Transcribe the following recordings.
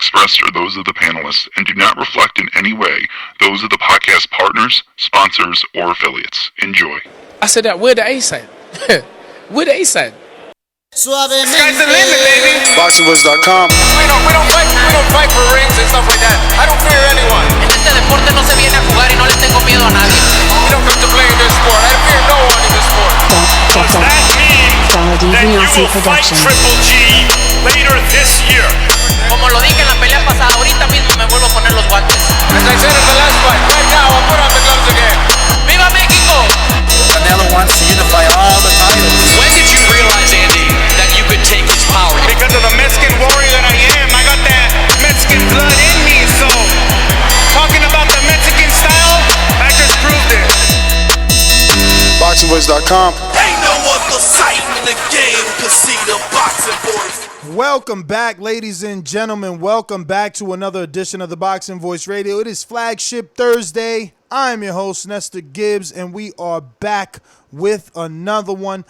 expressed are those of the panelists and do not reflect in any way those of the podcast partners, sponsors, or affiliates. Enjoy. I said that, where the ace at? Where the ace at? Suavemente. Sky's the limit, baby. BoxingVoice.com. We don't fight for rings and stuff like that. I don't fear anyone. En este deporte no se viene a jugar y no le tengo miedo a nadie. We don't come to play in this sport. I fear no one in this sport. Does that mean that you will fight Triple G later this year? Como lo dije en la pelea pasada, ahorita mismo me vuelvo a poner los guantes. As I said in the last fight, right now I'll put on the gloves again. ¡Viva México! Canelo wants to unify all the titles. When did you realize, Andy, that you could take his power? Because of the Mexican warrior that I am, I got that Mexican blood in me, so talking about the Mexican style, I just proved it. BoxingVoice.com. Ain't no other sight in the game to see the Boxing Voice. Welcome back, ladies and gentlemen. Welcome back to another edition of the Boxing Voice Radio. It is Flagship Thursday. I'm your host, Nestor Gibbs, and we are back with another one.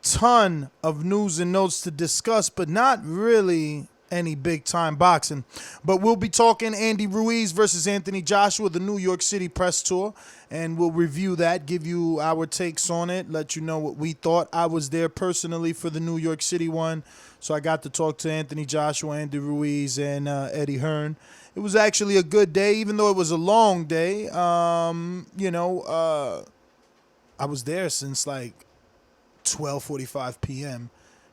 Ton of news and notes to discuss, but not really any big-time boxing. But we'll be talking Andy Ruiz versus Anthony Joshua, the New York City press tour, and we'll review that, give you our takes on it, let you know what we thought. I was there personally for the New York City one, so I got to talk to Anthony Joshua, Andy Ruiz, and Eddie Hearn. It was actually a good day, even though it was a long day. I was there since like 12:45 p.m.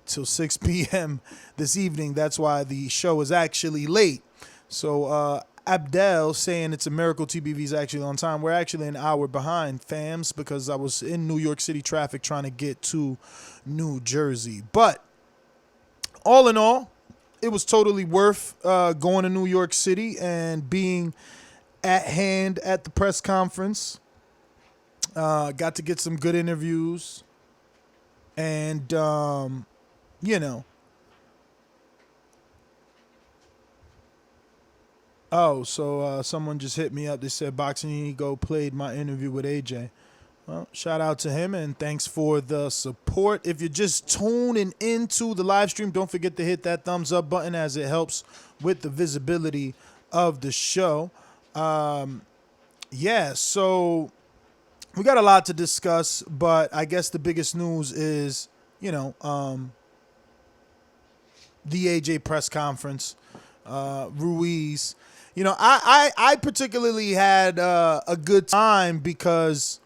till 6 p.m. this evening. That's why the show is actually late. So Abdel saying it's a miracle TBV is actually on time. We're actually an hour behind, fams, because I was in New York City traffic trying to get to New Jersey. But all in all, it was totally worth going to New York City and being at hand at the press conference. Got to get some good interviews. And, someone just hit me up. They said Boxing Ego played my interview with AJ. Well, shout out to him, and thanks for the support. If you're just tuning into the live stream, don't forget to hit that thumbs up button as it helps with the visibility of the show. So we got a lot to discuss, but I guess the biggest news is, the AJ press conference, Ruiz. I particularly had a good time because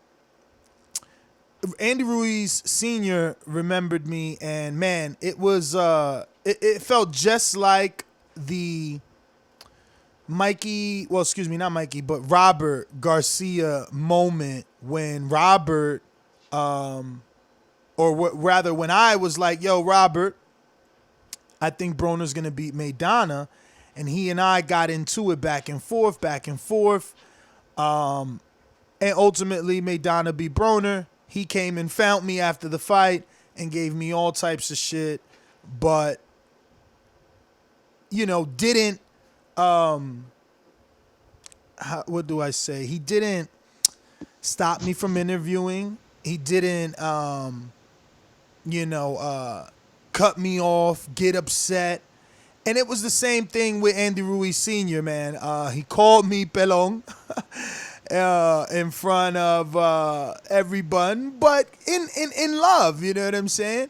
Andy Ruiz Sr. remembered me, and man, it was it felt just like the Robert Garcia moment when Robert, when I was like, yo, Robert, I think Broner's going to beat Maidana, and he and I got into it back and forth, and ultimately Maidana beat Broner. He came and found me after the fight and gave me all types of shit, but, didn't, what do I say? He didn't stop me from interviewing. He didn't, cut me off, get upset. And it was the same thing with Andy Ruiz Sr., man. He called me Pelon. In front of everyone, but in love, you know what I'm saying?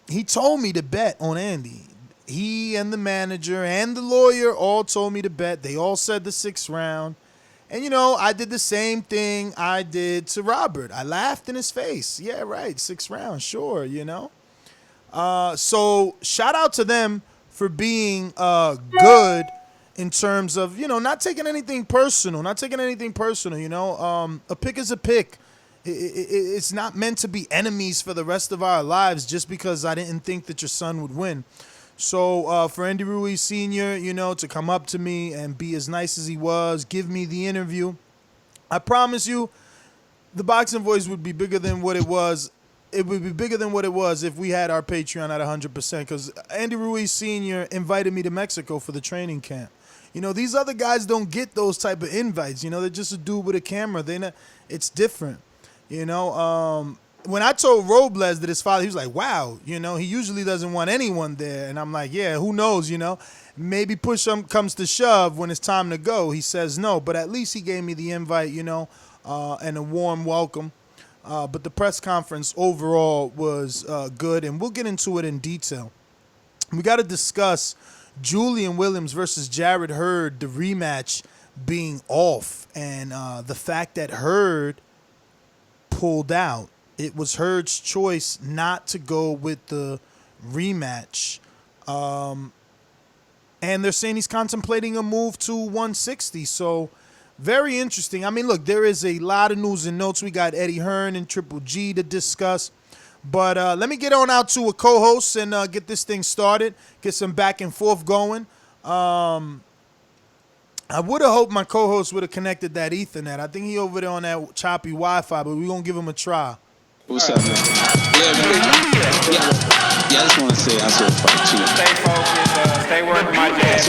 He told me to bet on Andy. He and the manager and the lawyer all told me to bet. They all said the 6th round. And, I did the same thing I did to Robert. I laughed in his face. Yeah, right, 6th round, sure, So shout out to them for being good in terms of, not taking anything personal. A pick is a pick. It's not meant to be enemies for the rest of our lives just because I didn't think that your son would win. So for Andy Ruiz Sr., to come up to me and be as nice as he was, give me the interview, I promise you the Boxing Voice would be bigger than what it was. It would be bigger than what it was if we had our Patreon at 100%, because Andy Ruiz Sr. invited me to Mexico for the training camp. These other guys don't get those type of invites. They're just a dude with a camera. It's different. when I told Robles that his father, he was like, wow, he usually doesn't want anyone there. And I'm like, yeah, who knows, maybe push comes to shove when it's time to go. He says no, but at least he gave me the invite, and a warm welcome. But the press conference overall was good, and we'll get into it in detail. We got to discuss Jullian Williams versus Jarrett Hurd, the rematch being off, and the fact that Hurd pulled out. It was Hurd's choice not to go with the rematch. And they're saying he's contemplating a move to 160. So very interesting. I mean, look, there is a lot of news and notes. We got Eddie Hearn and Triple G to discuss. But let me get on out to a co-host and get this thing started, get some back and forth going. I would have hoped my co-host would have connected that Ethernet. I think he over there on that choppy Wi-Fi, but we're going to give him a try. What's up, man? Yeah, I just want to say I saw the fight too. Stay focused, stay working my jab.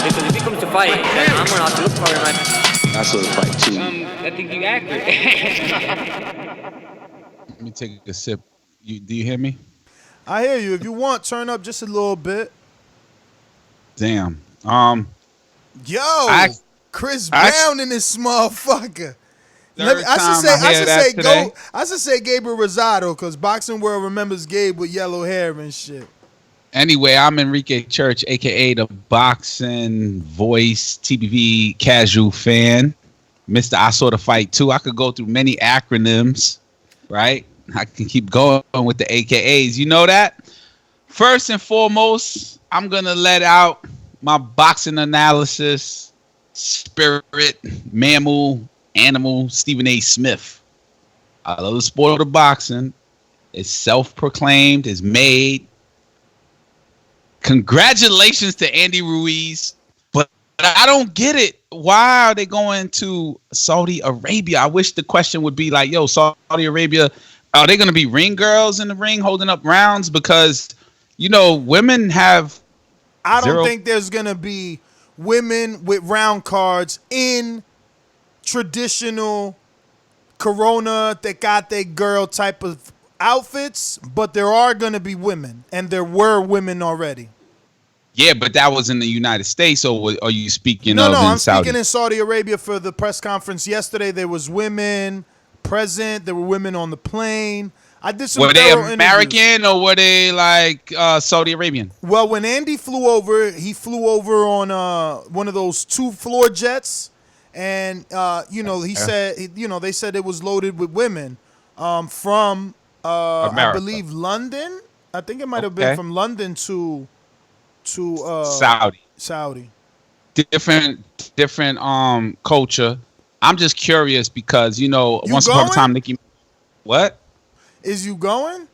Because if he comes to fight, then I'm going to have to look for him. I saw the fight too. I think you're accurate. Let me take a sip. Do you hear me? I hear you. If you want, turn up just a little bit. Damn. Chris Brown in this motherfucker. I should say Gabriel Rosado, because Boxing World remembers Gabe with yellow hair and shit. Anyway, I'm Enrique Church, a.k.a. the Boxing Voice TBV casual fan. Mr. I Saw the Fight too. I could go through many acronyms, right? I can keep going with the AKAs. You know that? First and foremost, I'm going to let out my boxing analysis, spirit, mammal, animal, Stephen A. Smith. I love the sport of boxing. It's self-proclaimed. It's made. Congratulations to Andy Ruiz. But I don't get it. Why are they going to Saudi Arabia? I wish the question would be like, yo, Saudi Arabia, are they going to be ring girls in the ring holding up rounds? Because, women have I don't think there's going to be women with round cards in traditional Corona Tecate girl type of outfits, but there are going to be women, and there were women already. Yeah, but that was in the United States, or are you speaking No, I'm Saudi? speaking in Saudi Arabia for the press conference yesterday. There was women present. There were women on the plane. I did some. Were they American or were they like Saudi Arabian? Well, when Andy flew over, he flew over on one of those 2-floor jets, and he said, they said it was loaded with women from I believe London. I think it might have been from London to Saudi. Different culture. I'm just curious because once upon a time, Nikki. What? Is you going?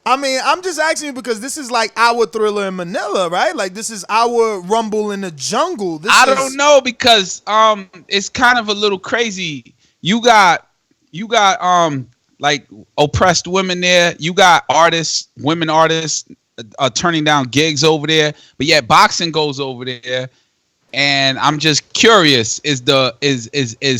I mean, I'm just asking you because this is like our Thriller in Manila, right? Like this is our Rumble in the Jungle. I don't know because it's kind of a little crazy. You got like oppressed women there. You got women artists turning down gigs over there, but yet boxing goes over there. And I'm just curious: is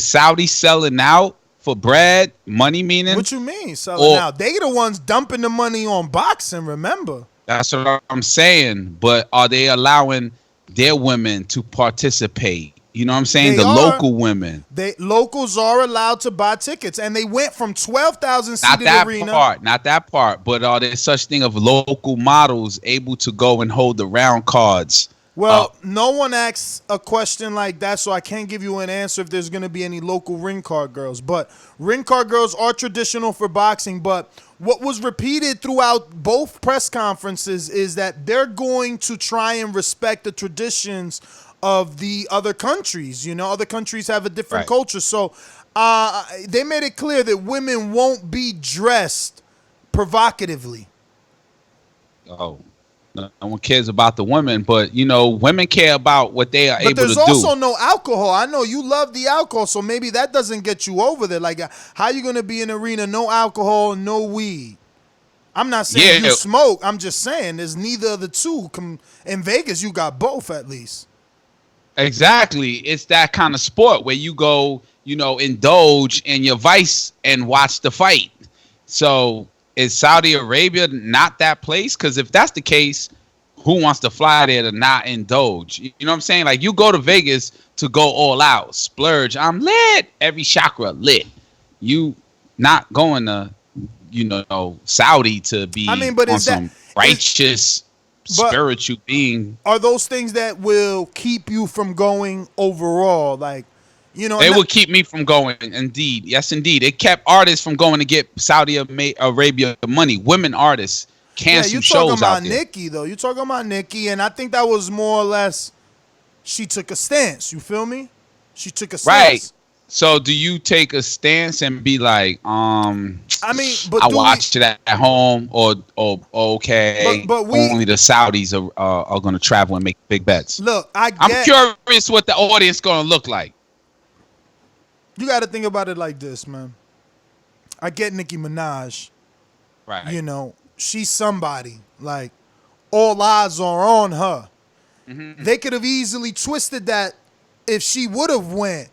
Saudi selling out for bread, money? Meaning, what you mean selling out? They the ones dumping the money on boxing. Remember, that's what I'm saying. But are they allowing their women to participate? You know what I'm saying? Local women. Locals are allowed to buy tickets, and they went from 12,000 seated arena. Not that part. But are there such thing of local models able to go and hold the round cards? Well, no one asks a question like that, so I can't give you an answer if there's going to be any local ring card girls. But ring card girls are traditional for boxing. But what was repeated throughout both press conferences is that they're going to try and respect the traditions of the other countries. Other countries have a different culture. So they made it clear that women won't be dressed provocatively. Oh. No one cares about the women, but women care about what they are able to do. But there's also no alcohol. I know you love the alcohol, so maybe that doesn't get you over there. Like, how you gonna be in an arena, no alcohol, no weed? I'm not saying you smoke. I'm just saying there's neither of the two. In Vegas, you got both at least. Exactly. It's that kind of sport where you go indulge in your vice and watch the fight. So is Saudi Arabia not that place? Because if that's the case, who wants to fly there to not indulge? You know what I'm saying? Like, you go to Vegas to go all out, splurge. I'm lit. Every chakra lit. You not going to, Saudi to be on some righteous spiritual being. Are those things that will keep you from going overall? Like, they would keep me from going. Indeed. Yes, indeed. It kept artists from going to get Saudi Arabia money. Women artists cancel shows out there. You're talking about Nikki, though. You're talking about Nikki, and I think that was more or less she took a stance. You feel me? She took a stance. Right. So do you take a stance and be like, but I watched it at home, or okay, but only the Saudis are going to travel and make big bets? Look, I'm curious what the audience going to look like. You got to think about it like this, man. I get Nicki Minaj. Right. She's somebody. Like, all eyes are on her. Mm-hmm. They could have easily twisted that if she would have went.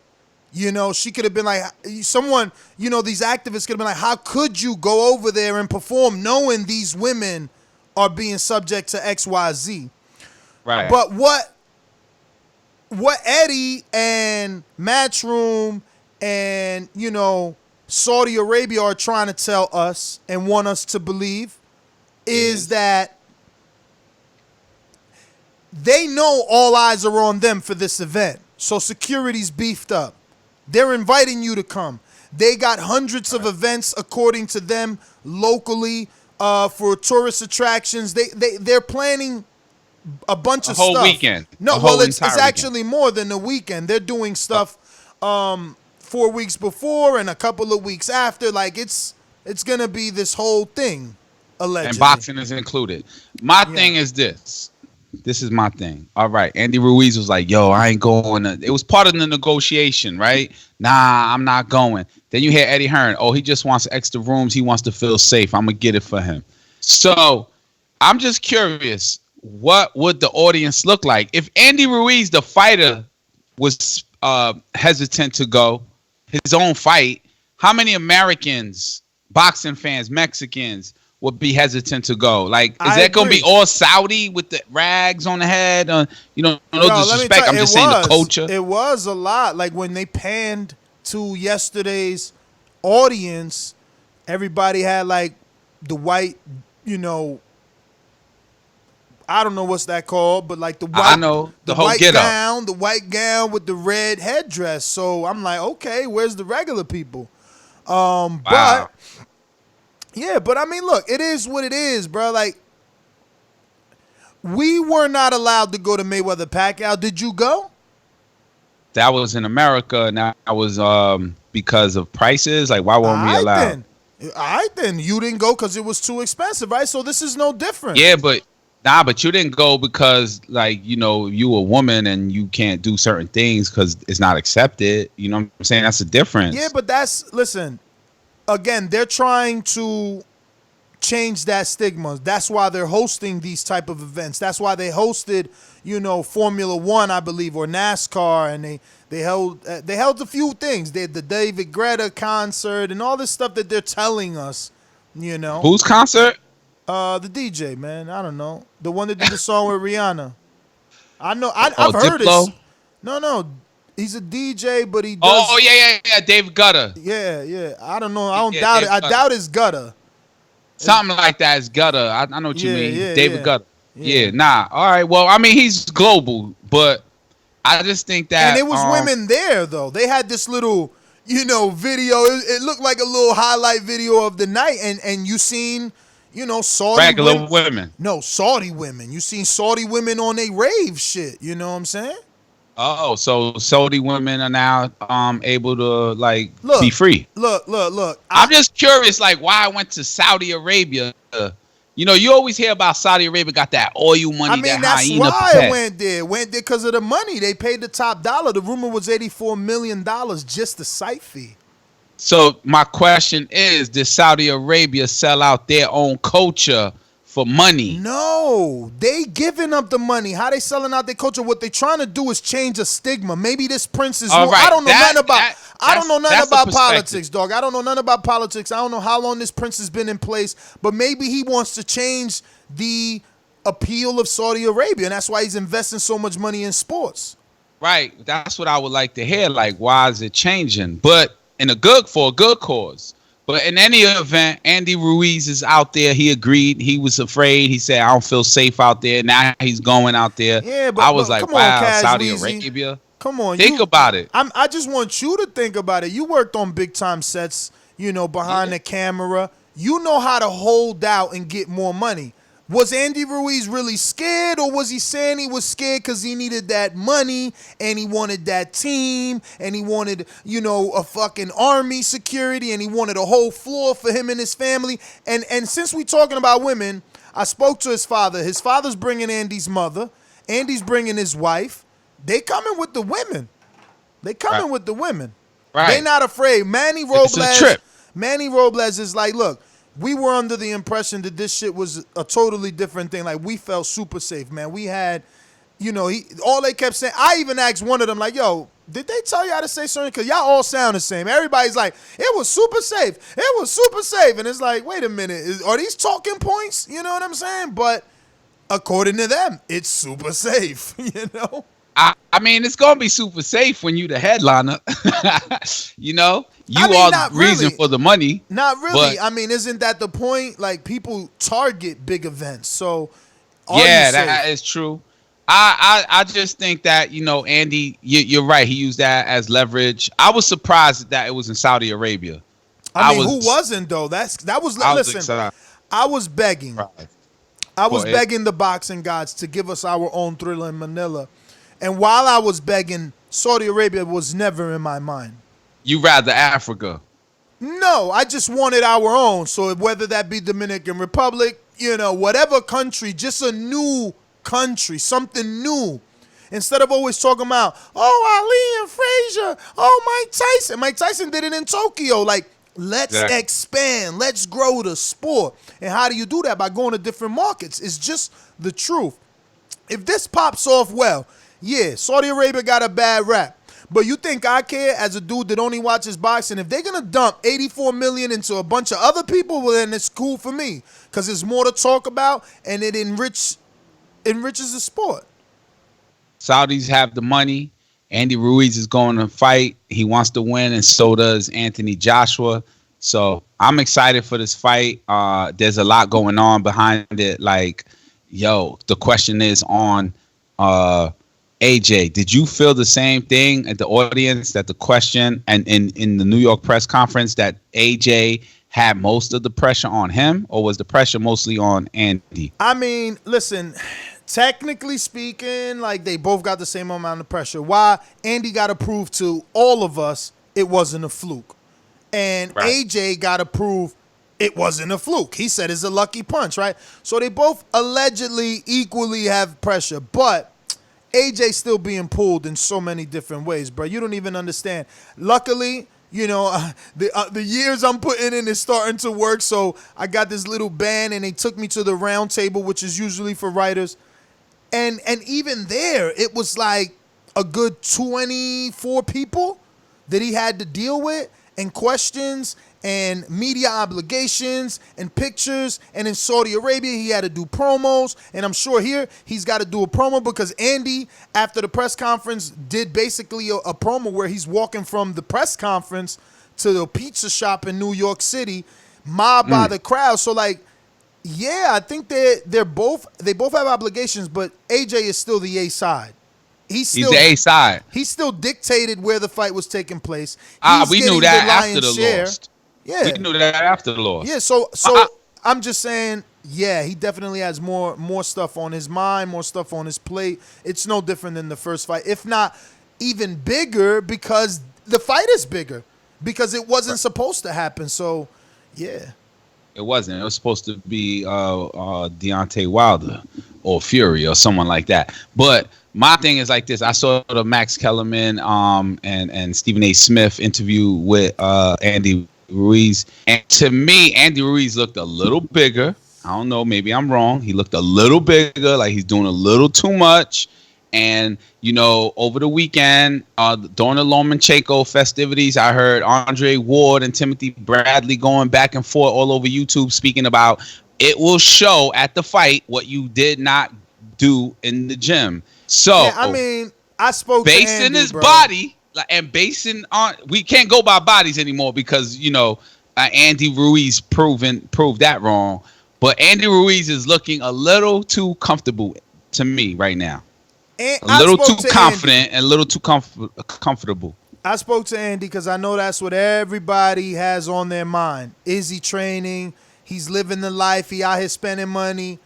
She could have been like, someone, these activists could have been like, how could you go over there and perform knowing these women are being subject to XYZ? Right. But what Eddie and Matchroom and, Saudi Arabia are trying to tell us and want us to believe is that they know all eyes are on them for this event. So security's beefed up. They're inviting you to come. They got hundreds of events, according to them, locally for tourist attractions. They're planning a bunch of stuff. A whole weekend. No, it's actually more than a weekend. They're doing stuff 4 weeks before and a couple of weeks after. Like, it's gonna be this whole thing, allegedly. And boxing is included. My thing is this. This is my thing. All right. Andy Ruiz was like, yo, I ain't going. It was part of the negotiation, right? Nah, I'm not going. Then you hear Eddie Hearn. Oh, he just wants extra rooms. He wants to feel safe. I'm going to get it for him. So I'm just curious, what would the audience look like? If Andy Ruiz, the fighter, was hesitant to go, his own fight, how many Americans, boxing fans, Mexicans, would be hesitant to go? Like, is that going to be all Saudi with the rags on the head? No disrespect. I'm just saying the culture. It was a lot. Like, when they panned to yesterday's audience, everybody had, like, the white, I don't know what's that called, but like the white, I know the whole white get gown, the white gown with the red headdress. So I'm like, okay, where's the regular people? Wow. But yeah, but I mean, look, it is what it is, bro. Like, we were not allowed to go to Mayweather Pacquiao. Did you go? That was in America, and that was because of prices. Like, why weren't we allowed? Then you didn't go because it was too expensive, right? So this is no different. Yeah, but you didn't go because, like, you a woman and you can't do certain things because it's not accepted. You know what I'm saying? That's a difference. Yeah, but listen. Again, they're trying to change that stigma. That's why they're hosting these type of events. That's why they hosted, Formula One, I believe, or NASCAR, and they held a few things. They had the David Guetta concert and all this stuff that they're telling us. Whose concert? The DJ, man. I don't know, the one that did the song with Rihanna. I know. I've heard it. No. He's a DJ, but he does. Oh, yeah, David Guetta. Yeah. I don't know. I don't doubt it. I doubt it's Guetta. Something like that is Guetta. I know what you mean. David Guetta. Yeah. Nah. All right. Well, I mean, he's global, but I just think that. And it was women there, though. They had this little, video. It looked like a little highlight video of the night, and you seen, Saudi regular women. No, Saudi women. You seen Saudi women on a rave shit. You know what I'm saying? Oh, so Saudi women are now able to be free. Look. I'm just curious, like, why I went to Saudi Arabia. You always hear about Saudi Arabia got that oil money. I mean, that's why I went there. Went there because of the money. They paid the top dollar. The rumor was $84 million just the site fee. So my question is, did Saudi Arabia sell out their own culture for money. No, they giving up the money. How they selling out their culture? What they trying to do is change a stigma. Maybe this prince is. Right. I don't know nothing about. I don't know nothing about perspective. politics, dog. I don't know nothing about politics. I don't know how long this prince has been in place, but maybe he wants to change the appeal of Saudi Arabia, and that's why he's investing so much money in sports. Right. That's what I would like to hear. Like, why is it changing? But for a good cause. But in any event, Andy Ruiz is out there. He agreed. He was afraid. He said, I don't feel safe out there. Now he's going out there. Yeah, but I was like, wow, Kaz, Saudi Weezy. Arabia. Come on. Think about it. I just want you to think about it. You worked on big time sets, behind the camera. You know how to hold out and get more money. Was Andy Ruiz really scared, or was he saying he was scared because he needed that money and he wanted that team and he wanted, a fucking army security and he wanted a whole floor for him and his family? And since we talking about women, I spoke to his father. His father's bringing Andy's mother. Andy's bringing his wife. They coming with the women. With the women. Right. They not afraid. Manny Robles. It's a trip. Manny Robles is like, look. We were under the impression that this shit was a totally different thing. Like, we felt super safe, man. We had, all they kept saying. I even asked one of them, like, yo, did they tell you how to say something? Because y'all all sound the same. Everybody's like, it was super safe. It was super safe. And it's like, wait a minute. Are these talking points? You know what I'm saying? But according to them, it's super safe, I mean, it's going to be super safe when you the headliner. You are the reason for the money. Not really. I mean, isn't that the point? Like, people target big events. So, that is true. I just think that, Andy, you're right. He used that as leverage. I was surprised that it was in Saudi Arabia. Who wasn't, though? Listen, I was begging. Right. I was begging the boxing gods to give us our own Thriller in Manila. And while I was begging, Saudi Arabia was never in my mind. You rather Africa? No, I just wanted our own. So whether that be Dominican Republic, whatever country, just a new country, something new. Instead of always talking about, Ali and Frazier, Mike Tyson. Mike Tyson did it in Tokyo. Like, let's expand. Let's grow the sport. And how do you do that? By going to different markets. It's just the truth. If this pops off well, yeah, Saudi Arabia got a bad rap. But you think I care as a dude that only watches boxing? If they're going to dump $84 million into a bunch of other people, well, then it's cool for me. Because there's more to talk about, and it enriches the sport. Saudis have the money. Andy Ruiz is going to fight. He wants to win, and so does Anthony Joshua. So I'm excited for this fight. There's a lot going on behind it. Like, the question is on AJ, did you feel the same thing at the audience, that the question and in the New York press conference that AJ had most of the pressure on him, or was the pressure mostly on Andy? I mean, listen, technically speaking, like, they both got the same amount of pressure. Why? Andy got to prove to all of us it wasn't a fluke. And AJ got to prove it wasn't a fluke. He said it's a lucky punch, right? So they both allegedly equally have pressure, but AJ still being pulled in so many different ways, bro. You don't even understand. Luckily, the years I'm putting in is starting to work. So I got this little band, and they took me to the round table, which is usually for writers. And even there, it was like a good 24 people that he had to deal with, and questions and media obligations and pictures. And in Saudi Arabia, he had to do promos. And I'm sure here he's got to do a promo because Andy, after the press conference, did basically a promo where he's walking from the press conference to the pizza shop in New York City, mobbed by the crowd. So, like, yeah, I think they both have obligations, but AJ is still the A side. He's the A side. He still dictated where the fight was taking place. We knew that after the loss. Yeah, we knew that after the loss. Yeah, so I'm just saying, yeah, he definitely has more stuff on his mind, more stuff on his plate. It's no different than the first fight, if not even bigger, because the fight is bigger, because it wasn't supposed to happen. So, yeah. It wasn't. It was supposed to be Deontay Wilder or Fury or someone like that. But my thing is like this. I saw the Max Kellerman and Stephen A. Smith interview with Andy Ruiz. And to me, Andy Ruiz looked a little bigger. I don't know. Maybe I'm wrong. He looked a little bigger, like he's doing a little too much. And, you know, over the weekend, during the Lomachenko festivities, I heard Andre Ward and Timothy Bradley going back and forth all over YouTube speaking about it will show at the fight what you did not do in the gym. So, yeah, I mean, I spoke to basing Andy, his bro. body and basing on, we can't go by bodies anymore because, you know, Andy Ruiz proved that wrong. But Andy Ruiz is looking a little too comfortable to me right now. A little too confident and a little too comfortable. I spoke to Andy because I know that's what everybody has on their mind. Is he training? He's living the life. He out here spending money.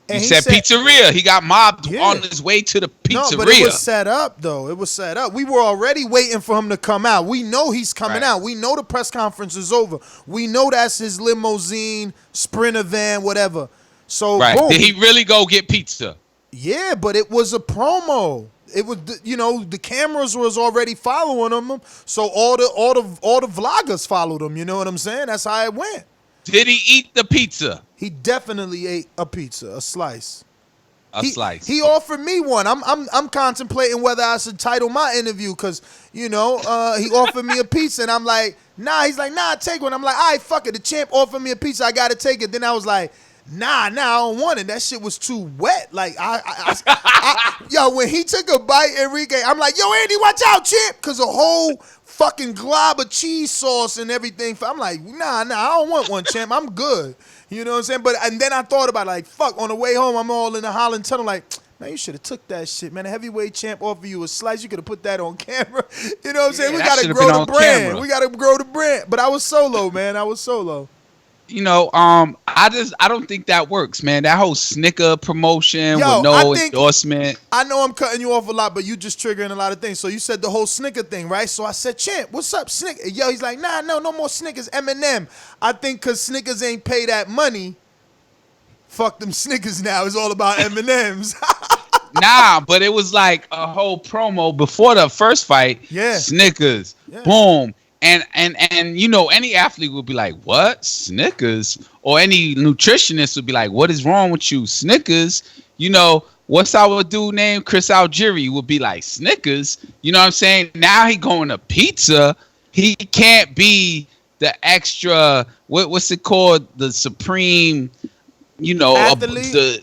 And he said pizzeria. He got mobbed on his way to the pizzeria. No, but it was set up, though. It was set up. We were already waiting for him to come out. We know he's coming out. We know the press conference is over. We know that's his limousine, Sprinter van, whatever. So, boom. Did he really go get pizza? Yeah, but it was a promo. It was, you know, the cameras was already following him, so all the vloggers followed him. You know what I'm saying? That's how it went. Did he eat the pizza? He definitely ate a pizza, a slice. Slice. He offered me one. I'm contemplating whether I should title my interview because, you know, he offered me a pizza and I'm like, nah. He's like, nah, take one. I'm like, all right, fuck it. The champ offered me a pizza. I got to take it. Then I was like, nah, I don't want it. That shit was too wet. Like, yo, when he took a bite, Enrique, I'm like, yo, Andy, watch out, champ, because a whole fucking glob of cheese sauce and everything. I'm like, nah, I don't want one, champ. I'm good. You know what I'm saying? And then I thought about it, like, fuck, on the way home, I'm all in the Holland Tunnel, like, man, you should have took that shit, man. The heavyweight champ offered you a slice. You could have put that on camera. You know what I'm saying? We got to grow the brand. Camera. We got to grow the brand. But I was solo, man. I was solo. You know, I don't think that works, man. That whole Snicker promotion with no endorsement. I know I'm cutting you off a lot, but you just triggering a lot of things. So you said the whole Snicker thing, right? So I said, champ, what's up, Snicker? Yo, he's like, nah, no more Snickers, M&M. I think because Snickers ain't pay that money, fuck them Snickers now. It's all about M&Ms. Nah, but it was like a whole promo before the first fight. Yeah. Snickers. Yeah. Boom. And you know, any athlete would be like, what? Snickers? Or any nutritionist would be like, what is wrong with you? Snickers? You know, what's our dude named Chris Algieri would be like, Snickers? You know what I'm saying? Now he going to pizza. He can't be the extra, what's it called? The supreme, you know, the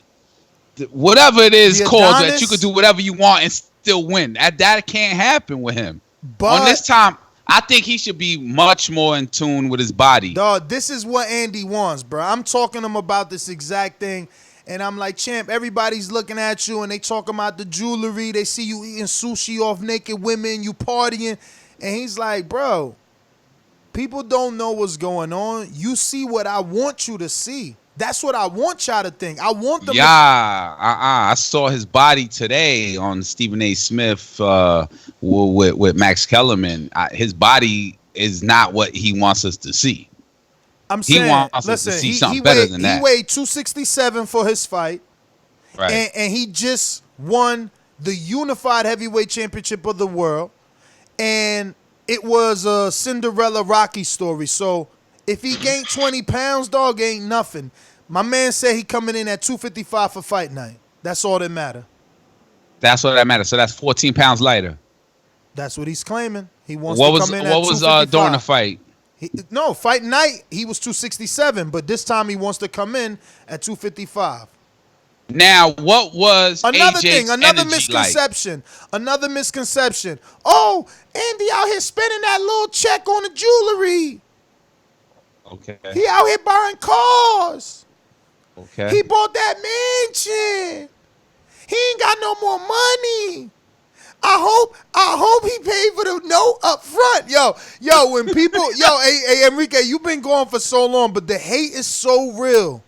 whatever it is called that you could do whatever you want and still win. That can't happen with him. But on this time, I think he should be much more in tune with his body. Dog, this is what Andy wants, bro. I'm talking to him about this exact thing, and I'm like, champ, everybody's looking at you, and they talking about the jewelry. They see you eating sushi off naked women, you partying. And he's like, bro, people don't know what's going on. You see what I want you to see. That's what I want y'all to think. I want them. I saw his body today on Stephen A. Smith with Max Kellerman. His body is not what he wants us to see. He wants us to see something better than that. He weighed 267 for his fight, right? And he just won the unified heavyweight championship of the world, and it was a Cinderella Rocky story. So if he gained 20 pounds, dog, ain't nothing. My man said he coming in at 255 for fight night. That's all that matter. That's all that matters. So that's 14 pounds lighter. That's what he's claiming. He wants to come in at 255. What was during the fight? Fight night, he was 267, but this time he wants to come in at 255. Now, what was another AJ's thing? Another energy misconception. Like? Another misconception. Oh, Andy out here spending that little check on the jewelry. Okay. He out here buying cars. Okay. He bought that mansion. He ain't got no more money. I hope he paid for the note up front. Yo, when people, hey, Enrique, you've been going for so long, but the hate is so real.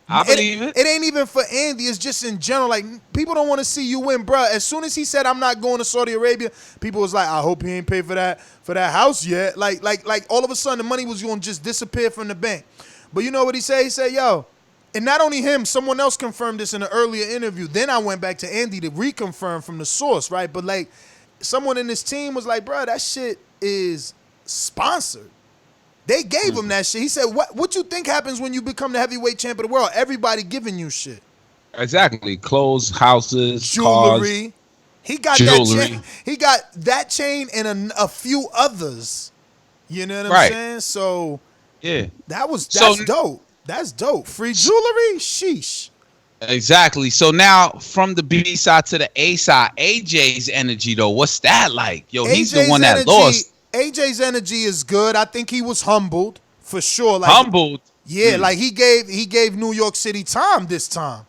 I believe it. It ain't even for Andy. It's just in general. Like, people don't want to see you win, bro. As soon as he said, I'm not going to Saudi Arabia, people was like, I hope he ain't paid for that house yet. Like all of a sudden, the money was going to just disappear from the bank. But you know what he said? He said, yo, and not only him, someone else confirmed this in an earlier interview. Then I went back to Andy to reconfirm from the source, right? But, like, someone in his team was like, bro, that shit is sponsored. They gave him that shit. He said, what you think happens when you become the heavyweight champ of the world? Everybody giving you shit. Exactly. Clothes, houses, jewelry. Cars, he got jewelry. that chain. He got that chain and a few others. You know what I'm saying? So yeah, that's dope. That's dope. Free jewelry? Sheesh. Exactly. So now from the B side to the A side, AJ's energy though, what's that like? Yo, he's the one that lost. AJ's energy is good. I think he was humbled for sure. Like, humbled? Yeah, like he gave New York City time this time.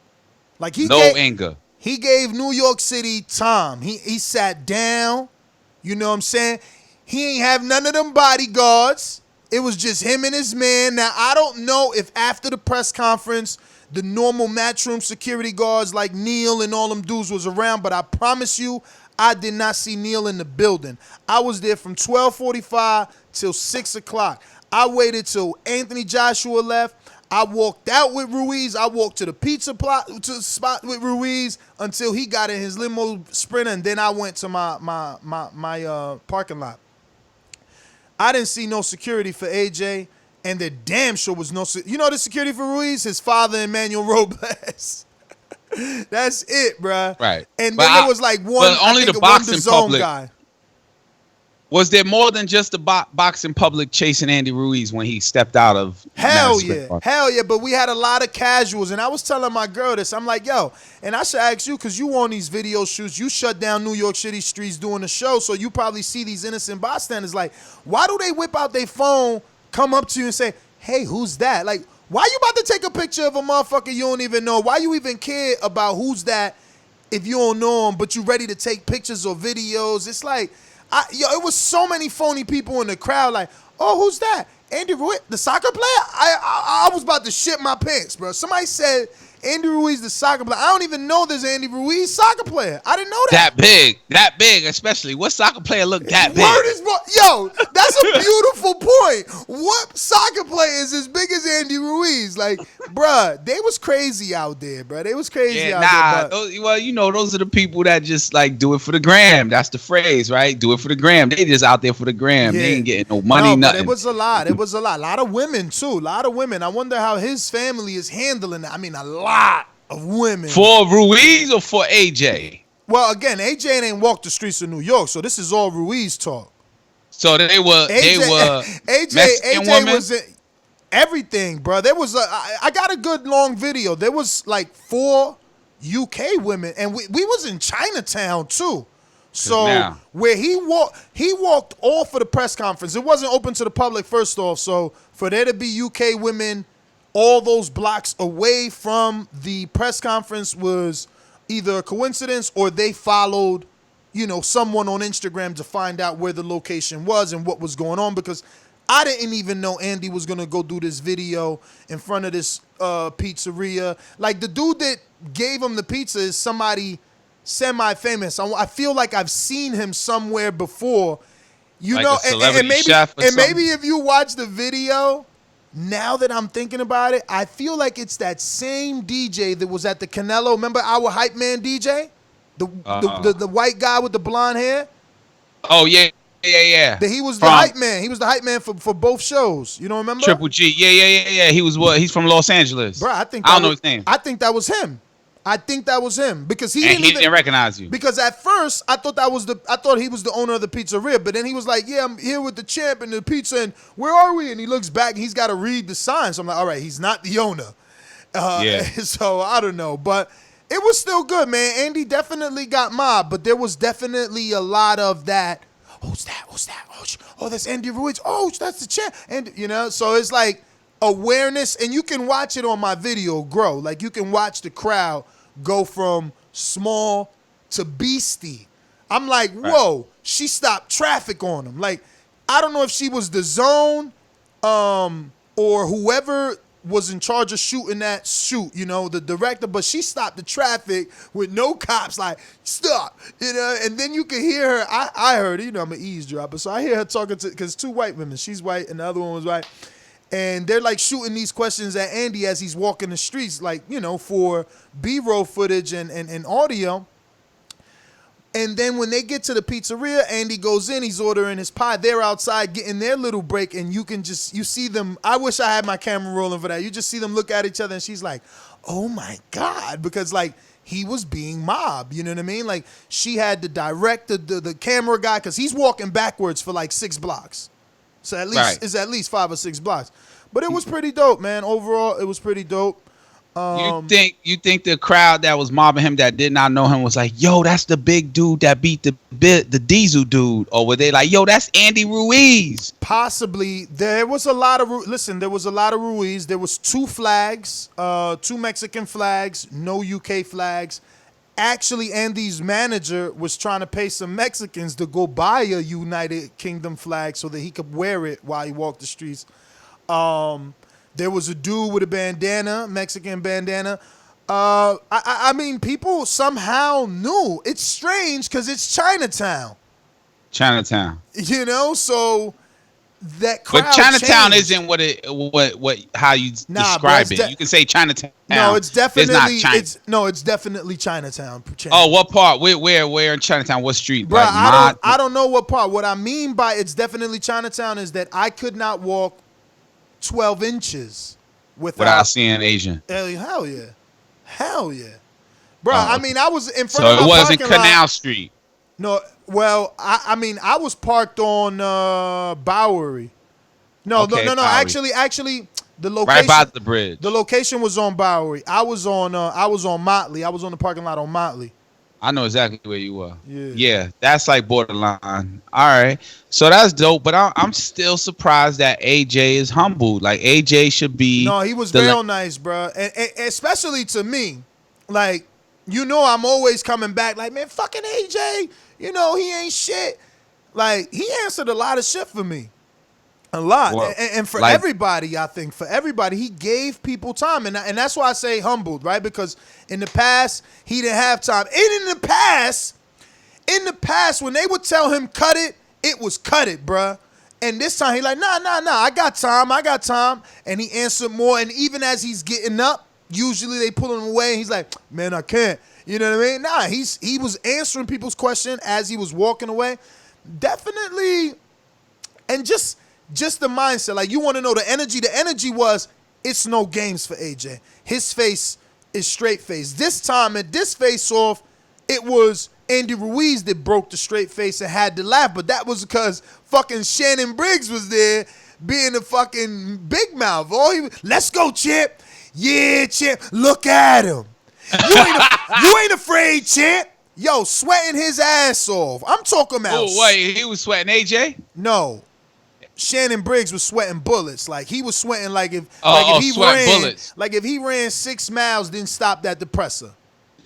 Like anger. He gave New York City time. He sat down. You know what I'm saying? He ain't have none of them bodyguards. It was just him and his man. Now, I don't know if after the press conference, the normal matchroom security guards like Neil and all them dudes was around, but I promise you, I did not see Neil in the building. I was there from 12:45 till 6 o'clock. I waited till Anthony Joshua left. I walked out with Ruiz. I walked to the pizza spot with Ruiz until he got in his limo Sprinter, and then I went to my parking lot. I didn't see no security for AJ, and there damn sure was no. You know the security for Ruiz? His father, Emmanuel Robles. That's it, bruh. Right. And then there was like one. But only the boxing public. Guy. Was there more than just the boxing public chasing Andy Ruiz when he stepped out of? Hell yeah. But we had a lot of casuals, and I was telling my girl this. I'm like, yo, and I should ask you because you on these video shoots, you shut down New York City streets doing the show, so you probably see these innocent bystanders. Like, why do they whip out their phone, come up to you, and say, hey, who's that? Like, why you about to take a picture of a motherfucker you don't even know? Why you even care about who's that if you don't know him, but you ready to take pictures or videos? It's like, it was so many phony people in the crowd. Like, oh, who's that? Andy Ruiz, the soccer player? I was about to shit my pants, bro. Somebody said Andy Ruiz, the soccer player. I don't even know there's an Andy Ruiz soccer player. I didn't know that. That big, especially. What soccer player look that big? Yo, that's a beautiful point. What soccer player is as big as Andy Ruiz? Like, bruh, they was crazy out there, bruh. They was crazy out there. Well, you know, those are the people that just like do it for the gram. That's the phrase, right? Do it for the gram. They just out there for the gram. Yeah. They ain't getting no money, nothing. It was a lot. A lot of women, too. A lot of women. I wonder how his family is handling it. I mean, a lot of women. For Ruiz or for AJ? Well, again, AJ ain't walked the streets of New York, so this is all Ruiz talk. So they were AJ was everything, bro. There was I got a good long video. There was like 4 UK women, and we was in Chinatown too. So where he walked off for the press conference. It wasn't open to the public first off. So for there to be UK women all those blocks away from the press conference was either a coincidence or they followed, you know, someone on Instagram to find out where the location was and what was going on, because I didn't even know Andy was going to go do this video in front of this pizzeria. Like, the dude that gave him the pizza is somebody semi-famous. I feel like I've seen him somewhere before. You like know, and maybe if you watch the video, now that I'm thinking about it, I feel like it's that same DJ that was at the Canelo. Remember our hype man DJ? The white guy with the blonde hair? Oh, yeah. He was the hype man. He was the hype man for both shows. You don't remember? Triple G. Yeah. He was what? He's from Los Angeles. Bro, I don't know his name. I think that was him. Because he didn't recognize you. Because at first I thought he was the owner of the pizzeria, but then he was like, "Yeah, I'm here with the champ and the pizza, and where are we?" And he looks back and he's got to read the sign. So I'm like, "All right, he's not the owner." So I don't know, but it was still good, man. Andy definitely got mobbed, but there was definitely a lot of that. Who's that? Oh, that's Andy Ruiz. Oh, that's the champ. And you know, so it's like awareness, and you can watch it on my video grow. Like, you can watch the crowd go from small to beastie. I'm like, whoa, she stopped traffic on him. Like, I don't know if she was the zone or whoever was in charge of shooting that shoot, you know, the director, but she stopped the traffic with no cops, like, stop, you know, and then you can hear her. I heard, you know, I'm an eavesdropper, so I hear her talking to, because 2 white women, she's white and the other one was white, and they're like shooting these questions at Andy as he's walking the streets, like, you know, for B-roll footage and audio. And then when they get to the pizzeria, Andy goes in, he's ordering his pie. They're outside getting their little break, and you see them. I wish I had my camera rolling for that. You just see them look at each other, and she's like, oh my God, because like he was being mobbed. You know what I mean? Like she had to direct the camera guy because he's walking backwards for like 6 blocks. So at least it's at least 5 or 6 blocks. But it was pretty dope, man. Overall, it was pretty dope. You think the crowd that was mobbing him that did not know him was like, yo, that's the big dude that beat the Diesel dude? Or were they like, yo, that's Andy Ruiz? Possibly. There was a lot of Ruiz. There was 2 flags, 2 Mexican flags, no UK flags. Actually, Andy's manager was trying to pay some Mexicans to go buy a United Kingdom flag so that he could wear it while he walked the streets. There was a dude with a bandana, Mexican bandana. I mean, people somehow knew. It's strange because it's Chinatown. You know, so that crowd. But Chinatown changed. isn't how you describe it. You can say Chinatown. No, it's definitely it's definitely Chinatown. Oh, what part? Where in Chinatown? What street? Bro, like I don't know what part. What I mean by it's definitely Chinatown is that I could not walk 12 inches without seeing Asian. Hell yeah. Bro, I mean, I was in front of my So it wasn't parking Canal lot. Street. No, well, I mean, I was parked on Bowery. No, Okay, no. Bowery. Actually, the location Right by the bridge. The location was on Bowery. I was on Motley. I was on the parking lot on Motley. I know exactly where you were. Yeah, that's like borderline. All right, so that's dope. But I'm still surprised that AJ is humbled. Like AJ should be. No, he was real nice, bro, and especially to me. Like, you know, I'm always coming back. Like, man, fucking AJ. You know, he ain't shit. Like, he answered a lot of shit for me. A lot. Well, and for everybody, I think. For everybody, he gave people time. And that's why I say humbled, right? Because in the past, he didn't have time. And in the past, when they would tell him cut it was cut it, bruh. And this time, he like, nah, I got time. And he answered more. And even as he's getting up, usually they pull him away. And he's like, man, I can't. You know what I mean? Nah, he was answering people's question as he was walking away. Definitely. And just the mindset. Like, you want to know the energy. The energy was, it's no games for AJ. His face is straight face. This time, at this face-off, it was Andy Ruiz that broke the straight face and had to laugh. But that was because fucking Shannon Briggs was there being a fucking big mouth. Let's go, Champ. Yeah, Champ. Look at him. You ain't afraid, Champ. Yo, sweating his ass off. I'm talking about. Oh, wait, he was sweating AJ? No. Shannon Briggs was sweating bullets. Like, he was sweating if he ran 6 miles, didn't stop that depressor.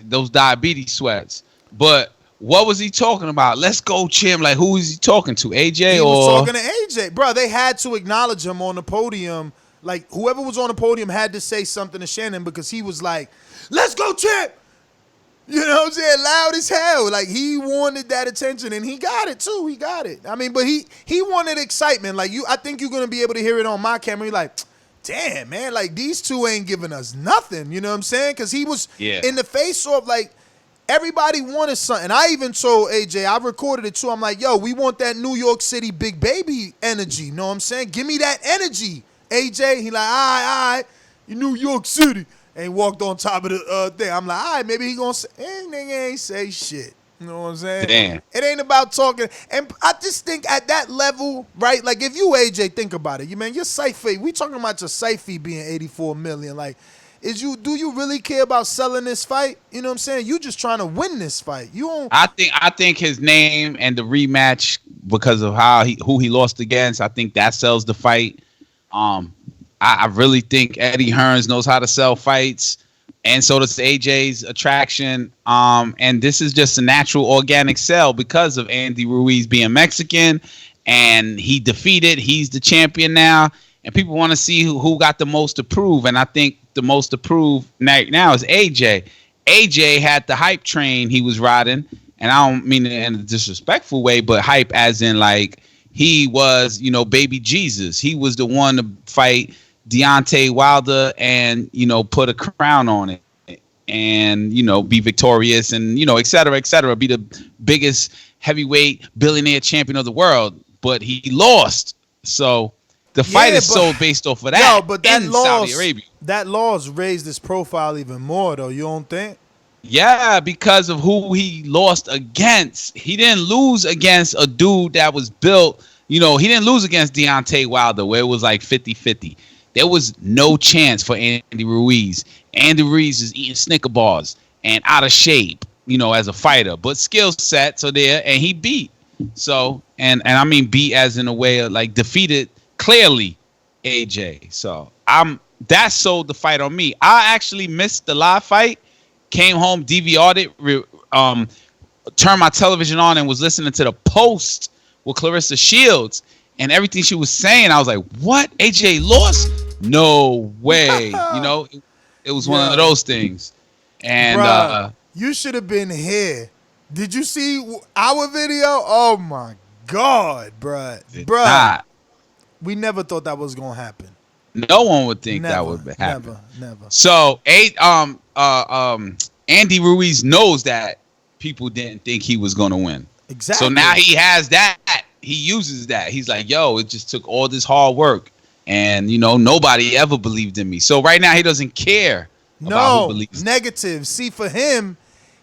Those diabetes sweats. But what was he talking about? Let's go, Chim. Like, who is he talking to? AJ he or? was talking to AJ. Bro, they had to acknowledge him on the podium. Like, whoever was on the podium had to say something to Shannon because he was like, let's go, Chip. You know what I'm saying? Loud as hell. Like, he wanted that attention, and he got it, too. He got it. I mean, but he wanted excitement. Like, I think you're going to be able to hear it on my camera. You're like, damn, man, like, these two ain't giving us nothing. You know what I'm saying? Because he was in the face-off, like, everybody wanted something. I even told AJ, I recorded it, too. I'm like, yo, we want that New York City big baby energy. You know what I'm saying? Give me that energy, AJ. He like, all right, you New York City. And he walked on top of the thing. I'm like, all right, maybe he gonna say, nigga ain't say shit. You know what I'm saying? Damn. It ain't about talking. And I just think at that level, right? Like, if you, AJ, think about it. Your site fee, we talking about your site fee being $84 million. Like, do you really care about selling this fight? You know what I'm saying? You just trying to win this fight. You don't. I think his name and the rematch, because of who he lost against, I think that sells the fight. I really think Eddie Hearns knows how to sell fights, and so does AJ's attraction. And this is just a natural, organic sell because of Andy Ruiz being Mexican, and he's the champion now, and people want to see who got the most to prove. And I think the most to prove now is AJ. AJ had the hype train he was riding, and I don't mean it in a disrespectful way, but hype as in like he was, baby Jesus. He was the one to fight Deontay Wilder and, put a crown on it. and, you know, be victorious and, you know, et cetera, be the biggest heavyweight billionaire champion of the world. But he lost. So the fight is sold based off of that. Yo, but that loss, Saudi Arabia. That loss raised his profile even more, though. You don't think? Yeah, because of who he lost against. He didn't lose against a dude that was built. You know, he didn't lose against Deontay Wilder, where it was like 50-50. There was no chance for Andy Ruiz. Andy Ruiz is eating Snicker bars and out of shape, you know, as a fighter, but skill set. So there, and he beat. So, and I mean beat as in a way of like defeated clearly AJ. So that sold the fight on me. I actually missed the live fight, came home, DVR'd it, turned my television on and was listening to the post with Clarissa Shields. And everything she was saying, I was like, what? AJ lost? No way. You know, it was one of those things. And bruh, you should have been here. Did you see our video? Oh, my God, bruh. Bruh, we never thought that was going to happen. No one would think that would happen. Never. So, Andy Ruiz knows that people didn't think he was going to win. Exactly. So now he has that. He uses that. He's like, yo, it just took all this hard work. And, you know, nobody ever believed in me. So right now he doesn't care about who believes. Negative. See, for him,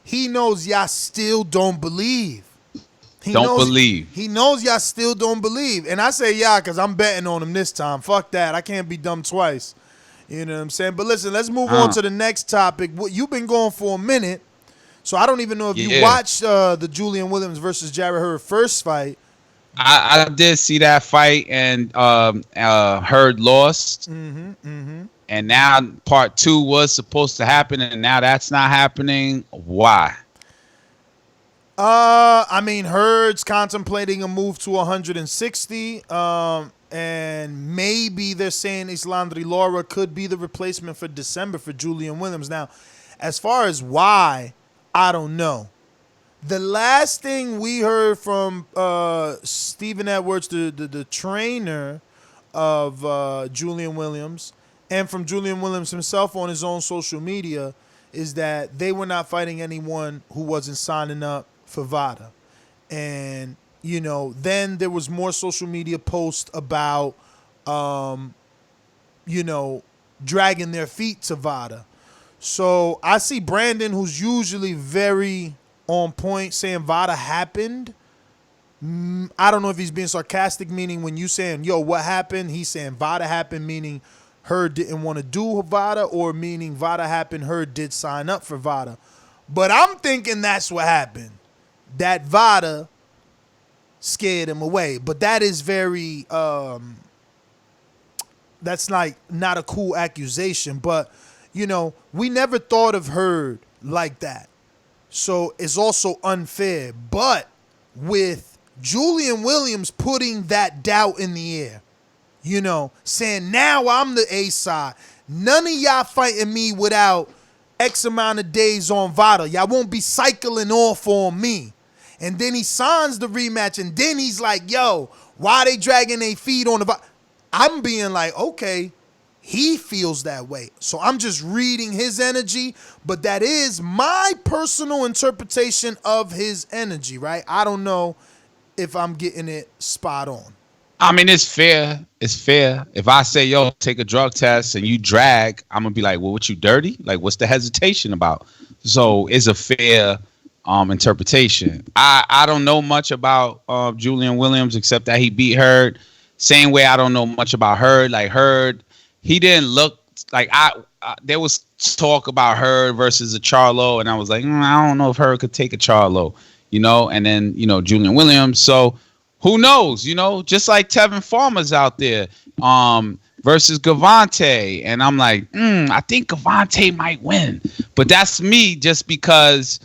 he knows y'all still don't believe. He knows y'all still don't believe. And I say y'all because I'm betting on him this time. Fuck that. I can't be dumb twice. You know what I'm saying? But listen, let's move on to the next topic. You've been going for a minute. So I don't even know if you watched the Jullian Williams versus Jarrett Hurd first fight. I did see that fight, and Hurd lost. And now part 2 was supposed to happen, and now that's not happening. Why? I mean, Hurd's contemplating a move to 160, and maybe they're saying Erislandy Lara could be the replacement for December for Jullian Williams. Now, as far as why, I don't know. The last thing we heard from Stephen Edwards, the trainer of Jullian Williams, and from Jullian Williams himself on his own social media, is that they were not fighting anyone who wasn't signing up for VADA. And, you know, then there was more social media posts about, you know, dragging their feet to VADA. So I see Brandon, who's usually very on point, saying VADA happened. I don't know if he's being sarcastic, meaning when you saying, yo, what happened? He's saying VADA happened, meaning Hurd didn't want to do VADA, or meaning VADA happened, Hurd did sign up for VADA. But I'm thinking that's what happened. That VADA scared him away. But that is very, that's like not a cool accusation. But, you know, we never thought of Hurd like that. So it's also unfair. But with Jullian Williams putting that doubt in the air, you know, saying now I'm the A side. None of y'all fighting me without X amount of days on VADA. Y'all won't be cycling off on me. And then he signs the rematch, and then he's like, yo, why they dragging their feet on the VADA? I'm being like, okay, he feels that way. So I'm just reading his energy, but that is my personal interpretation of his energy, right? I don't know if I'm getting it spot on. I mean, it's fair. It's fair. If I say, yo, take a drug test and you drag, I'm going to be like, well, what, you dirty? Like, what's the hesitation about? So it's a fair interpretation. I don't know much about Jullian Williams except that he beat Hurd. Same way I don't know much about Hurd. Like Hurd, he didn't look like there was talk about Hurd versus a Charlo, and I was like, I don't know if Hurd could take a Charlo, you know, and then, you know, Jullian Williams. So who knows, you know, just like Tevin Farmer's out there versus Gavante. And I'm like, I think Gavante might win. But that's me just because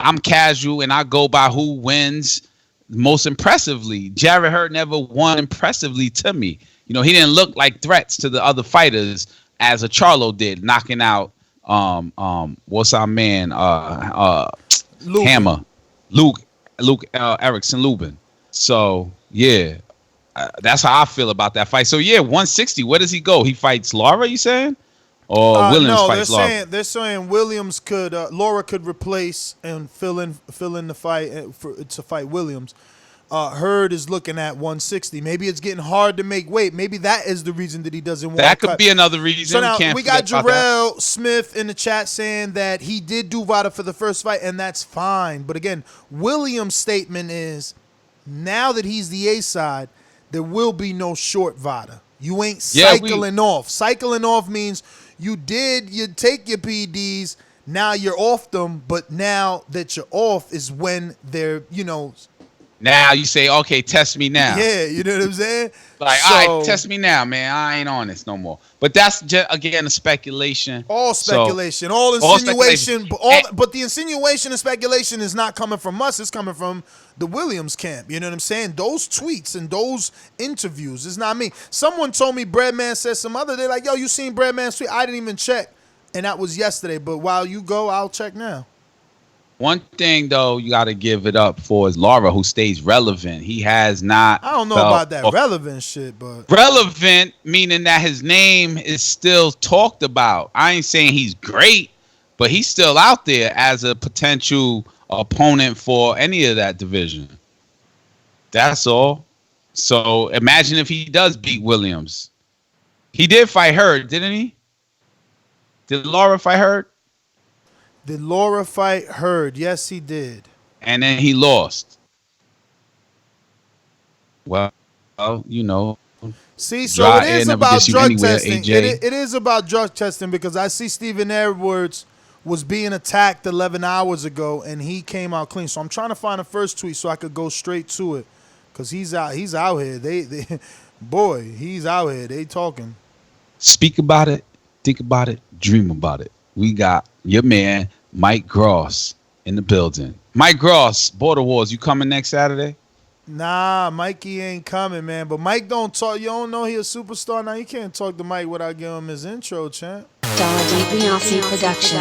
I'm casual and I go by who wins most impressively. Jarrett Hurd never won impressively to me. You know, he didn't look like threats to the other fighters as a Charlo did, knocking out what's our man Hammer, Luke Erickson Lubin. So yeah, that's how I feel about that fight. So yeah, 160. Where does he go? He fights Lara, you saying? Or Williams no, fights Lara? they're saying Williams could Lara could replace and fill in the fight to fight Williams. Hurd is looking at 160. Maybe it's getting hard to make weight. Maybe that is the reason that he doesn't want to cut. That could be another reason. So now we got Jarrell Smith in the chat saying that he did do VADA for the first fight, and that's fine. But again, Williams' statement is now that he's the A side, there will be no short VADA. You ain't cycling off. Cycling off means you take your PDs, now you're off them, but now that you're off is when they're, Now you say, okay, test me now. Yeah, you know what I'm saying? Like, all right, test me now, man. I ain't on this no more. But that's just, again, a speculation. All speculation, all insinuation. But the insinuation and speculation is not coming from us. It's coming from the Williams camp. You know what I'm saying? Those tweets and those interviews. It's not me. Someone told me Breadman said some other day, like, yo, you seen Breadman's tweet? I didn't even check. And that was yesterday. But while you go, I'll check now. One thing, though, you got to give it up for is Lara, who stays relevant. He has not. I don't know about that relevant shit, but. Relevant, meaning that his name is still talked about. I ain't saying he's great, but he's still out there as a potential opponent for any of that division. That's all. So imagine if he does beat Williams. He did fight Hurd, didn't he? Did Lara fight Hurd? Did Lara fight Hurd? Yes, he did. And then he lost. Well, See, so it is about drug testing. AJ. It is about drug testing because I see Stephen Edwards was being attacked 11 hours ago, and he came out clean. So I'm trying to find the first tweet so I could go straight to it because he's out here. He's out here. They talking. Speak about it, think about it, dream about it. We got your man, Mike Gross, in the building. Mike Gross, Border Wars, you coming next Saturday? Nah, Mikey ain't coming, man. But Mike don't talk. You don't know he a superstar. Now you can't talk to Mike without giving him his intro, champ. Beyonce Production.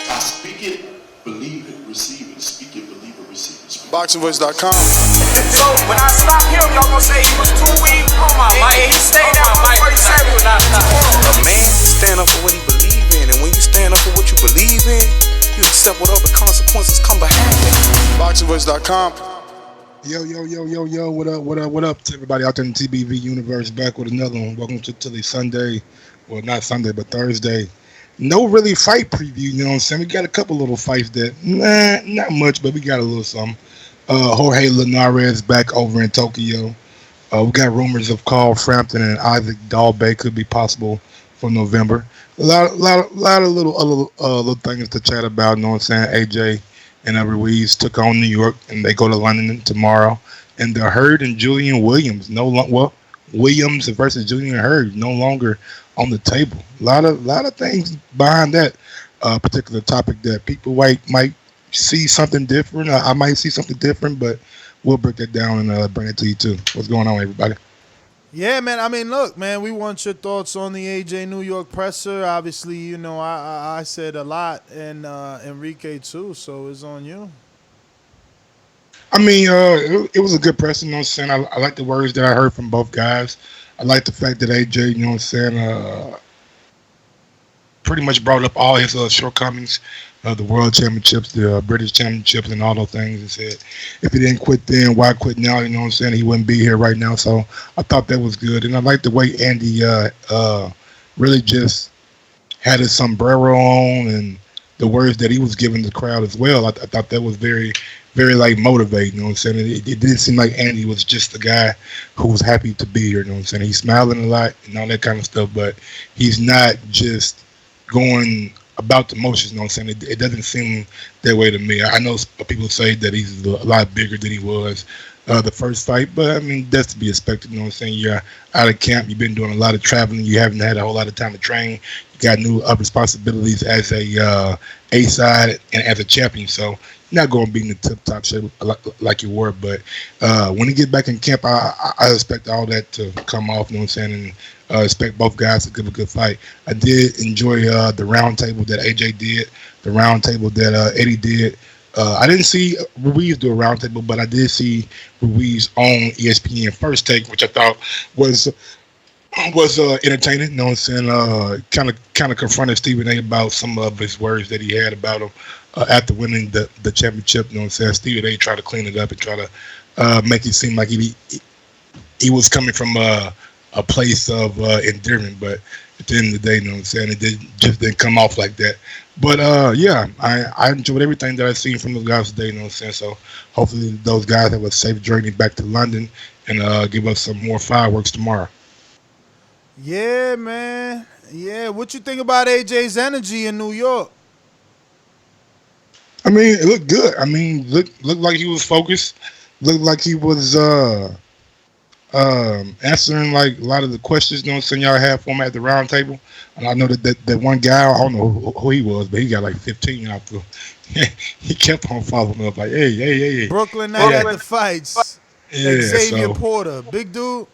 I speak it, believe it, receive it. Speak it, believe it, receive it. BoxingVoice.com. So when I stop him, y'all gonna say he was too weak. On my mic, he stayed out before he said it. A man stand up for what he believe in, and when you stand up for what you believe in, you accept whatever consequences come behind it. BoxingVoice.com. Yo, what up to everybody out there in the TBV universe, back with another one. Welcome to the Sunday, well, not Sunday, but Thursday. No really fight preview, you know what I'm saying? We got a couple little fights that, not much, but we got a little something. Jorge Linares back over in Tokyo. We got rumors of Carl Frampton and Isaac Dogboe could be possible for November. A lot of little things to chat about, you know what I'm saying? AJ and Ruiz took on New York, and they go to London tomorrow. And the Hurd and Jullian Williams, Williams versus Jullian Hurd, no longer on the table. A lot of things behind that particular topic that people might see something different. I might see something different, but we'll break that down and bring it to you too. What's going on, everybody? Yeah, man. I mean, look, man, we want your thoughts on the AJ New York presser. Obviously, I said a lot, and Enrique too, so it's on you. I mean, it was a good presser, you know what I'm saying? I like the words that I heard from both guys. I like the fact that AJ, you know what I'm saying, pretty much brought up all his shortcomings, the world championships, the British championships, and all those things, and said if he didn't quit then, why quit now? You know what I'm saying? He wouldn't be here right now. So I thought that was good. And I like the way Andy really just had his sombrero on and the words that he was giving the crowd as well. I thought that was very, very like motivating, you know what I'm saying? It didn't seem like Andy was just the guy who was happy to be here, you know what I'm saying? He's smiling a lot and all that kind of stuff, but he's not just going about the motions, you know what I'm saying? It doesn't seem that way to me. I know people say that he's a lot bigger than he was the first fight, but I mean, that's to be expected, you know what I'm saying? You're out of camp, you've been doing a lot of traveling, you haven't had a whole lot of time to train, you got new responsibilities as a A-side and as a champion, so you're not going to be in the tip-top shape like you were, but when you get back in camp, I expect all that to come off, you know what I'm saying, and expect both guys to give a good fight. I did enjoy the round table that AJ did, the round table that Eddie did. I didn't see Ruiz do a roundtable, but I did see Ruiz on ESPN First Take, which I thought was entertaining. You know what I'm saying? Kind of confronted Stephen A. about some of his words that he had about him after winning the championship. You know what I'm saying? Stephen A. tried to clean it up and try to make it seem like he was coming from a place of endearment, but at the end of the day, you know what I'm saying, it didn't come off like that. But yeah, I enjoyed everything that I've seen from those guys today, you know what I'm saying. So hopefully those guys have a safe journey back to London and give us some more fireworks tomorrow. Yeah, man. Yeah, what you think about AJ's energy in New York? I mean, it looked good. I mean, looked like he was focused. Looked like he was answering like a lot of the questions, you know what I'm saying, y'all had for him at the round table. And I know that one guy, I don't know who he was, but he got like 15 out there. He kept on following up like, hey. Brooklyn night at the fights. Yeah, Xavier Porter, big dude.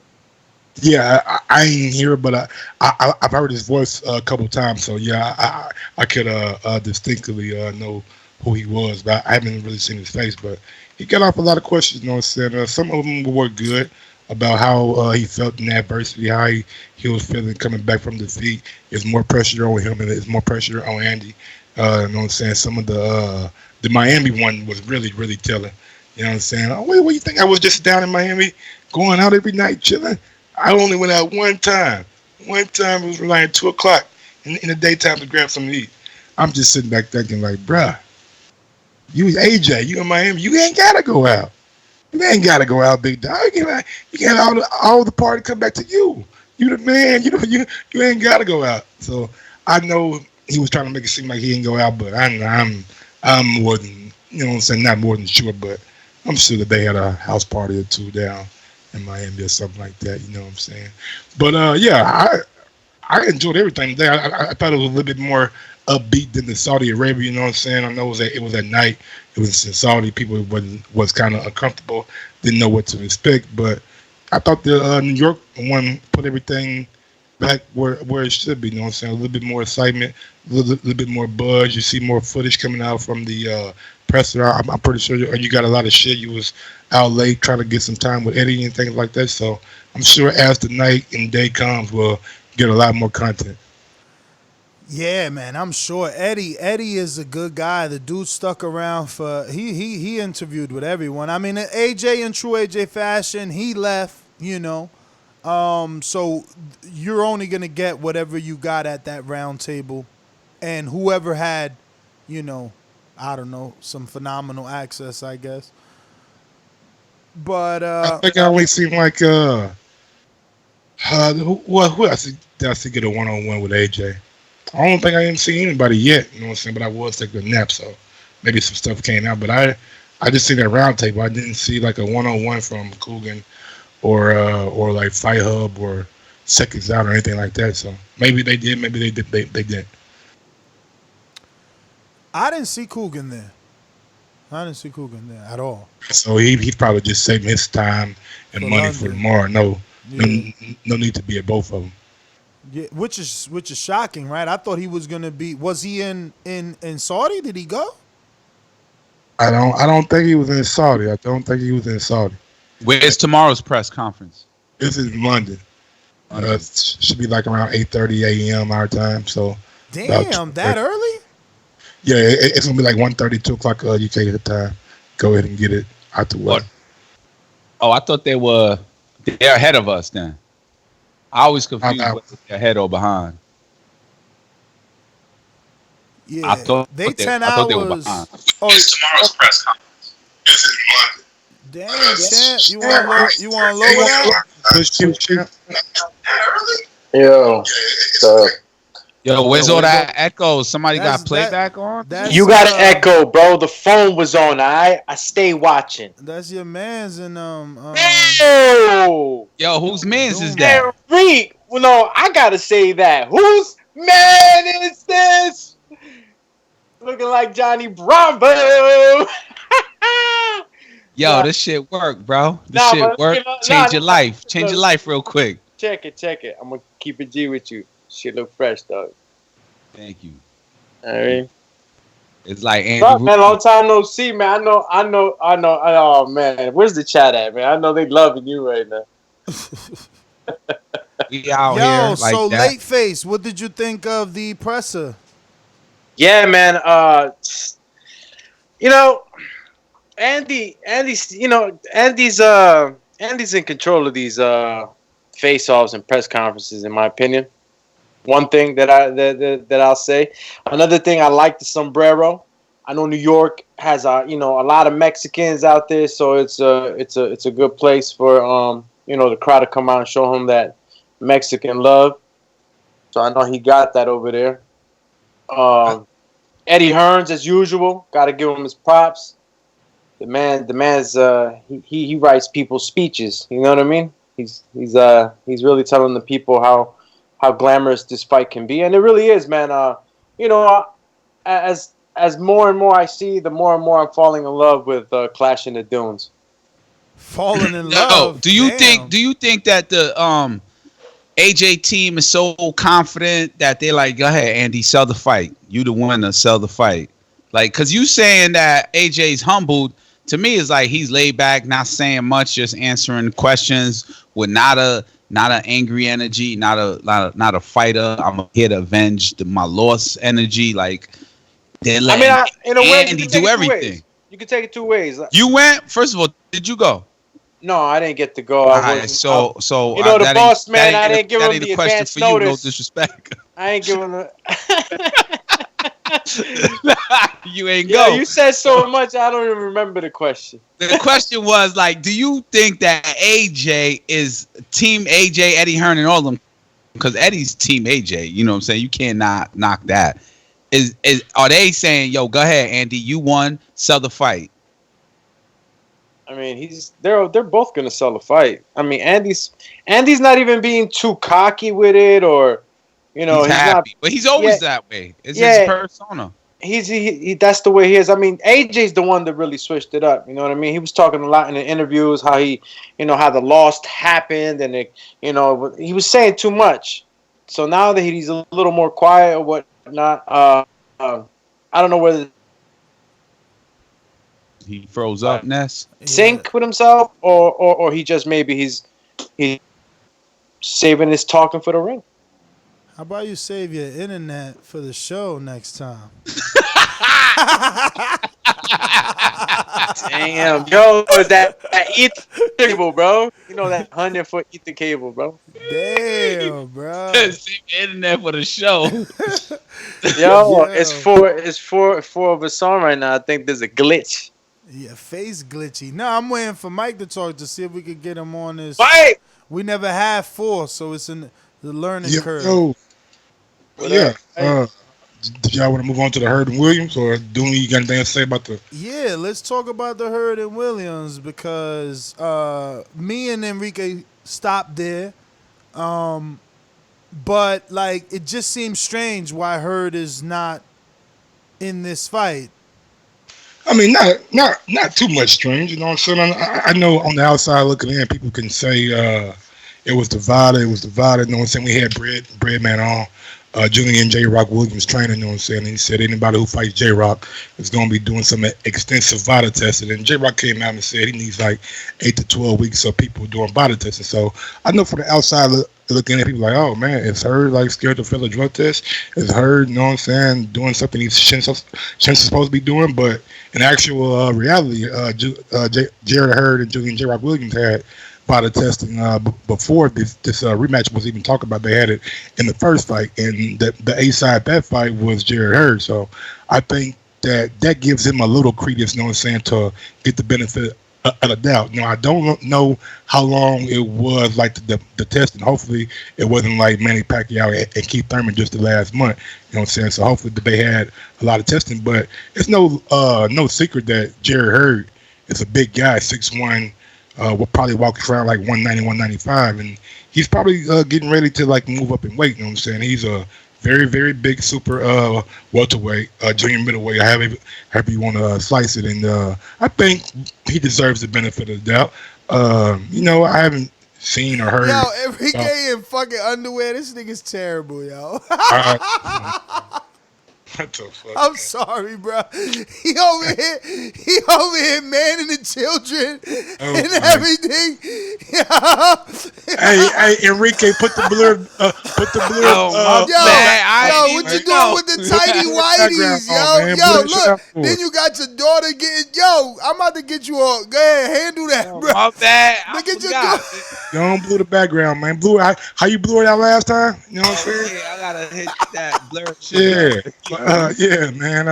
Yeah, I ain't hear it, but I've heard his voice a couple times. So yeah, I could distinctly know who he was, but I haven't really seen his face. But he got off a lot of questions, you know what I'm saying. Some of them were good about how he felt in adversity, how he was feeling coming back from defeat. There's more pressure on him and there's more pressure on Andy. You know what I'm saying? Some of the Miami one was really, really telling. You know what I'm saying? Oh, wait, what you think? I was just down in Miami going out every night chilling? I only went out one time. One time it was like 2 o'clock in the daytime to grab something to eat. I'm just sitting back thinking like, bruh, you AJ, you in Miami, you ain't got to go out. You ain't got to go out, big dog. You got all the party come back to you. You the man. You ain't got to go out. So I know he was trying to make it seem like he didn't go out, but I'm more than, you know what I'm saying, not more than sure, but I'm sure that they had a house party or two down in Miami or something like that. You know what I'm saying? But yeah, I enjoyed everything today. I thought it was a little bit more upbeat than the Saudi Arabia. You know what I'm saying? I know it was at night. It was in Saudi. People was kind of uncomfortable, didn't know what to expect. But I thought the New York one put everything back where it should be. You know what I'm saying? A little bit more excitement, a little bit more buzz. You see more footage coming out from the presser. I'm pretty sure you got a lot of shit. You was out late trying to get some time with Eddie and things like that. So I'm sure as the night and day comes, we'll get a lot more content. Yeah, man, I'm sure Eddie is a good guy. The dude stuck around for he interviewed with everyone. I mean, AJ in true AJ fashion, he left, you know. So you're only gonna get whatever you got at that round table, and whoever had, you know, I don't know, some phenomenal access, I guess. But I think I only seen like who else did I see get a one-on-one with AJ? I don't think I didn't see anybody yet, you know what I'm saying, but I was taking a nap, so maybe some stuff came out. But I just see that round table. I didn't see like a one-on-one from Coogan or like Fight Hub or Seconds Out or anything like that. So maybe they did, maybe they didn't. I didn't see Coogan there. I didn't see Coogan there at all. So he's probably just saving his time and money for tomorrow. No need to be at both of them. Yeah, which is shocking, right? I thought he was gonna be. Was he in Saudi? Did he go? I don't think he was in Saudi. I don't think he was in Saudi. Where's tomorrow's press conference? This is London. Should be like around 8:30 a.m. our time. So damn, that early? Yeah, it's gonna be like 1:30, 2 o'clock UK time. Go ahead and get it out the way. Oh, I thought they're ahead of us then. I always confused whether they're ahead or behind. Yeah, I thought they were behind. Oh, it's tomorrow's press conference. This is London. Damn, champ, you want to lower that? Yo, where's all that echo? Somebody got playback on? You got an echo, bro. The phone was on, all right? I stay watching. That's your man's and Yo, whose man's is that? Reek. Well, no, I gotta say that. Whose man is this? Looking like Johnny Bravo. Yo, this shit work, bro. This shit work. Change your life. Change your life real quick. Check it. I'm gonna keep it G with you. Shit look fresh, dog. Thank you. All right. It's like Andy. Man, long time no see, man. I know. Oh man, where's the chat at, man? I know they loving you right now. We out here like so that. late face. What did you think of the presser? Yeah, man. Andy's in control of these face-offs and press conferences, in my opinion. One thing that I'll say. Another thing, I like the sombrero. I know New York has a lot of Mexicans out there, so it's a good place for the crowd to come out and show him that Mexican love. So I know he got that over there. Eddie Hearns, as usual, got to give him his props. The man's he writes people's speeches. You know what I mean? He's really telling the people how glamorous this fight can be, and it really is, man. As more and more I see, the more and more I'm falling in love with Clash in the Dunes. Falling in love. Do you think that the AJ team is so confident that they're like, go ahead, Andy, sell the fight. You the winner, sell the fight. Like, cause you saying that AJ's humbled, to me is like he's laid back, not saying much, just answering questions with not an angry energy, not a fighter. I'm here to avenge my loss energy. Like they're letting in a way, Andy do everything. You can take it two ways. You went, first of all, did you go? No, I didn't get to go. So the boss man, I didn't give him the advance notice. No disrespect. I ain't giving him. You ain't go. You said so much, I don't even remember the question. The question was like, do you think that AJ is Team AJ, Eddie Hearn, and all of them? Because Eddie's Team AJ. You know what I'm saying? You cannot knock that. Are they saying, yo, go ahead, Andy, you won, sell the fight? I mean, they're both gonna sell the fight. I mean, Andy's not even being too cocky with it, or he's happy, but he's always that way. It's his persona. He that's the way he is. I mean, AJ's the one that really switched it up. You know what I mean? He was talking a lot in the interviews how how the loss happened, and he was saying too much. So now that he's a little more quiet or whatnot, I don't know whether he froze up, Ness. Sync with himself, or he just maybe he's saving his talking for the ring. How about you save your internet for the show next time? Damn, yo, that ether cable, bro. You know that 100-foot ether cable, bro. Damn, bro. Save your internet for the show. Yo, it's four of us on right now. I think there's a glitch. Yeah, face glitchy. No, I'm waiting for Mike to talk to see if we could get him on this. Fight! We never had 4, so it's in the learning curve. Did y'all want to move on to the Hurd and Williams, or do you got anything to say about the? Yeah, let's talk about the Hurd and Williams because me and Enrique stopped there, but like it just seems strange why Hurd is not in this fight. I mean, not too much strange. You know what I'm saying? I know on the outside looking in, people can say it was divided. It was divided. You know what I'm saying? We had Breadman on. Jullian J-Rock Williams training, you know what I'm saying? And he said anybody who fights J-Rock is going to be doing some extensive body testing. And J-Rock came out and said he needs like 8 to 12 weeks of people doing body testing. So I know from the outside looking at people like, oh man, is Hurd like scared to fail a drug test? Is Hurd, you know what I'm saying, doing something he shouldn't supposed to be doing? But in actual reality, Jarrett Hurd and Jullian J-Rock Williams had body testing before this rematch was even talked about. They had it in the first fight, and the A side that fight was Jarrett Hurd. So I think that gives him a little credence, you know what I'm saying, to get the benefit of the doubt. I don't know how long it was like the testing. Hopefully it wasn't like Manny Pacquiao and Keith Thurman just the last month. You know what I'm saying? So hopefully they had a lot of testing, but it's no secret that Jarrett Hurd is a big guy, 6'1". Will probably walk around like 190, 195, and he's probably getting ready to like move up in weight. You know what I'm saying? He's a very, very big super welterweight, junior middleweight, however you want to slice it. And I think he deserves the benefit of the doubt. I haven't seen or heard. Yo, Enrique in fucking underwear. This nigga's terrible, yo. What the fuck? I'm sorry, bro. He over here manning the children and everything. Hey, Enrique, put the blur. What you doing with the tidy whities, yo? Look, then you got your daughter getting. Yo, I'm about to get you all. Go ahead, handle that, bro. My bad. Look at your daughter. Don't blue the background, man. How you blew it out last time? You know what I'm saying? Yeah, I gotta hit that blur shit. Yeah, man.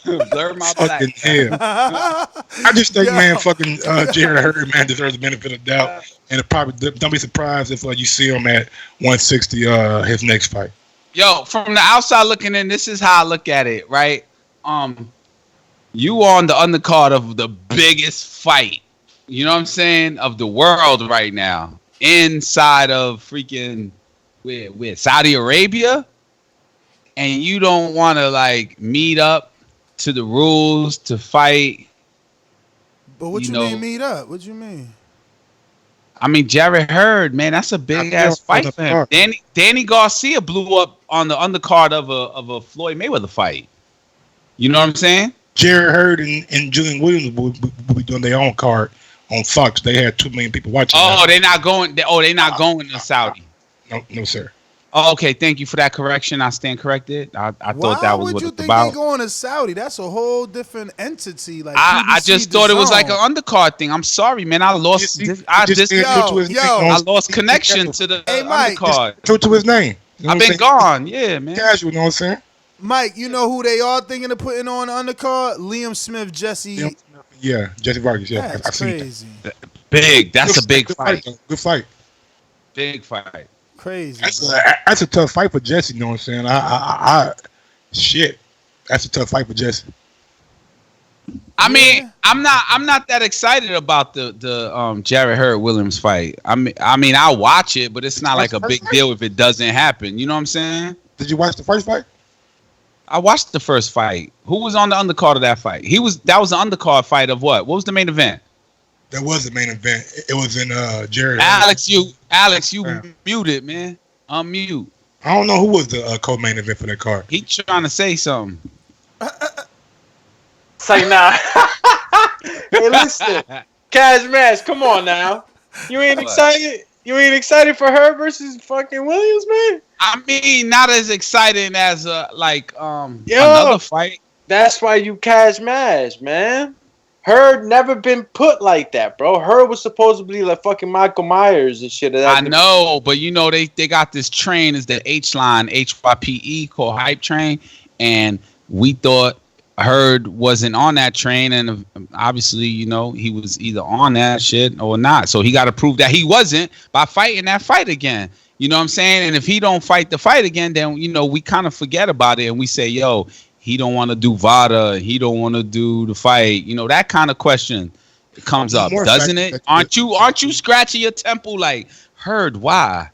Blur my black. Hell. I just think, man, fucking Jarrett Hurd, man, deserves the benefit of the doubt. And it probably don't be surprised if you see him at 160, his next fight. Yo, from the outside looking in, this is how I look at it, right? You on the undercard of the biggest fight, you know what I'm saying, of the world right now, inside of freaking with Saudi Arabia, and you don't want to like meet up to the rules to fight. But what you mean meet up? What you mean? I mean, Jarrett Hurd, man, that's a big ass fight for him. Danny Garcia blew up on the undercard of a Floyd Mayweather fight. You know what I'm saying? Jarrett Hurd and Jullian Williams will be doing their own card on Fox. They had 2 million people watching. Oh, they're not going. They're not going to Saudi. No, sir. Oh, okay, thank you for that correction. I stand corrected. I thought that was what it's about. Why would you think they're going to Saudi? That's a whole different entity. Like I just thought it was like an undercard thing. I'm sorry, man. I lost. I lost connection to the undercard. True to his name. You know I've been gone. Yeah, man. Casual. You know what I'm saying? Mike, you know who they are thinking of putting on the undercard? Liam Smith, Jessie. Yeah, Jessie Vargas. Yeah, that's crazy. Big. That's a big fight. Good fight. Big fight. Crazy. That's a tough fight for Jessie. You know what I'm saying? Shit. That's a tough fight for Jessie. I mean, I'm not that excited about the Jarrett Hurd Williams fight. I mean, I'll watch it, but it's not like a big deal if it doesn't happen. You know what I'm saying? Did you watch the first fight? I watched the first fight. Who was on the undercard of that fight? That was the undercard fight of what? What was the main event? That was the main event. It was in Jarrett. Alex, you muted, man. Unmute. I don't know who was the co-main event for that card. He trying to say something. Say nah. Hey, listen, Cash Mash, come on now. You ain't excited? You ain't excited for her versus fucking Williams, man? I mean, not as exciting as another fight. That's why you Cash Mash, man. Hurd never been put like that, bro. Hurd was supposed to be like fucking Michael Myers and shit. I know, but you know they got this train is the H-line, HYPE called Hype Train, and we thought Hurd wasn't on that train, and obviously, you know, he was either on that shit or not. So he got to prove that he wasn't by fighting that fight again. You know what I'm saying? And if he don't fight the fight again, then, you know, we kind of forget about it and we say, yo, he don't want to do VADA. He don't want to do the fight. You know, that kind of question comes up, doesn't it? Aren't you scratching your temple like, Hurd, why?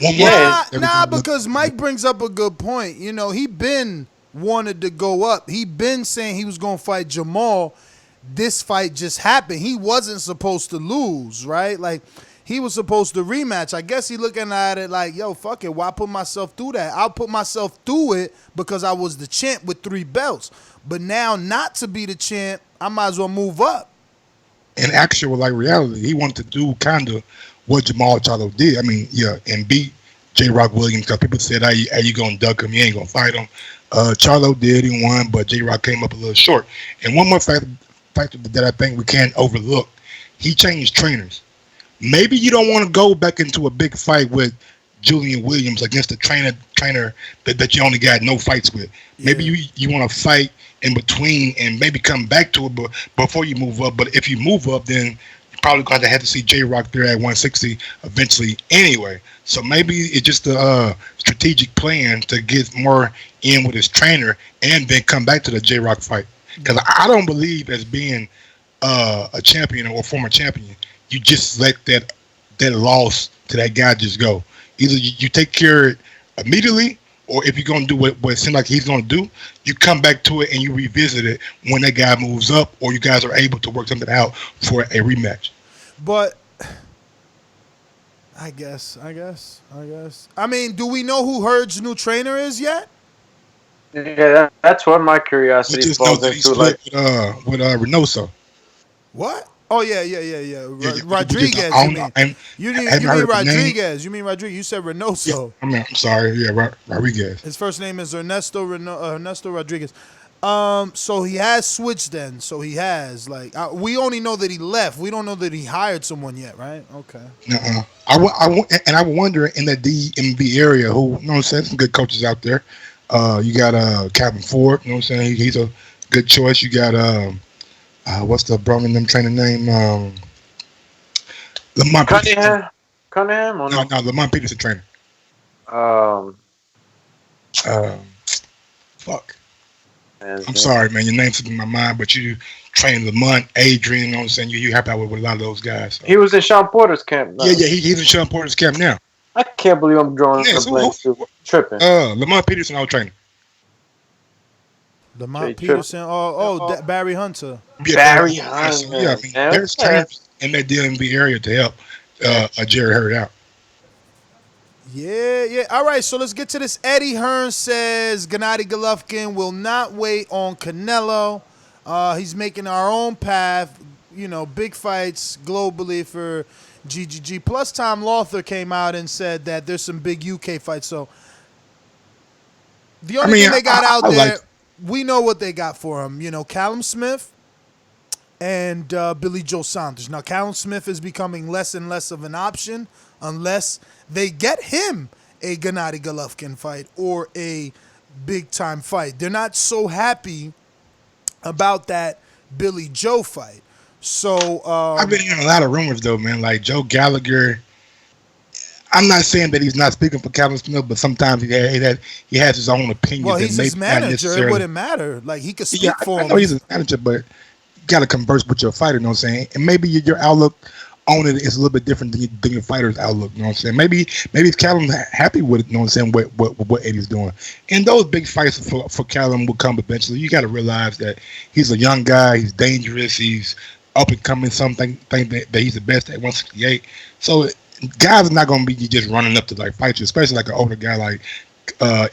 Nah, because Mike brings up a good point. You know, he been wanted to go up. He been saying he was going to fight Jamal. This fight just happened. He wasn't supposed to lose, right? Like, he was supposed to rematch. I guess he looking at it like, yo, fuck it. Why put myself through that? I'll put myself through it because I was the champ with 3 belts. But now not to be the champ, I might as well move up. In actual, like, reality, he wanted to do kind of what Jamal Charlo did. I mean, yeah, and beat J. Rock Williams because people said, hey, you going to duck him? You ain't going to fight him. Charlo did, he won, but J. Rock came up a little short. And one more factor that I think we can't overlook, he changed trainers. Maybe you don't want to go back into a big fight with Jullian Williams against a trainer that you only got no fights with. Maybe you want to fight in between and maybe come back to it before you move up. But if you move up, then you're probably going to have to see J-Rock there at 160 eventually anyway. So maybe it's just a strategic plan to get more in with his trainer and then come back to the J-Rock fight. Because I don't believe as being a champion or former champion, you just let that loss to that guy just go. Either you take care of it immediately, or if you're going to do what it seems like he's going to do, you come back to it and you revisit it when that guy moves up or you guys are able to work something out for a rematch. But I guess. I mean, do we know who Hurd's new trainer is yet? Yeah, that's what my curiosity just falls know that he into. split with Reynoso. What? Oh yeah. Rodriguez. You mean Rodriguez? You mean Rodriguez? You said Reynoso. Yeah, I'm sorry. Yeah, Rodriguez. His first name is Ernesto Rodriguez. So he has switched then. So he has we only know that he left. We don't know that he hired someone yet, right? Okay. I wonder in that DMV area who, you know what I'm saying, some good coaches out there. You got Calvin Ford, you know what I'm saying? He's a good choice. You got what's the Birmingham trainer name? Lamont Peterson. Cunningham? No, Lamont Peterson trainer. Fuck. I'm sorry, man. Your name's in my mind, but you train Lamont, Adrian, you know what I'm saying? You help out with a lot of those guys. So. He was in Sean Porter's camp now. Yeah, he's in Sean Porter's camp now. I can't believe I'm drawing a blank. Tripping. Lamont Peterson, I was training. Lamont Peterson. Barry Hunter. Yeah, Barry Hunter. Yeah, I mean, there's trainers in that DMV area to help Jarrett Hurd out. Yeah. All right, so let's get to this. Eddie Hearn says Gennady Golovkin will not wait on Canelo. He's making our own path. You know, big fights globally for GGG. Plus, Tom Lothar came out and said that there's some big UK fights. So the only thing they got out there, we know what they got for him. You know, Callum Smith and Billy Joe Saunders. Now, Callum Smith is becoming less and less of an option unless they get him a Gennady Golovkin fight or a big-time fight. They're not so happy about that Billy Joe fight. So I've been hearing a lot of rumors, though, man. Like Joe Gallagher. I'm not saying that he's not speaking for Callum Smith, but sometimes he has his own opinion. Well, he's his manager. It wouldn't matter. Like, he could speak for him. I know he's a manager, but you got to converse with your fighter, you know what I'm saying? And maybe your outlook on it is a little bit different than your fighter's outlook, you know what I'm saying? Maybe Callum happy with it, you know what I'm saying, what Eddie's doing. And those big fights for Callum will come eventually. You got to realize that he's a young guy, he's dangerous, he's up and coming, think that he's the best at 168. So guys are not going to be just running up to fight you, especially like an older guy like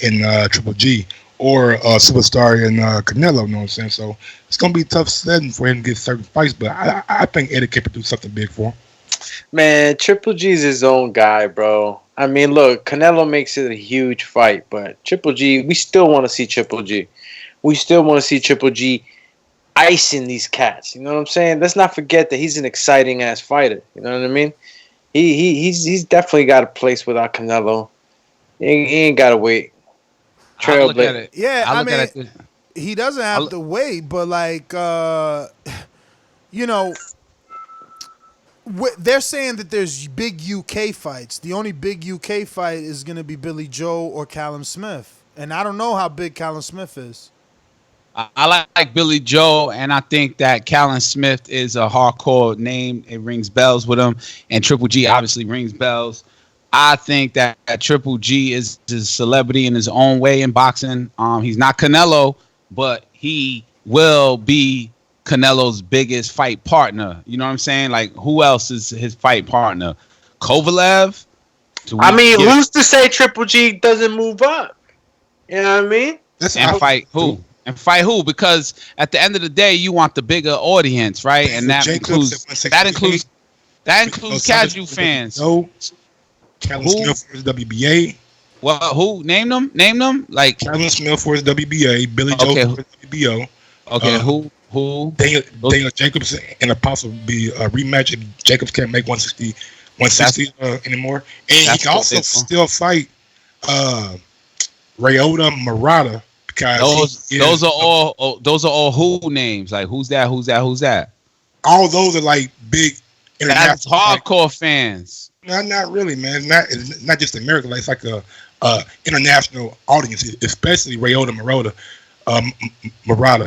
in Triple G or a superstar in Canelo, you know what I'm saying? So it's going to be a tough setting for him to get certain fights, but I think Eddie can do something big for him. Man, Triple G's his own guy, bro. I mean, look, Canelo makes it a huge fight, but Triple G, we still want to see Triple G. We still want to see Triple G icing these cats. You know what I'm saying? Let's not forget that he's an exciting ass fighter. You know what I mean? He's definitely got a place without Canelo. He ain't got to wait. Trailblazer. Yeah, I mean, he doesn't have to wait, but you know, they're saying that there's big UK fights. The only big UK fight is going to be Billy Joe or Callum Smith. And I don't know how big Callum Smith is. I like Billy Joe, and I think that Callum Smith is a hardcore name. It rings bells with him, and Triple G obviously rings bells. I think that Triple G is a celebrity in his own way in boxing. He's not Canelo, but he will be Canelo's biggest fight partner. You know what I'm saying? Like, who else is his fight partner? Kovalev? Who's to say Triple G doesn't move up? You know what I mean? Fight who? And fight who? Because at the end of the day, you want the bigger audience, right? And that includes casual fans. No, Callum Smith for his WBA. Well, who? Name them. Like Callum Smith for his WBA. Billy Joe for his WBO. Okay, who? Daniel Jacobs and a possible be a rematch if Jacobs can't make 160 anymore. And he can also still fight Ryota Murata. Those are all who names. Like who's that? All those are like big international. That's hardcore fans. No, not really, man. It's not just America. Like, it's like a international audience, especially Ryota Murata.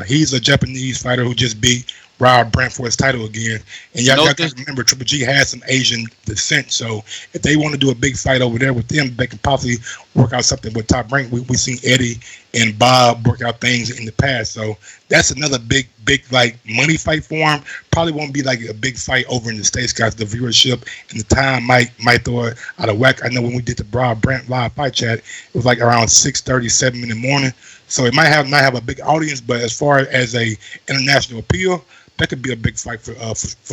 He's a Japanese fighter who just beat Rob Brandt for his title again. And y'all got to remember, Triple G has some Asian descent. So if they want to do a big fight over there with them, they can possibly work out something with Top Rank. We seen Eddie and Bob work out things in the past. So that's another big like money fight for him. Probably won't be like a big fight over in the States, guys. The viewership and the time might throw it out of whack. I know when we did the Broad Brent live fight chat, it was like around 6:37 in the morning. So it might not have a big audience, but as far as a international appeal, that could be a big fight for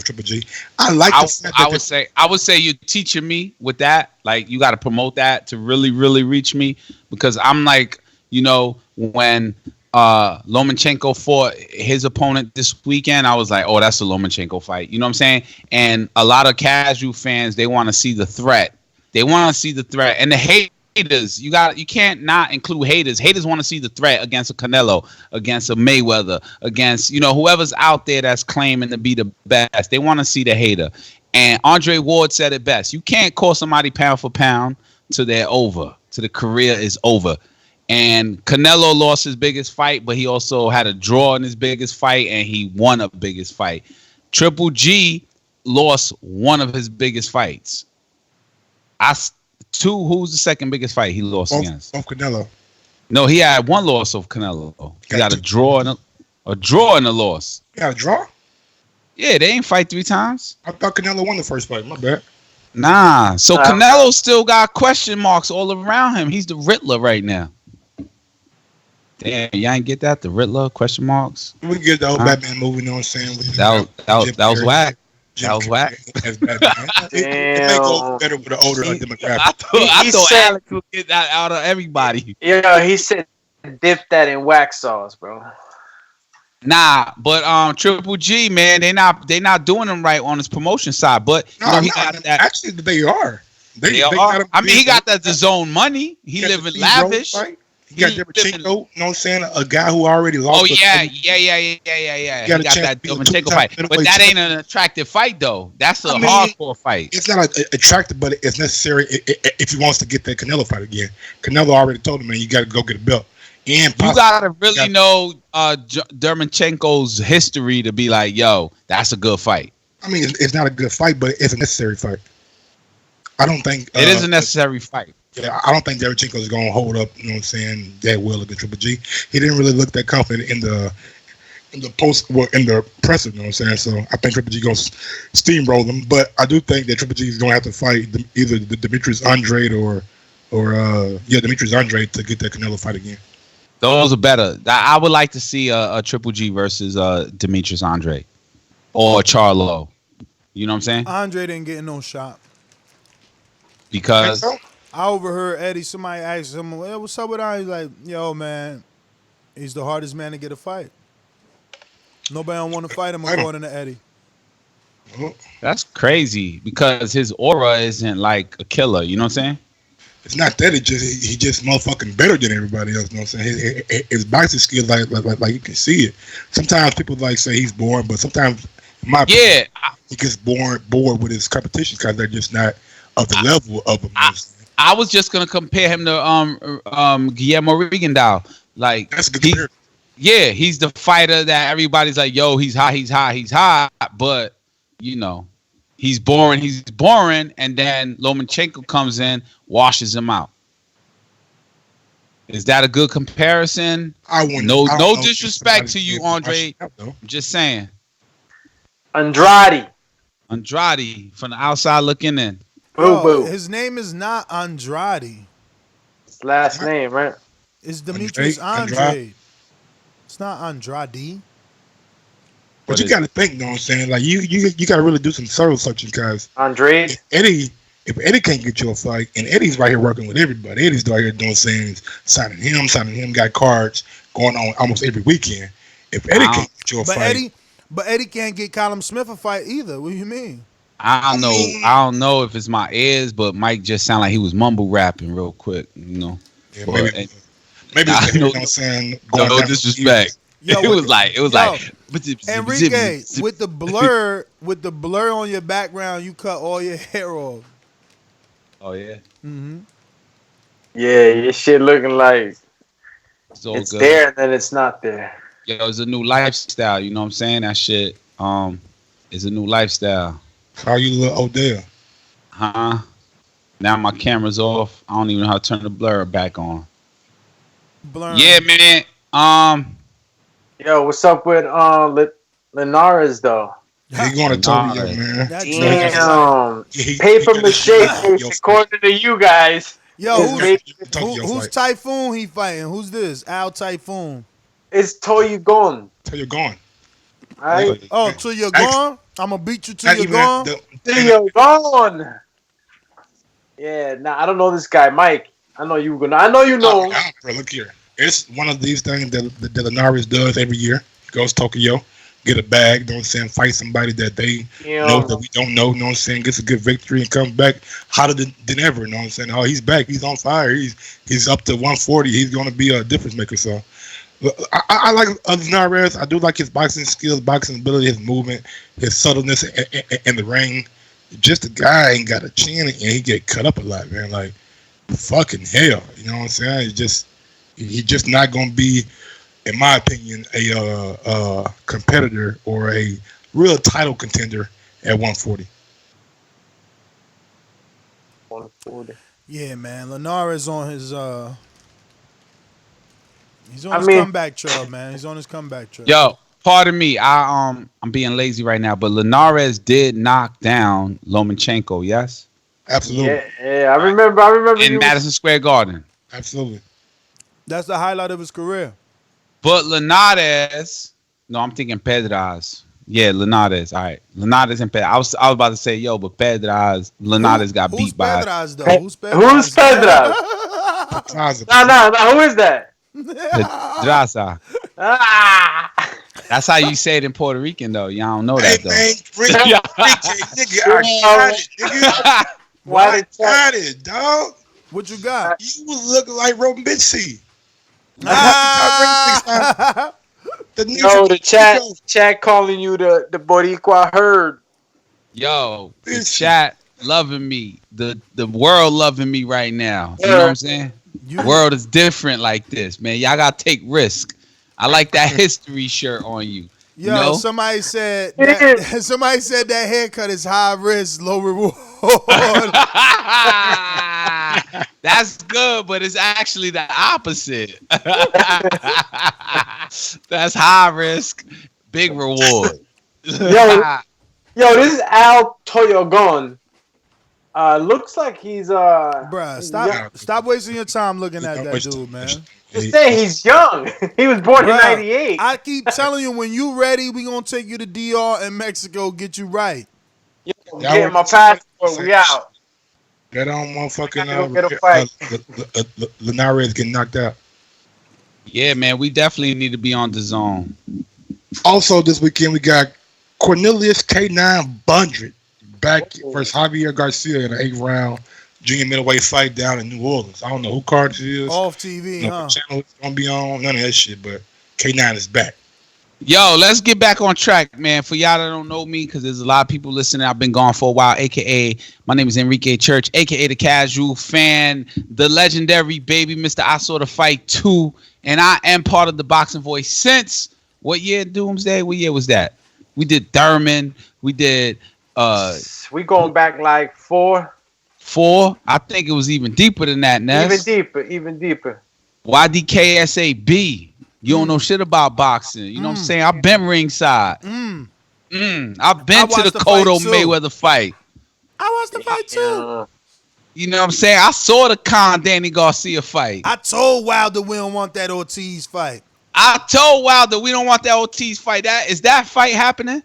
Triple G. I would say you're teaching me with that. Like, you got to promote that to really, really reach me, because I'm like, when Lomachenko fought his opponent this weekend, I was like, oh, that's a Lomachenko fight. You know what I'm saying? And a lot of casual fans, they want to see the threat. And the haters, you can't not include haters. Haters want to see the threat against a Canelo, against a Mayweather, against whoever's out there that's claiming to be the best. They want to see the hater. And Andre Ward said it best. You can't call somebody pound for pound till they're over, till the career is over. And Canelo lost his biggest fight, but he also had a draw in his biggest fight, and he won a biggest fight. Triple G lost one of his biggest fights. Who's the second biggest fight he lost against? Of Canelo. No, he had one loss of Canelo. He got a draw and a loss. He got a draw? Yeah, they ain't fight 3 times. I thought Canelo won the first fight. My bad. Nah. So Canelo still got question marks all around him. He's the Riddler right now. Damn, y'all ain't get that? The Riddler question marks? We get the old Batman movie, you know what I'm saying? That was whack. That was whack. It may go better with the older demographic. I thought Alex would get that out of everybody. Yeah, he said dip that in wax sauce, bro. Nah, but Triple G, man, they not doing him right on his promotion side. But he got that. Actually, they are. They are. I mean, he got that DAZN money. He living lavish. He got Derevchenko, you know what I'm saying? A guy who already lost. Oh, yeah. He got that Derevchenko fight. But that ain't an attractive fight, though. That's a hardcore fight. It's not attractive, but it's necessary if he wants to get that Canelo fight again. Canelo already told him, man, you got to go get a belt. And you got to really know Derevchenko's history to be like, yo, that's a good fight. I mean, it's not a good fight, but it's a necessary fight. I don't think... it is a necessary fight. Yeah, I don't think Derevchenko is going to hold up, you know what I'm saying, that well against Triple G. He didn't really look that confident in the presser, you know what I'm saying? So I think Triple G going to steamroll him. But I do think that Triple G is going to have to fight either Demetrius Andrade or Demetrius Andrade to get that Canelo fight again. Those are better. I would like to see a Triple G versus Demetrius Andrade or Charlo. You know what I'm saying? Andrade ain't getting no shot. Because... I overheard Eddie, somebody asked him, hey, what's up with Eddie? He's like, yo, man, he's the hardest man to get a fight. Nobody don't want to fight him according to Eddie. That's crazy because his aura isn't like a killer. You know what I'm saying? It's not that. He just motherfucking better than everybody else. You know what I'm saying? His boxing skills, like you can see it. Sometimes people say he's boring, but sometimes, in my opinion, he gets bored with his competition because they're just not of the level of him. I was just gonna compare him to Guillermo Rigondeaux. Like, that's a good comparison. Yeah, he's the fighter that everybody's like, yo, he's hot, but he's boring, and then Lomachenko comes in, washes him out. Is that a good comparison? No disrespect to you, Andre. I'm just saying. Andrade from the outside looking in. Bro, his name is not Andrade. His last name, right? It's Demetrius Andrade. It's not Andrade. But you got to think, you know what I'm saying? Like, you got to really do some soul searching, guys. Andrade? If Eddie can't get you a fight, and Eddie's right here working with everybody. Eddie's right here doing things, signing him, got cards going on almost every weekend. If Eddie can't get you a fight. But Eddie can't get Callum Smith a fight either. What do you mean? I don't know if it's my ears, but Mike just sounded like he was mumble rapping real quick, Yeah, maybe it's, you know what I'm saying? No disrespect. It was like Enrique, with the blur on your background, you cut all your hair off. Oh yeah. Mm-hmm. Yeah, your shit looking like it's good. There and then it's not there. Yo, it's a new lifestyle. You know what I'm saying? That shit. It's a new lifestyle. How you little Odell? Huh? Now my camera's off. I don't even know how to turn the blur back on. Blur. Yeah, man. Yo, what's up with Linares though? He going to Tokyo, man. Damn. Paper mache case, according to you guys. Yo, who's Typhoon he fighting? Who's this? Al Typhoon. It's Toyogon. Toyogon. Right? Oh, till you're gone? I'm going to beat you till you're gone? Till you're gone. Yeah, nah, I don't know this guy, Mike. I know you gonna. I know you know. Bro, look here. It's one of these things that Linares does every year. He goes to Tokyo, get a bag, you know what I'm saying, fight somebody that they know that we don't know, you know what I'm saying, gets a good victory and comes back hotter than ever, you know what I'm saying. Oh, he's back. He's on fire. He's up to 140. He's going to be a difference maker. So I like Linares. I do like his boxing skills, boxing ability, his movement, his subtleness in the ring. Just a guy ain't got a chin and he get cut up a lot, man. Like, fucking hell. You know what I'm saying? He's just not going to be, in my opinion, a competitor or a real title contender at 140. 140. Yeah, man. Linares on his he's on his comeback trail, man. He's on his comeback trail. Yo, pardon me. I'm being lazy right now, but Linares did knock down Lomachenko, yes? Absolutely. Yeah, I remember in Madison Square Garden. Absolutely. That's the highlight of his career. But Linares, no, I'm thinking Pedras. Yeah, Linares. All right, Linares and Pedras. I was about to say, yo, but Pedras, Linares got beat by. Pedras, though? Who's Pedras? Who's Pedras? No. Who is that? Pedraza. That's how you say it in Puerto Rican, though. Y'all don't know that, though. Why they got it, dog? What you got? You was looking like Robin Bitchie. Yo, the chat calling you the Boricua Hurd. Yo, the chat loving me. The world loving me right now. You know what I'm saying? The world is different like this, man. Y'all gotta take risk. I like that history shirt on you. Yo, you know? somebody said that haircut is high risk, low reward. That's good, but it's actually the opposite. That's high risk, big reward. Yo, this is Al Toyogon. Looks like he's Bruh, stop wasting your time looking at that dude, man. Just say he's young. He was born in 98. I keep telling you, when you ready, we gonna take you to DR in Mexico, get you right. Get my passport. We out. That don't motherfucking Linares getting knocked out. Yeah, man, we definitely need to be on the zone. Also, this weekend we got Cornelius K9 Bundrage back versus Javier Garcia in an 8th round junior middleweight fight down in New Orleans. I don't know who card it is. Off TV, What channel it's gonna be on? None of that shit. But K9 is back. Yo, let's get back on track, man. For y'all that don't know me, because there's a lot of people listening. I've been gone for a while, a.k.a. my name is Enrique Church, a.k.a. the casual fan, the legendary baby, Mr. I Saw the Fight 2, and I am part of the Boxing Voice since, what year, Doomsday? What year was that? We did Thurman. We did... we going back like 4. 4? I think it was even deeper than that, Ness. Even deeper. YDKSAB. You don't know shit about boxing. You know what I'm saying? I've been ringside. I've been to the Cotto Mayweather fight. I watched the fight too. You know what I'm saying? I saw the Danny Garcia fight. I told Wilder we don't want that Ortiz fight. I told Wilder we don't want that Ortiz fight. Is that fight happening?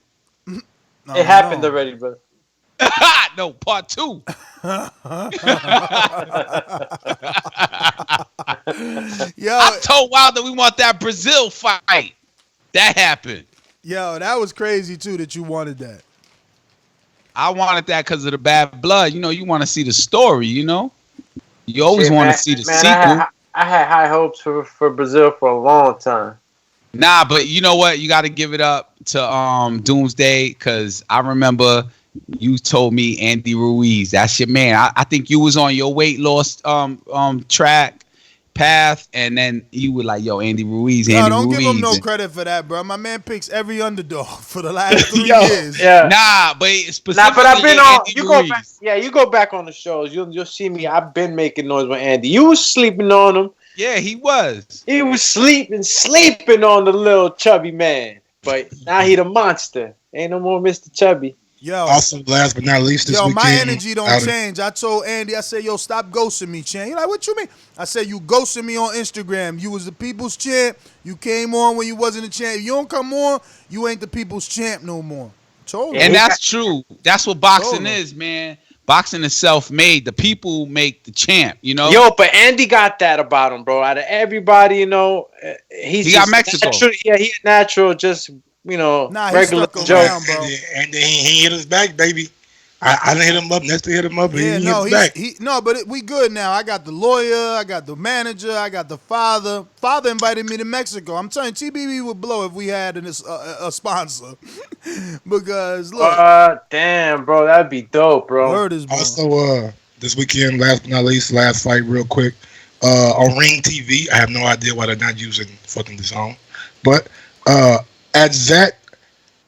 It happened already, bro. No, part 2. Yo, I told Wilder we want that Brazil fight. That happened. Yo, that was crazy too that you wanted that. I wanted that because of the bad blood. You know, you want to see the story, you know? You always want to see the sequel. I had high hopes for Brazil for a long time. Nah, but you know what? You got to give it up to Doomsday, because I remember you told me Andy Ruiz. That's your man. I think you was on your weight loss track. path, and then you were like, "Yo, Andy Ruiz, No, Andy don't Ruiz." give him no credit for that, bro. My man picks every underdog for the last 3 years. Yeah. Nah, but specifically, but I've been on. Andy You Ruiz. go back. Yeah, you go back on the shows. You'll see me. I've been making noise with Andy. You was sleeping on him. Yeah, he was. He was sleeping on the little chubby man. But now he the monster. Ain't no more Mr. Chubby. Yo. Also, last but not least, this weekend. My energy don't change. I told Andy, I said, yo, stop ghosting me, champ. He like, what you mean? I said, you ghosted me on Instagram. You was the people's champ. You came on when you wasn't a champ. If you don't come on, you ain't the people's champ no more. Told him. And that's true. That's what boxing is, man. Boxing is self-made. The people make the champ, you know? Yo, but Andy got that about him, bro. Out of everybody, you know, he got Mexico. Natural, yeah, he natural, just, you know, regular Joe. Around, bro. And then he hit us back, baby. I didn't hit him up. Nestor hit him up. Yeah, he hit us back. But we good now. I got the lawyer. I got the manager. I got the father. Father invited me to Mexico. I'm telling you, TBV would blow if we had a sponsor. Because, look. Damn, bro. That'd be dope, bro. Hurd is also, this weekend, last but not least, last fight real quick. On RingTV, I have no idea why they're not using fucking the song. But Azat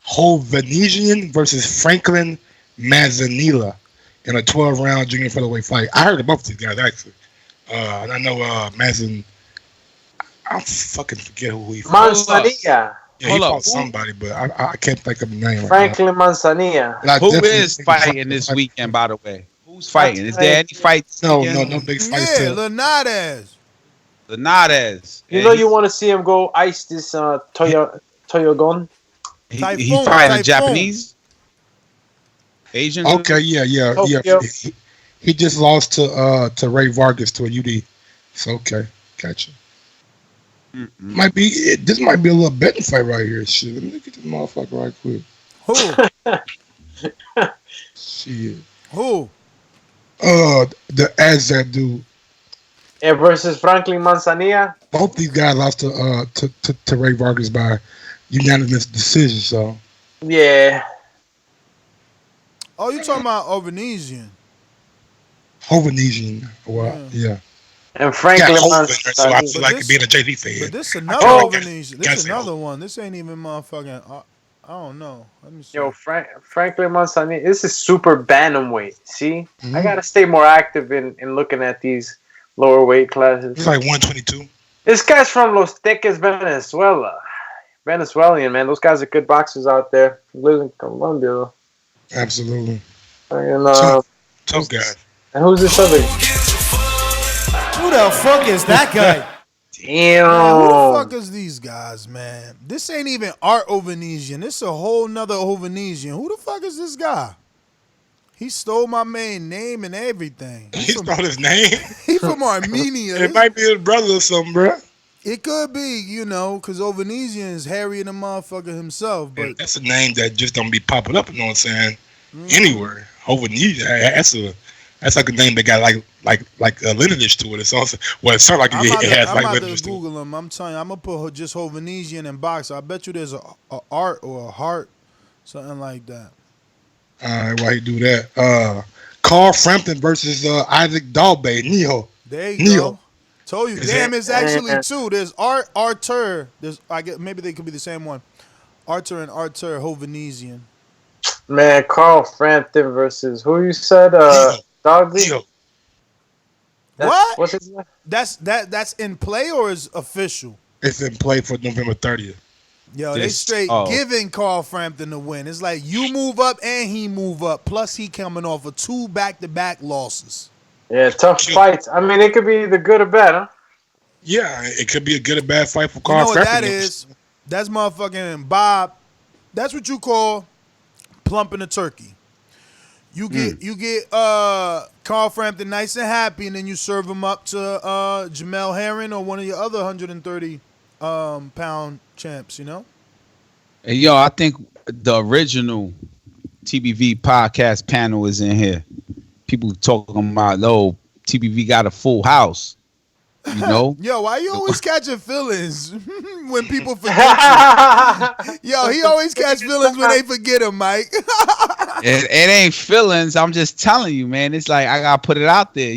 Hovhannisyan versus Franklin Manzanilla in a 12-round junior featherweight fight. I heard of both of these guys, actually. And I know Manzan... I fucking forget who he fought. Manzanilla. Yeah, he fought somebody, but I can't think of the name. Franklin Manzanilla. Who is fighting this weekend, by the way? Who's fighting? Is there any fights? No big fights. Yeah, Linares. You know you want to see him go ice this Toyogon? He fighting a Japanese? Asian? Okay, yeah. He just lost to Ray Vargas to a UD. So okay, gotcha. This might be a little betting fight right here. Shit, let me look at this motherfucker right quick. Who? Shit. Who? The Azat dude. Yeah, versus Franklin Manzanilla. Both these guys lost to Ray Vargas by unanimous decision. So. Yeah. Oh, you talking about Hovhannisyan? Hovhannisyan. Well, yeah. And Franklin Manzanilla. So I feel like being a JV fan. But this another Hovhannisyan. This another one. This ain't even motherfucking. I don't know. Let me see. Yo, Franklin Manzanilla. This is super bantamweight. See, I gotta stay more active in looking at these lower weight classes. It's like 122. This guy's from Los Teques, Venezuela. Venezuelan, man. Those guys are good boxers out there. He lives in Colombia, though. Absolutely. And, tough guy. And who's this other? Who the fuck is that guy? Damn. Man, who the fuck is these guys, man? This ain't even Art Hovhannisyan. This is a whole nother Hovhannisyan. Who the fuck is this guy? He stole my main name and everything. He stole his name? He from Armenia. It might be his brother or something, bro. It could be, because Hovhannisyan is Harry and the motherfucker himself. But that's a name that just don't be popping up, you know what I'm saying? Anywhere. Hovhannisyan, that's like a name that got like a lineage to it. It's also it sounds like it has like lineage to it. Google him. I'm telling you, I'm gonna put just Hovhannisyan and boxer. I bet you there's a art or a heart, something like that. All right, why you do that? Carl Frampton versus Isaac Dogboe. Neo. There you go. Told you. Damn, it's actually two. There's Artur. I guess maybe they could be the same one. Artur and Artur Hovhannisyan. Man, Carl Frampton versus who you said? Dogboe. What? What's his name? That's in play or is official? It's in play for November 30th. Yo, they straight giving Carl Frampton the win. It's like you move up and he move up. Plus he coming off of 2 back-to-back losses. Yeah, tough fights. I mean, it could be either good or bad, huh? Yeah, it could be a good or bad fight for Carl Frampton. Frampton. That is? That's motherfucking Bob. That's what you call plumping a turkey. You get Carl Frampton nice and happy, and then you serve him up to Jamel Herring or one of your other 130 pound champs, Hey, yo, I think the original TBV podcast panel is in here. People talking about, TBV got a full house. Yo, why you always catching feelings when people forget you? Yo, he always catch feelings when they forget him, Mike. It ain't feelings. I'm just telling you, man. It's like I gotta put it out there,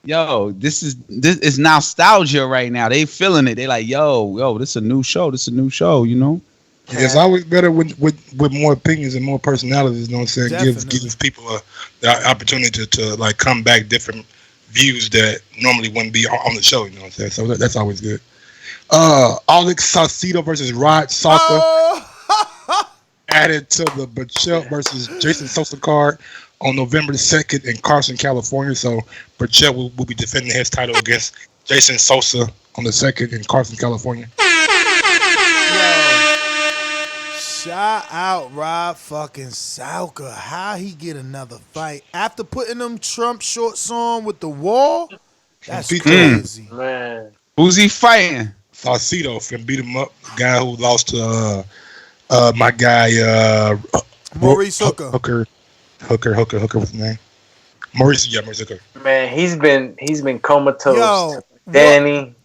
Yo, this is nostalgia right now. They feeling it. They like, yo, this is a new show. You know. It's always better with more opinions and more personalities. You know what I'm saying? Gives people the opportunity to like come back different views that normally wouldn't be on the show. You know what I'm saying? So that's always good. Alex Saucedo versus Rod Salka added to the Berchelt versus Jason Sosa card on November 2nd in Carson, California. So Berchelt will be defending his title against Jason Sosa on the 2nd in Carson, California. Shout out Rod fucking Salka. How he get another fight after putting them Trump shorts on with the wall? That's crazy. Man. Who's he fighting? Saucedo finna beat him up. The guy who lost to my guy Maurice Hooker. Hooker, what's his name? Maurice Hooker. Man, he's been comatose. Yo, Danny.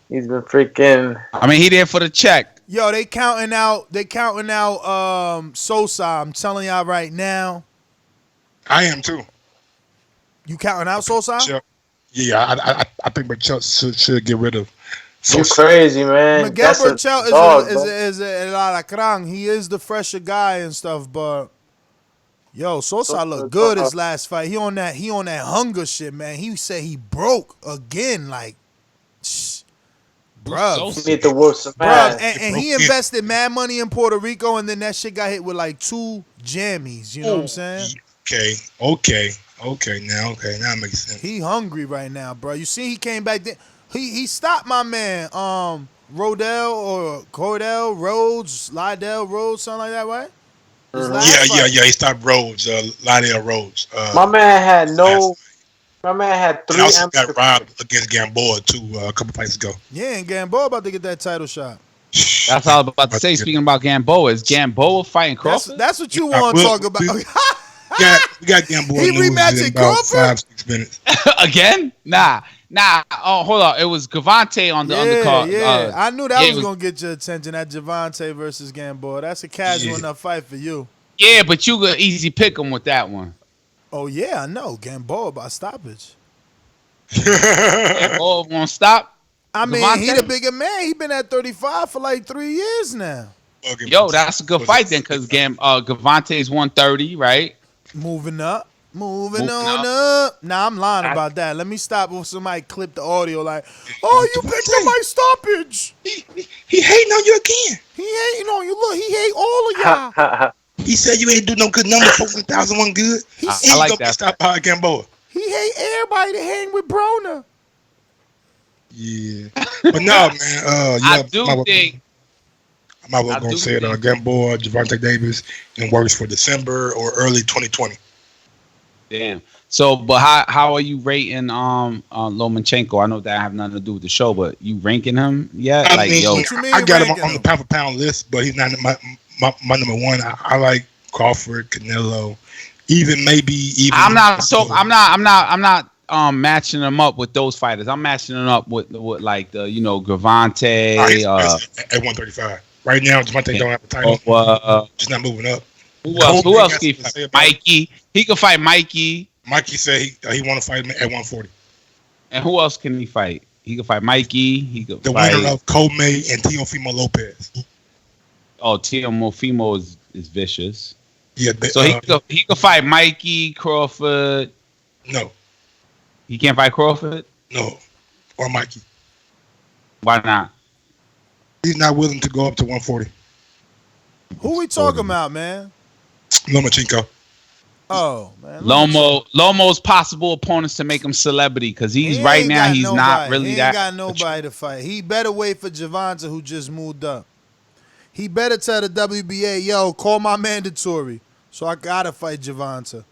He's been freaking. I mean, he there for the check. Yo, they counting out Sosa. I'm telling y'all right now. I am too. You counting out Sosa? Yeah, I think Berchelt should get rid of Sosa. You crazy, man. Miguel Berchelt is a alacrán. He is the fresher guy and stuff, but yo, Sosa looked good his last fight. He on that hunger shit, man. He said he broke again, like bruh. He need to work some and he invested mad money in Puerto Rico, and then that shit got hit with like 2 jammies. You know what I'm saying? Okay. Now it makes sense. He hungry right now, bro. You see, he came back. He stopped my man, Rodell or Cordell Rhodes, Lydell Rhodes, something like that, right? Yeah. He stopped Rhodes, Lydell Rhodes. My man had 3. He also got robbed against Gamboa too a couple fights ago. Yeah, and Gamboa about to get that title shot. That's all I was about to say. Speaking about Gamboa, is Gamboa fighting Crawford? That's what you want to talk about. We got Gamboa. He rematching Crawford 5-6 minutes again? Nah. Oh, hold on. It was Gervonta on the undercard. Yeah, I knew that was gonna get your attention. That Gervonta versus Gamboa. That's a casual enough fight for you. Yeah, but you could easy pick him with that one. Oh yeah, I know. Gamboa by stoppage. Gamboa won't stop. I mean, he the bigger man. He been at 35 for like 3 years now. Yo, that's a good fight then, because Gervonta is 130, right? Moving up. Moving on up. Nah, I'm lying about that. Let me stop before somebody clip the audio like, oh, you picked up my stoppage. He hating on you again. He hating on you. Look, he hate all of y'all. He said you ain't do no good number. 4,001 good. I like that. Stop by Gamboa. He hate everybody to hang with Broner. Yeah. But no, man. I do think. I'm not going to say it. Gamboa, Gervonta Davis, and works for December or early 2020. Damn. So, but how are you rating Lomachenko? I know that have nothing to do with the show, but you ranking him yet? I got him on the pound for pound list, but he's not my number one. I like Crawford, Canelo, even. I'm not matching them up with those fighters. I'm matching them up with like the Gervonta at 135 right now. Gervonta don't have the title. Just not moving up. Who else can he fight? Mikey. He can fight Mikey. Mikey said he want to fight him at 140. And who else can he fight? He can fight Mikey. He could the fight winner of Comey and Teofimo Lopez. Oh, Teofimo is vicious. Yeah. So he could fight Mikey, Crawford. No. He can't fight Crawford? No. Or Mikey. Why not? He's not willing to go up to 140. Who we talking about, man? Lomachenko. Oh, man. Lomo's possible opponents to make him celebrity, because he's right now he's not really that. He ain't got nobody to fight. He better wait for Gervonta, who just moved up. He better tell the WBA, yo, call my mandatory. So I gotta fight Gervonta.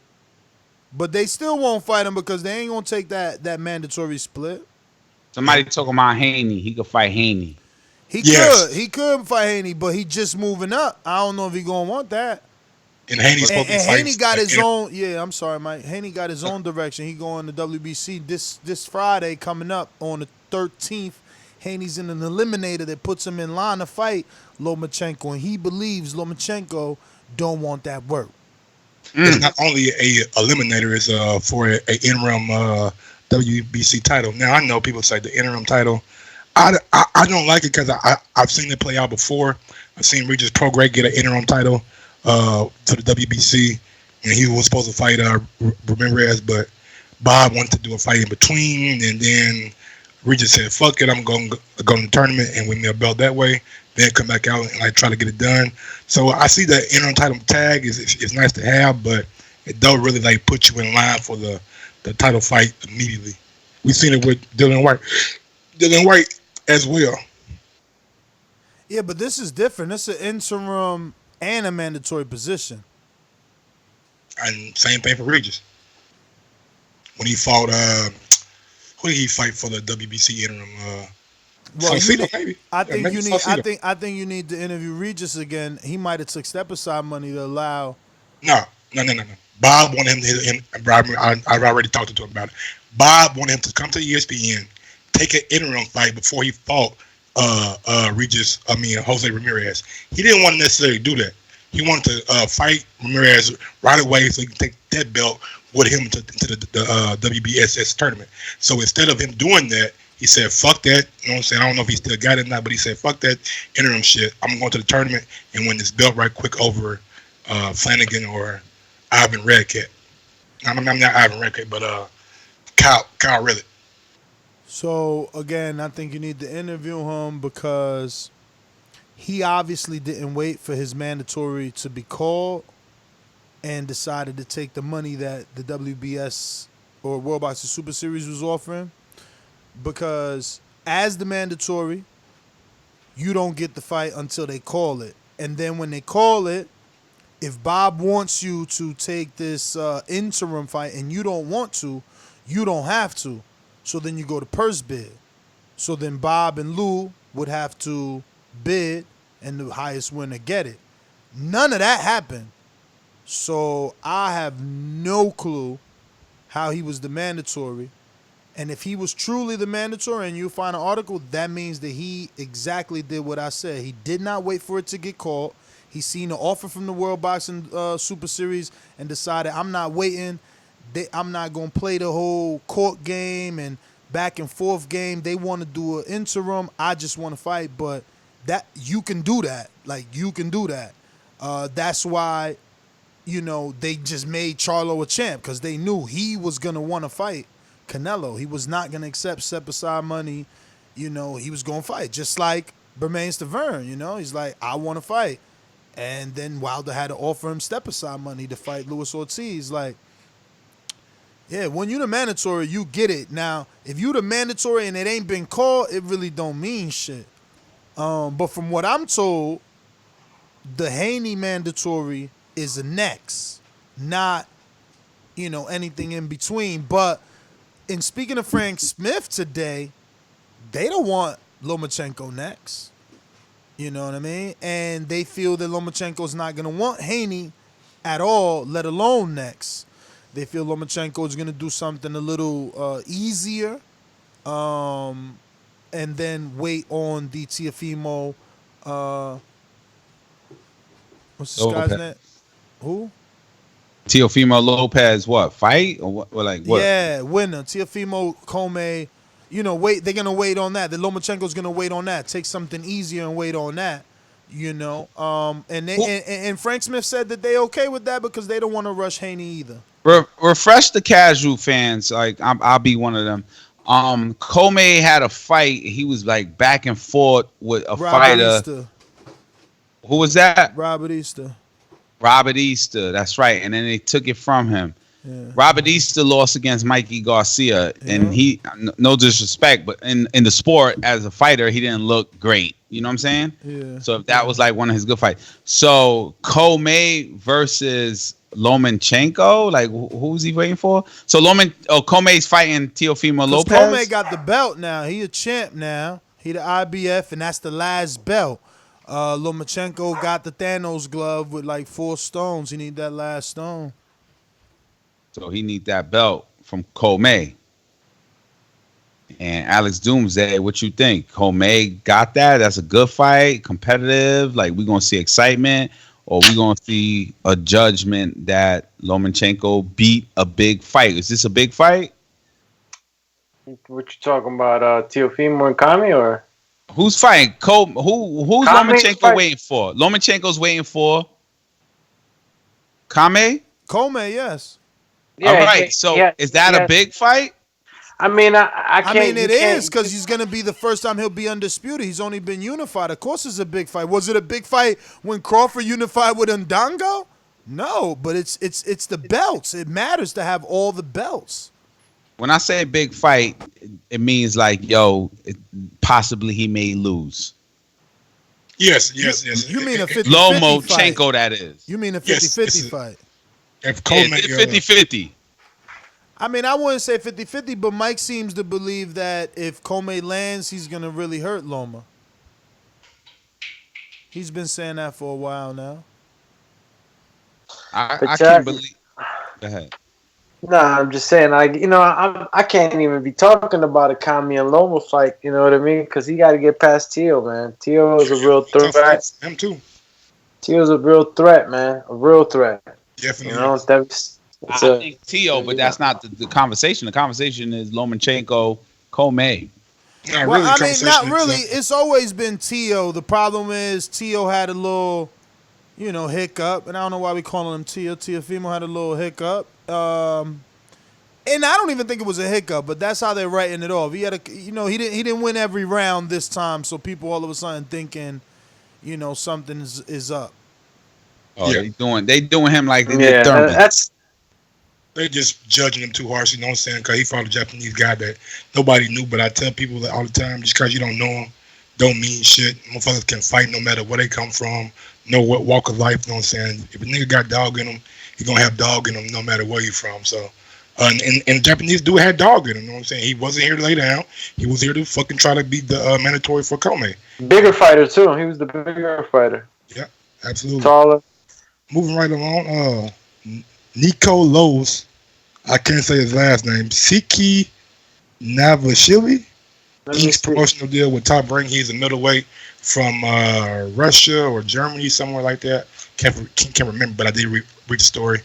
But they still won't fight him because they ain't gonna take that mandatory split. Somebody talking about Haney. He could fight Haney. He could fight Haney, but he just moving up. I don't know if he gonna want that. And Haney's supposed to be Haney got his own. Yeah, I'm sorry, Mike. Haney got his own direction. He going to WBC this Friday coming up on the 13th. Haney's in an eliminator that puts him in line to fight Lomachenko, and he believes Lomachenko don't want that work. It's not only a eliminator; it's for a interim WBC title. Now I know people say the interim title. I don't like it because I've seen it play out before. I've seen Regis Prograis get an interim title to the WBC, and he was supposed to fight Ramirez, but Bob wanted to do a fight in between, and then Regis said, "Fuck it, I'm going to go to the tournament and win me a belt that way." Then come back out and try to get it done. So I see the interim title tag is nice to have, but it don't really put you in line for the title fight immediately. We've seen it with Dillian White as well. Yeah, but this is different. It's an interim and a mandatory position. And same thing for Regis. When he fought, who did he fight for the WBC interim? Saucedo, maybe. I think you need to interview Regis again. He might have took step aside money to allow. No. Bob wanted him to. I've already talked to him about it. Bob wanted him to come to ESPN, take an interim fight before he fought Jose Ramirez. He didn't want to necessarily do that. He wanted to fight Ramirez right away so he could take that belt with him to the WBSS tournament. So instead of him doing that, he said, "Fuck that." You know what I'm saying? I don't know if he still got it or not, but he said, "Fuck that interim shit. I'm going to the tournament and win this belt right quick over Flanagan or Ivan Redcat." I'm not Ivan Redcat, but Kyle Rillet. So again, I think you need to interview him because he obviously didn't wait for his mandatory to be called and decided to take the money that the WBS or World Boxing Super Series was offering. Because as the mandatory, you don't get the fight until they call it. And then when they call it, if Bob wants you to take this interim fight and you don't want to, you don't have to. So then you go to purse bid. So then Bob and Lou would have to bid and the highest winner get it. None of that happened. So I have no clue how he was the mandatory. And if he was truly the mandatory and you find an article, that means that he exactly did what I said. He did not wait for it to get called. He seen the offer from the World Boxing Super Series and decided, I'm not waiting. I'm not going to play the whole court game and back and forth game. They want to do an interim. I just want to fight. But that you can do that. You can do that. That's why, they just made Charlo a champ because they knew he was going to want to fight Canelo. He was not going to accept step-aside money. He was going to fight. Just like Bermane Stiverne, he's like, I want to fight. And then Wilder had to offer him step-aside money to fight Luis Ortiz. Yeah, when you the mandatory, you get it. Now, if you the mandatory and it ain't been called, it really don't mean shit. But from what I'm told, the Haney mandatory is the next, not, anything in between. But in speaking of Frank Smith today, they don't want Lomachenko next. You know what I mean? And they feel that Lomachenko's not going to want Haney at all, let alone next. They feel Lomachenko is going to do something a little easier and then wait on the Teofimo. What's this guy's name? Who? Teofimo Lopez, what? Fight? Or what? What? Yeah, winner. Teofimo Comey. Wait. They're going to wait on that. The Lomachenko's going to wait on that. Take something easier and wait on that. And Frank Smith said that they okay with that because they don't want to rush Haney either. Refresh the casual fans. I'll be one of them. Comey had a fight. He was back and forth with a fighter. Easter. Who was that? Robert Easter. That's right. And then they took it from him. Yeah. Robert Easter lost against Mikey Garcia, and he, no disrespect, but in the sport as a fighter, he didn't look great. You know what I'm saying? Yeah. So if that was one of his good fights. So Comey versus Lomachenko, who's he waiting for? So Comey's fighting Teofimo Lopez. Comey got the belt now. He a champ now. He the IBF, and that's the last belt. Lomachenko got the Thanos glove with 4 stones. He need that last stone. So he need that belt from Comey. And Alex Doomsday, what you think? Comey got that? That's a good fight, competitive. We gonna see excitement, or we gonna see a judgment that Lomachenko beat a big fight? Is this a big fight? What you talking about? Teofimo and Kami or who's fighting? Who's Lomachenko waiting for? Lomachenko's waiting for Kame? Yes. Yeah, all right. Is that a big fight? I mean, I can't. I mean, it is because he's going to be the first time he'll be undisputed. He's only been unified. Of course, it's a big fight. Was it a big fight when Crawford unified with Ndongo? No, but it's the belts. It matters to have all the belts. When I say big fight, it means like, possibly he may lose. Yes. You mean a 50-50 Lomachenko, fight? That is. You mean a 50-50 fight? If Coleman, 50-50. I mean, I wouldn't say 50-50, but Mike seems to believe that if Coleman lands, he's going to really hurt Loma. He's been saying that for a while now. I can't believe. Go ahead. No, I'm just saying, I can't even be talking about a Kami and Loma fight. You know what I mean? Because he got to get past Teo, man. Teo is a real threat. Him too. Teo's a real threat, man. A real threat. Definitely. I think Teo, but that's not the conversation. The conversation is Lomachenko, Coleman. Not really. It's always been Teo. The problem is Teo had a little, hiccup, and I don't know why we calling him Teo. Teofimo had a little hiccup, and I don't even think it was a hiccup, but that's how they're writing it off. He had he didn't win every round this time, so people all of a sudden thinking, something is up. Oh, they doing him like they did Thurman. They just judging him too harsh, you know what I'm saying? Because he fought a Japanese guy that nobody knew. But I tell people that all the time, just because you don't know him, don't mean shit. Motherfuckers can fight no matter where they come from, know what walk of life, you know what I'm saying? If a nigga got dog in him, he going to have dog in him no matter where you from. So, and the Japanese dude had dog in him, you know what I'm saying? He wasn't here to lay down. He was here to fucking try to beat the mandatory for Kome. Bigger fighter, too. He was the bigger fighter. Yeah, absolutely. Taller. Moving right along, Nikoloz, I can't say his last name. Sekhniashvili. Ink's promotional deal with Top Rank. He's a middleweight from Russia or Germany, somewhere like that. Can't remember, but I did read the story.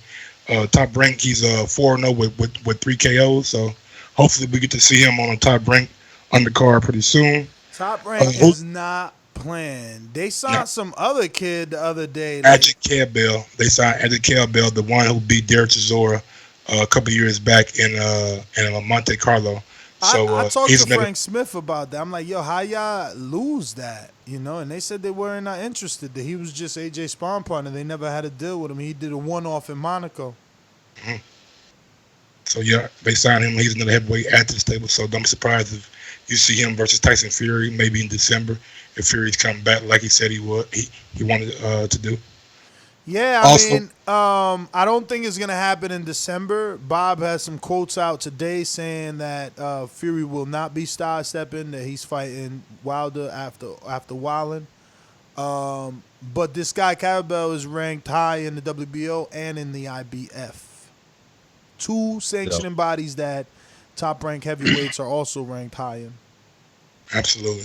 Top Rank. He's 4-0 with 3 KOs. So hopefully we get to see him on a Top Rank undercard pretty soon. Top Rank is not playing. They signed some other kid the other day. Azat Hovhannisyan. They signed Azat Hovhannisyan, the one who beat Derek Chisora a couple years back in Monte Carlo. So I talked to Frank Smith about that. I'm like, yo, how y'all lose that? And they said they weren't not interested. That he was just AJ's sparring partner. They never had a deal with him. He did a one-off in Monaco. Mm-hmm. So they signed him. He's another heavyweight at this table. So don't be surprised if you see him versus Tyson Fury maybe in December. If Fury's come back like he said he would, he wanted to do. Yeah, I don't think it's gonna happen in December. Bob has some quotes out today saying that Fury will not be sidestepping, that he's fighting Wilder after Wildin. But this guy Cavell is ranked high in the WBO and in the IBF. 2 sanctioning bodies that Top Rank heavyweights are also ranked high in. Absolutely.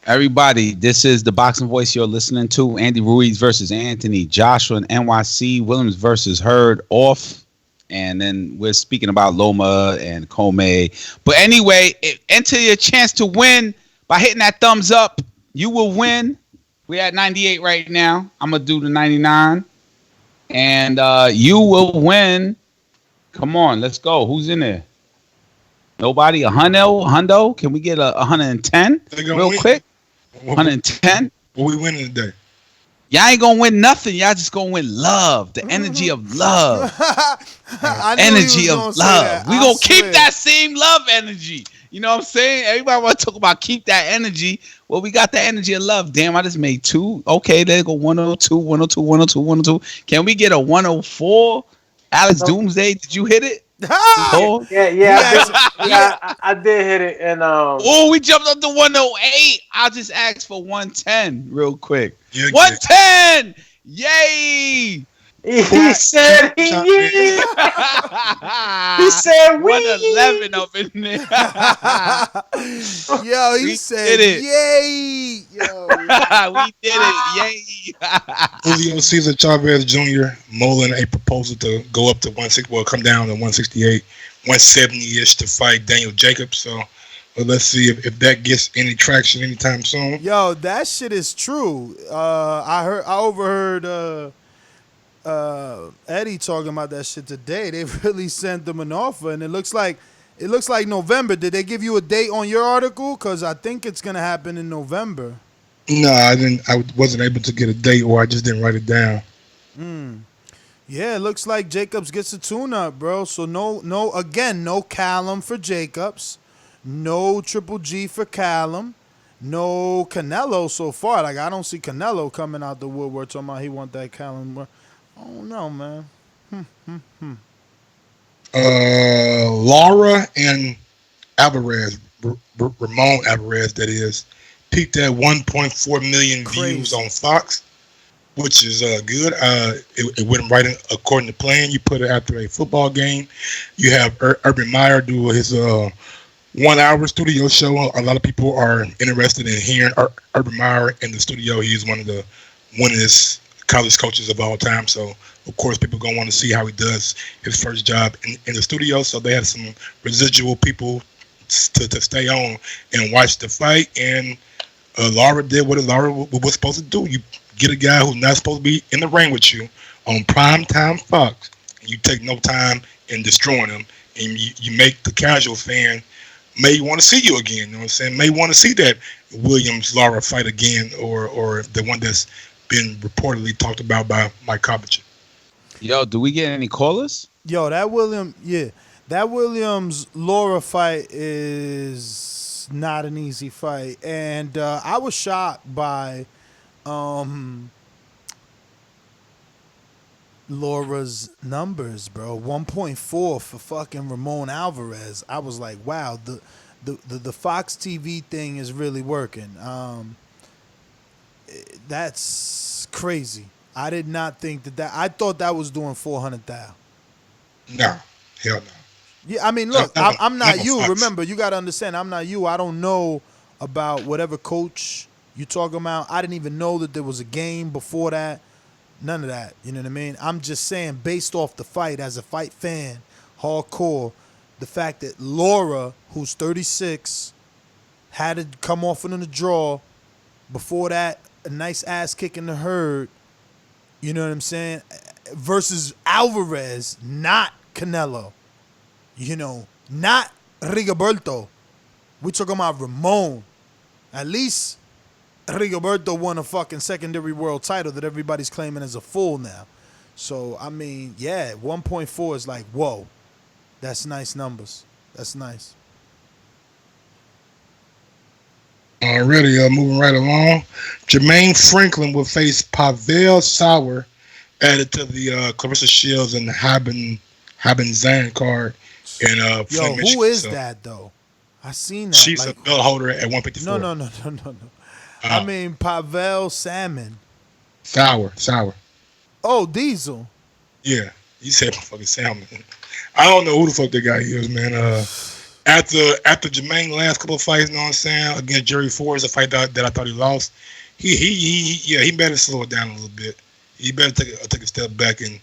Everybody, this is the Boxing Voice you're listening to. Andy Ruiz versus Anthony Joshua in NYC. Williams versus Hurd off. And then we're speaking about Loma and Coleman. But anyway, enter your chance to win by hitting that thumbs up. You will win. We're at 98 right now. I'm going to do the 99. And you will win. Come on, let's go. Who's in there? Nobody? Hundo? Can we get a 110 real quick? 110? What we winning today? Y'all ain't gonna win nothing. Y'all just gonna win love. The energy of love. Energy of love. We gonna keep that same love energy. You know what I'm saying? Everybody want to talk about keep that energy. Well, we got that energy of love. Damn, I just made 2. Okay, there go 102, 102, 102, 102. Can we get a 104? Alex Doomsday, did you hit it? Yeah, I did hit it, and we jumped up to 108. I'll just ask for 110 real quick. 110, yay! He said he said 111 up in there. Yo, he said yay! Yo, we did it, yay! Julio Cesar Chavez Jr. Mulling a proposal to go up to 160. Well, come down to 168 170-ish to fight Daniel Jacobs. So let's see if that gets any traction anytime soon. Yo, that shit is true. I overheard Eddie talking about that shit today. They really sent them an offer, and it looks like November. Did they give you a date on your article? Because I think it's gonna happen in November. No, I didn't. I wasn't able to get a date, or I just didn't write it down. Yeah, it looks like Jacobs gets a tune-up, bro. So no Callum for Jacobs, no Triple G for Callum, no Canelo so far. Like, I don't see Canelo coming out the woodwork talking about he want that Callum. I don't know, man. Lara and Alvarez, Ramon Alvarez, that is, peaked at 1.4 million views on Fox, which is good. It went right according to plan. You put it after a football game. You have Urban Meyer do his 1 hour studio show. A lot of people are interested in hearing Urban Meyer in the studio. He's one of the winningest college coaches of all time. So, of course, people going to want to see how he does his first job in the studio. So they had some residual people to stay on and watch the fight. And Lara did what Lara was supposed to do. You get a guy who's not supposed to be in the ring with you on primetime Fox, and you take no time in destroying him, and you make the casual fan may want to see you again. You know what I'm saying? May want to see that Williams-Lara fight again, or the one that's been reportedly talked about by Mike Kovacic. Yo, do we get any callers? Yo, that Williams-Lara fight is not an easy fight, and I was shocked by Lara's numbers, bro. 1.4 for fucking Ramon Alvarez. I was like, wow, the Fox TV thing is really working. That's crazy. I did not think that. I thought that was doing 400,000. No, hell no. Yeah, I mean, look, I'm not you. Fox. Remember, you got to understand, I'm not you. I don't know about whatever coach you talking about. I didn't even know that there was a game before that. None of that. You know what I mean? I'm just saying, based off the fight, as a fight fan, hardcore, the fact that Lara, who's 36, had to come off in the draw. Before that, a nice ass kick in the Hurd. You know what I'm saying? Versus Alvarez, not Canelo. You know, not Rigoberto. We're talking about Ramon. At least Rigoberto won a fucking secondary world title that everybody's claiming as a fool now. So, I mean, yeah, 1.4 is like, whoa. That's nice numbers. That's nice. Already moving right along. Jermaine Franklin will face Pavel Sauer added to the Clarissa Shields and Hobben-Zan card in Yo, Flint, who Michigan. is that, though? I seen that. She's a belt holder at 154. No. I mean, Pavel Salmon. Sauer. Oh, Diesel. Yeah, you said fucking Salmon. I don't know who the fuck that guy is, man. After Jermaine last couple of fights, you know what I'm saying, against Jerry Forrest, a fight that I thought he lost, he better slow it down a little bit. He better take a step back and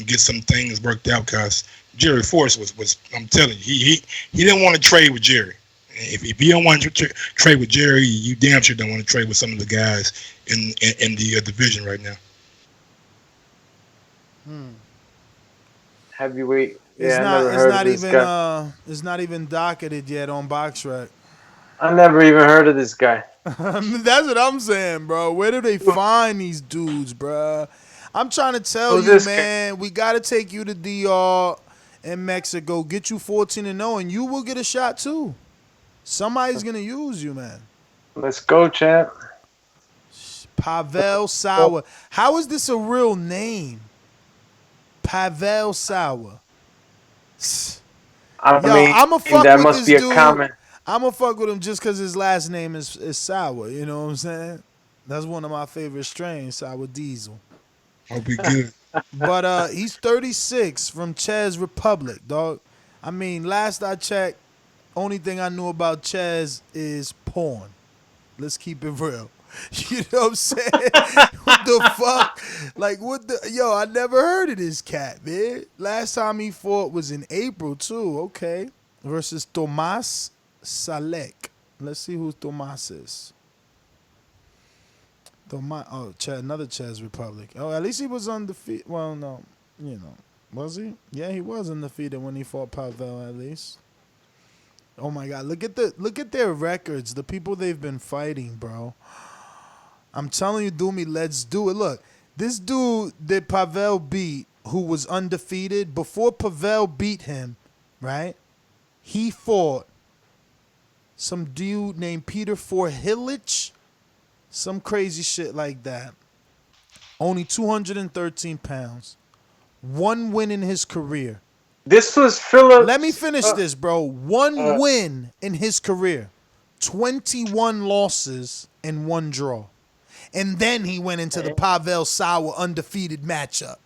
get some things worked out, because Jerry Forrest was I'm telling you, he didn't want to trade with Jerry. If you don't want to trade with Jerry, you damn sure don't want to trade with some of the guys in the division right now. Heavyweight. It's Yeah, it's not even docketed yet on BoxRec. I never even heard of this guy. That's what I'm saying, bro. Where do they find these dudes, bro? I'm trying to tell Who's you, this man. We got to take you to DR in Mexico, get you 14-0, and you will get a shot too. Somebody's gonna use you, man. Let's go, champ. Pavel Sauer. How is this a real name? Pavel Sauer. I mean, I'ma fuck that with must this be a dude. comment. I'm gonna fuck with him just because his last name is Sauer. You know what I'm saying? That's one of my favorite strains, Sour Diesel. Hope he good. But he's 36 from Czech Republic, dog. I mean, last I checked, only thing I knew about Czech is porn. Let's keep it real. You know what I'm saying? What the fuck? Like, what the? Yo, I never heard of this cat, man. Last time he fought was in April, too. Okay. Versus Tomas Salek. Let's see who Tomas is. Another Czech Republic. Oh, at least he was undefeated. Well, no. You know. Was he? Yeah, he was undefeated when he fought Pavel, at least. Oh, my God. Look at their records. The people they've been fighting, bro. I'm telling you, Doomy, let's do it. Look, this dude that Pavel beat, who was undefeated, before Pavel beat him, right, he fought some dude named Peter Forhilich, some crazy shit like that. Only 213 pounds. One win in his career. This was Philip. Let me finish this, bro. One win in his career. 21 losses and 1 draw. And then he went into the Pavel Sauer undefeated matchup.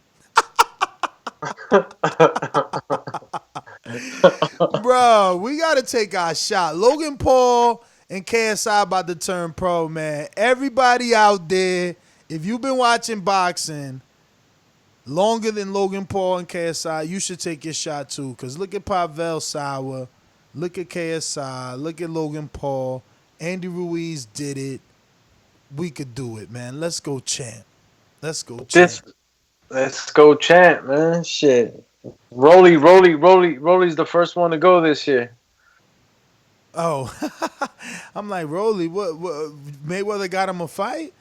Bro, we got to take our shot. Logan Paul and KSI about to turn pro, man. Everybody out there, if you've been watching boxing longer than Logan Paul and KSI, you should take your shot too. Because look at Pavel Sauer. Look at KSI. Look at Logan Paul. Andy Ruiz did it. We could do it, man. Let's go, champ. Let's go, champ. Let's go, champ, man. Shit. Rolly's the first one to go this year. Oh, I'm like, Rolly, what? Mayweather got him a fight?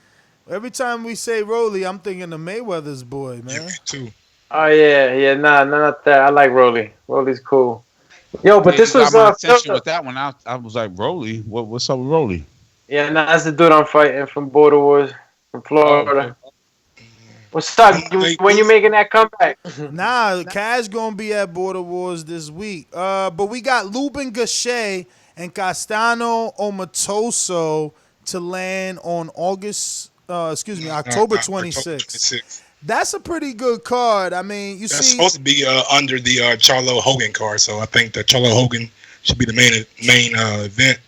Every time we say Rolly, I'm thinking of Mayweather's boy, man. Me too. Oh, yeah. Nah, not that. I like Rolly. Rolly's cool. Yo, but this was my attention with that one. I was like, Rolly, what's up with Rolly? Yeah, nah, that's the dude I'm fighting from Border Wars, from Florida. Oh, okay. What's up? When you making that comeback? Nah, Kaz gonna be at Border Wars this week. But we got Lubin Gachet and Castano Omatoso to land on October 26th. That's a pretty good card. I mean, that's supposed to be under the Charlo Hogan card, so I think that Charlo Hogan should be the main event.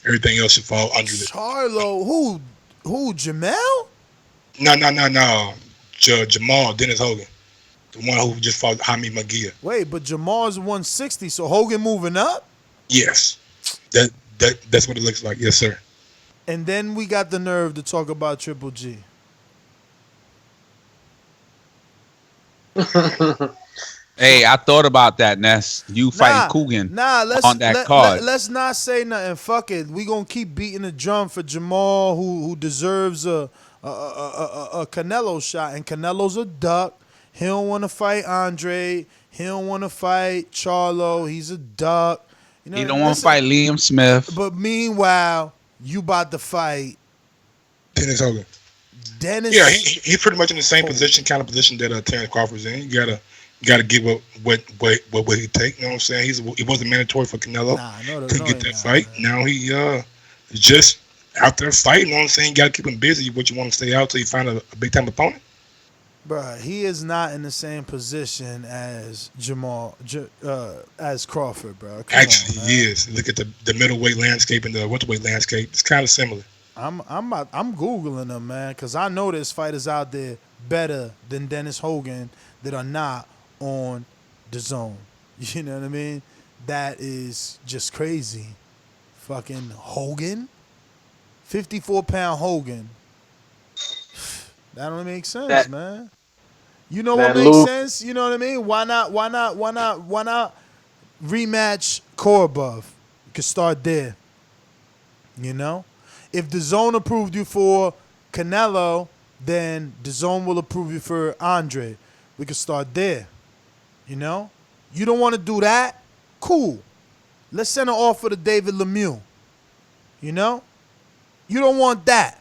Everything else should fall under it. Charlo, who? Jamel? No. Jamal Dennis Hogan, the one who just fought Jaime Magia. Wait, but Jamal's 160, so Hogan moving up? Yes, that's what it looks like. Yes, sir. And then we got the nerve to talk about Triple G. Hey, I thought about that, Ness. You fighting Coogan on that card. Let's not say nothing. Fuck it. We gonna keep beating the drum for Jamal, who deserves a Canelo shot, and Canelo's a duck. He don't want to fight Andre. He don't want to fight Charlo. He's a duck. You know, he don't want to fight Liam Smith. But meanwhile, you about to fight Dennis Hogan. Yeah, he's pretty much in the same position that Terrence Crawford's in. You gotta give up what he take. You know what I'm saying? He wasn't mandatory for Canelo. Couldn't get that fight. Now he just out there fighting. You know what I'm saying? You gotta keep him busy. What you want to stay out till you find a big time opponent. Bruh, he is not in the same position as as Crawford, bro. Actually, he is. Look at the middleweight landscape and the welterweight landscape. It's kind of similar. I'm Googling them, man, because I know there's fighters out there better than Dennis Hogan that are not on the zone. You know what I mean? That is just crazy. Fucking Hogan? 54-pound Hogan. That don't make sense, man. You know what makes sense? You know what I mean? Why not rematch Korobov? You could start there. You know? If the zone approved you for Canelo, then the zone will approve you for Andre. We could start there. You know? You don't want to do that? Cool. Let's send an offer to David Lemieux. You know? You don't want that?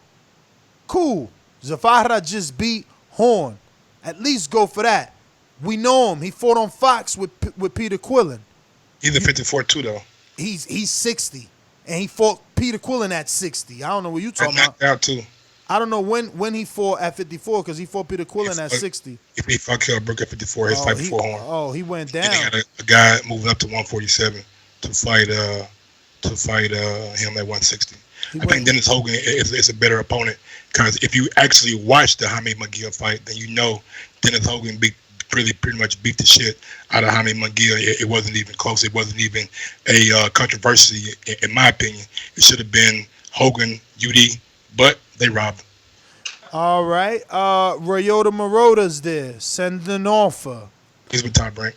Cool. Zafara just beat Horn. At least go for that. We know him. He fought on Fox with Peter Quillen. He's a 54 too, though. He's 60. And he fought Peter Quillen at 60. I don't know what you talking about. Out too. I don't know when he fought at 54 because he fought Peter Quillen at 60. If he fought Kell Brook at 54, his fight before Horn. Oh, he went down. And they had a guy moving up to 147 to fight him at 160. I think Dennis Hogan is a better opponent because if you actually watch the Jaime Munguia fight, then you know Dennis Hogan pretty much beat the shit out of Jaime Munguia. It wasn't even close. It wasn't even a controversy, in my opinion. It should have been Hogan, UD, but they robbed him. All right. Ryota Morota's there. Send an offer. He's with Top Rank.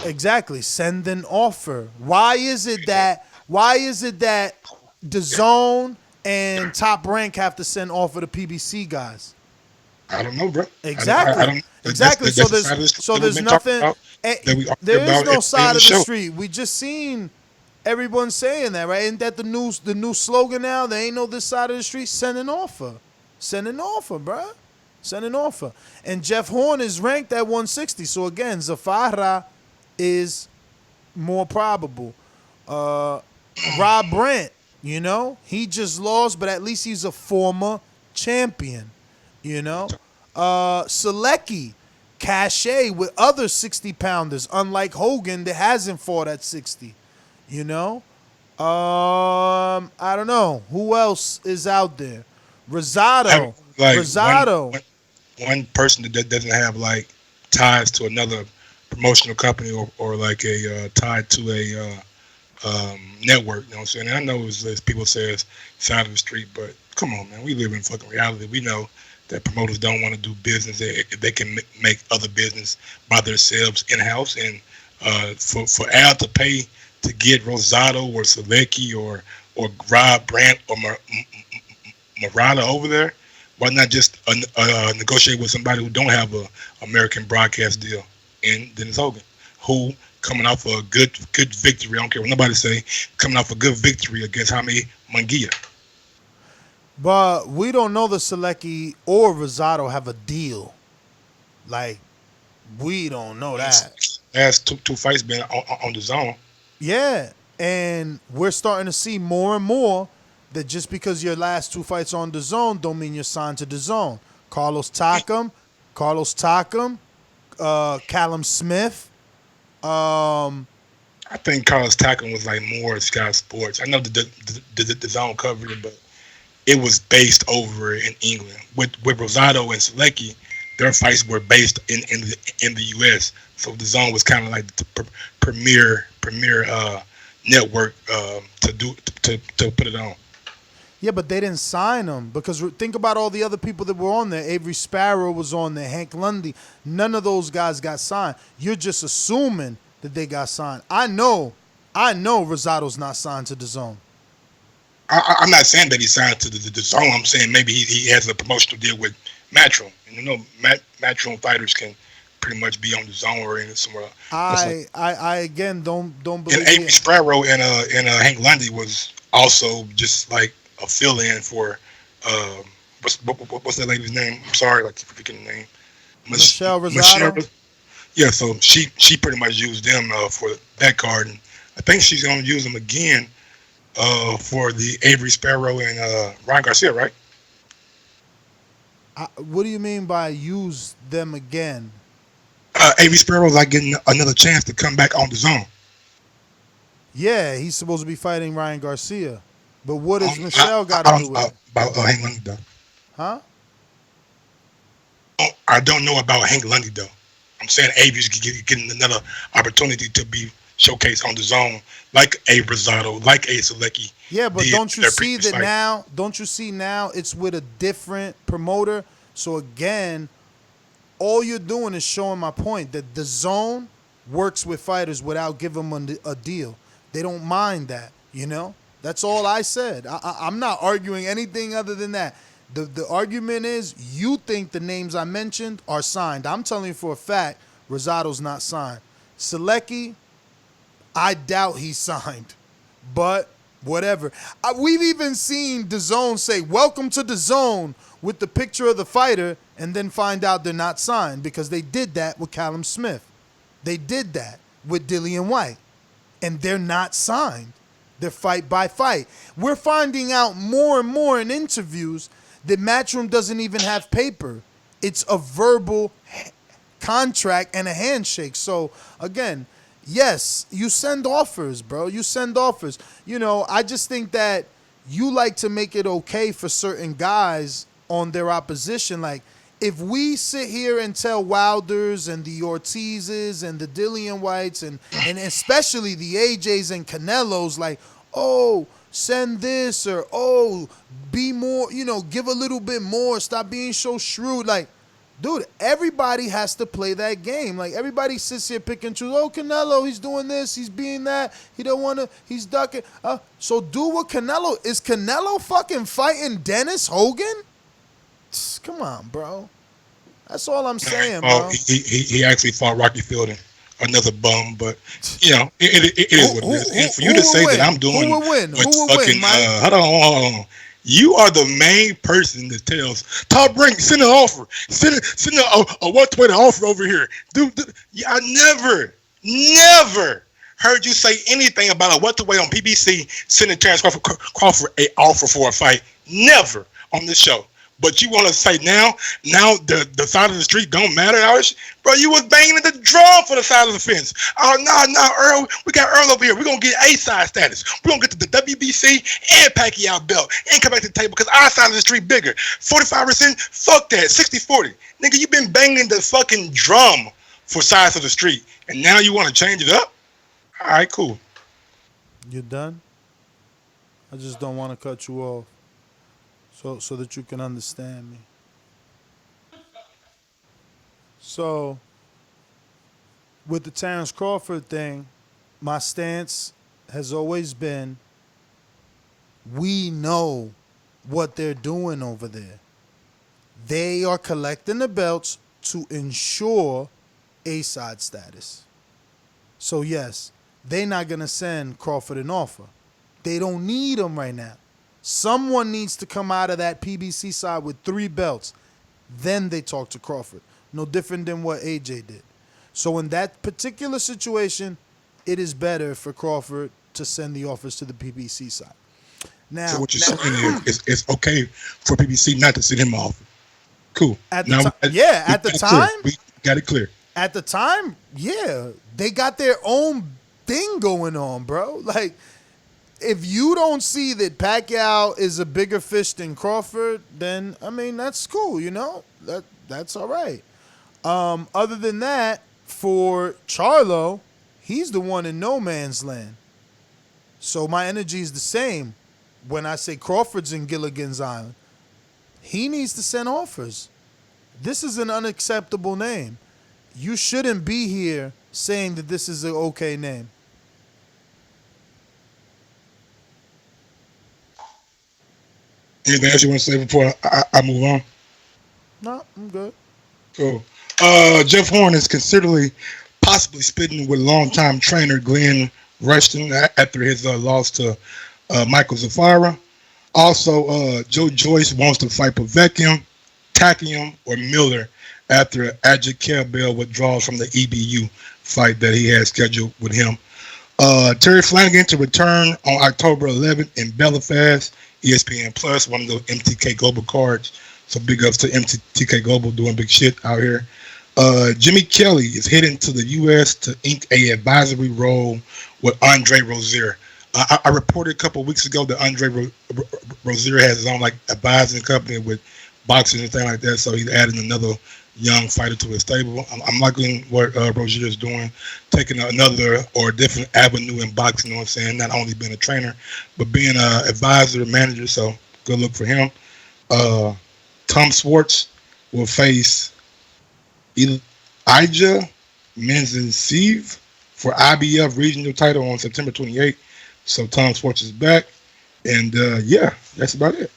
Exactly. Send an offer. Why is it that DAZN and Top Rank have to send offer to PBC guys? I don't know, bro. Exactly. Exactly. So there's nothing. There is no side of the street. We just seen everyone saying that, right? Isn't that the new slogan now? There ain't no this side of the street. Send an offer. Send an offer, bro. Send an offer. And Jeff Horn is ranked at 160. So again, Zafara is more probable. Rob Brandt, you know, he just lost, but at least he's a former champion, you know. Selecki, cachet with other 60-pounders, unlike Hogan that hasn't fought at 60, you know. I don't know. Who else is out there? Rosado. Rosado. One person that doesn't have, like, ties to another promotional company or like a tied to a network, you know what I'm saying? And I know as people say it's side of the street, but come on, man. We live in fucking reality. We know that promoters don't want to do business. They can make other business by themselves in-house. And for Al to pay to get Rosado or Selecki or Rob Brandt or Murata over there, why not just negotiate with somebody who don't have a American broadcast deal? And Dennis Hogan, who coming off a good victory. I don't care what nobody say. Coming off a good victory against Jaime Munguia. But we don't know the Selecki or Rosado have a deal. Like, we don't know that. Last two fights been on the zone. Yeah, and we're starting to see more and more that just because your last two fights on the zone don't mean you're signed to the zone. Carlos Takam, Callum Smith. I think Carlos Takam was like more Sky Sports. I know the zone covered it, but it was based over in England. With Rosado and Selecki, their fights were based in the U.S. So the zone was kind of like the premier network to put it on. Yeah, but they didn't sign them because think about all the other people that were on there. Avery Sparrow was on there, Hank Lundy. None of those guys got signed. You're just assuming that they got signed. I know Rosado's not signed to the zone. I'm not saying that he signed to the zone. I'm saying maybe he has a promotional deal with Matchroom. You know, Matchroom fighters can pretty much be on the zone or in somewhere. I again don't believe. And Avery Sparrow and Hank Lundy was also just like a fill-in for what's that lady's name? I'm sorry, I keep forgetting the name. Michelle Rosado. Yeah, so she pretty much used them for that card, and I think she's gonna use them again for the Avery Sparrow and Ryan Garcia, right? What do you mean by use them again? Avery Sparrow's like getting another chance to come back on the zone. Yeah, he's supposed to be fighting Ryan Garcia. But what has Michelle got to do with it? About Hank Lundy, though. Huh? I don't know about Hank Lundy, though. I'm saying Avery's getting another opportunity to be showcased on the zone, like a Rosado, like a Selecki. Yeah, but don't you see that now? Don't you see now it's with a different promoter? So again, all you're doing is showing my point that the zone works with fighters without giving them a deal. They don't mind that, you know? That's all I said. I'm not arguing anything other than that. The argument is you think the names I mentioned are signed. I'm telling you for a fact Rosado's not signed. Selecki, I doubt he's signed. But whatever. We've even seen DAZN say, welcome to the zone with the picture of the fighter and then find out they're not signed because they did that with Callum Smith. They did that with Dillian White. And they're not signed. They're fight by fight. We're finding out more and more in interviews that Matchroom doesn't even have paper. It's a verbal contract and a handshake. So, again, yes, you send offers, bro. You send offers. You know, I just think that you like to make it okay for certain guys on their opposition. Like, if we sit here and tell Wilders and the Ortizes and the Dillian Whites and especially the AJs and Canelos, like, oh, send this, or oh, be more, give a little bit more, stop being so shrewd. Like, dude, everybody has to play that game. Like, everybody sits here picking and choose. Oh, Canelo, he's doing this, he's being that, he don't want to, he's ducking. So do what Canelo, is Canelo fucking fighting Dennis Hogan? Come on, bro. That's all I'm saying, bro. He actually fought Rocky Fielding, another bum, but it is what it is. And for you to say that I'm doing who will win? Hold on. You are the main person that tells Top Rank, send an offer, send a welterweight offer over here. Dude, I never heard you say anything about a welterweight on PBC sending Terrence Crawford an offer for a fight. Never on this show. But you want to say now the side of the street don't matter? Bro, you was banging at the drum for the side of the fence. Oh, no, Earl. We got Earl over here. We're going to get A-side status. We're going to get to the WBC and Pacquiao belt and come back to the table because our side of the street bigger. 45%? Fuck that. 60-40. Nigga, you been banging the fucking drum for sides of the street, and now you want to change it up? All right, cool. You done? I just don't want to cut you off. So that you can understand me. So, with the Terrence Crawford thing, my stance has always been, we know what they're doing over there. They are collecting the belts to ensure A-side status. So yes, they're not going to send Crawford an offer. They don't need him right now. Someone needs to come out of that PBC side with 3 belts. Then they talk to Crawford. No different than what AJ did. So in that particular situation, it is better for Crawford to send the offers to the PBC side. Now, so what you're saying is it's okay for PBC not to send him an offer. Cool. At the time, we got it clear. At the time, yeah, they got their own thing going on, bro. Like, if you don't see that Pacquiao is a bigger fish than Crawford, then, I mean, that's cool, That's all right. Other than that, for Charlo, he's the one in no man's land. So my energy is the same when I say Crawford's in Gilligan's Island. He needs to send offers. This is an unacceptable name. You shouldn't be here saying that this is an okay name. Anything else you want to say before I move on? No, I'm good. Cool. Jeff Horn is possibly splitting with longtime trainer Glenn Rushton after his loss to Michael Zafara. Also, Joe Joyce wants to fight Povetkin, Takium, or Miller after Ajit Kelbell withdraws from the EBU fight that he had scheduled with him. Terry Flanagan to return on October 11th in Belfast, ESPN Plus, one of the MTK Global cards. So big ups to MTK Global doing big shit out here. Jimmy Kelly is heading to the U.S. to ink a advisory role with Andre Rozier. I reported a couple of weeks ago that Andre Rozier has his own advising company with boxers and things like that. So he's adding another young fighter to his stable. I'm liking what Rozier is doing, taking another or different avenue in boxing. You know what I'm saying? Not only being a trainer, but being an advisor, manager. So good look for him. Tom Schwartz will face Ija Menzies for IBF regional title on September 28th. So Tom Schwartz is back, and yeah, that's about it.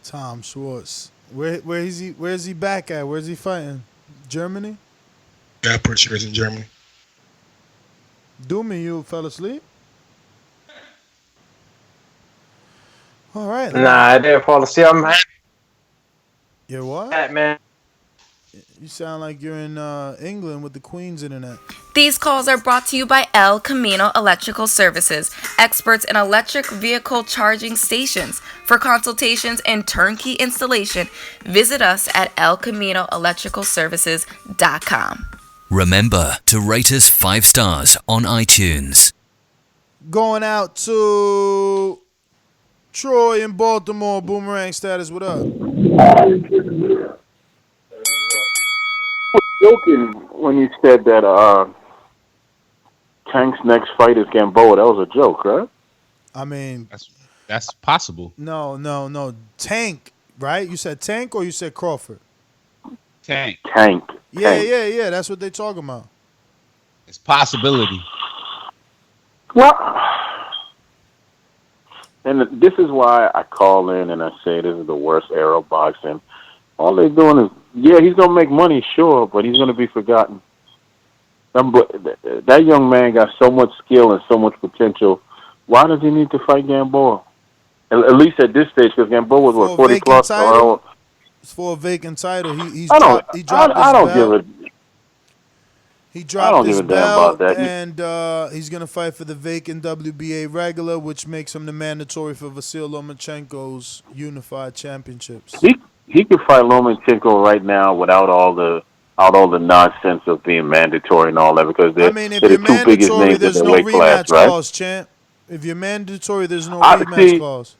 Tom Schwartz, where is he? Where's he back at? Where's he fighting? Germany? Yeah, I'm pretty sure it's in Germany. Do me, you fell asleep? All right. Nah, I didn't fall asleep. I'm You're what? man. You sound like you're in England with the Queen's internet. These calls are brought to you by El Camino Electrical Services, experts in electric vehicle charging stations. For consultations and turnkey installation, visit us at elcaminoelectricalservices.com. Remember to rate us 5 stars on iTunes. Going out to Troy in Baltimore. Boomerang status, what up? Joking when you said that Tank's next fight is Gamboa. That was a joke, right? I mean, that's possible. No. Tank, right? You said Tank or you said Crawford? Tank. Yeah. That's what they're talking about. It's possibility. Well, and this is why I call in and I say this is the worst era of boxing. All they're doing is, he's going to make money, sure, but he's going to be forgotten. That young man got so much skill and so much potential. Why does he need to fight Gamboa? At least at this stage, because Gamboa was, what, 40 plus? Title? It's for a vacant title. He dropped his belt. He dropped his belt, and he's going to fight for the vacant WBA regular, which makes him the mandatory for Vasyl Lomachenko's unified championships. He could fight Lomachenko right now without all the nonsense of being mandatory and all that, because they're the two biggest names in the weight class, right? Clause, champ. If you're mandatory, there's no rematch clause.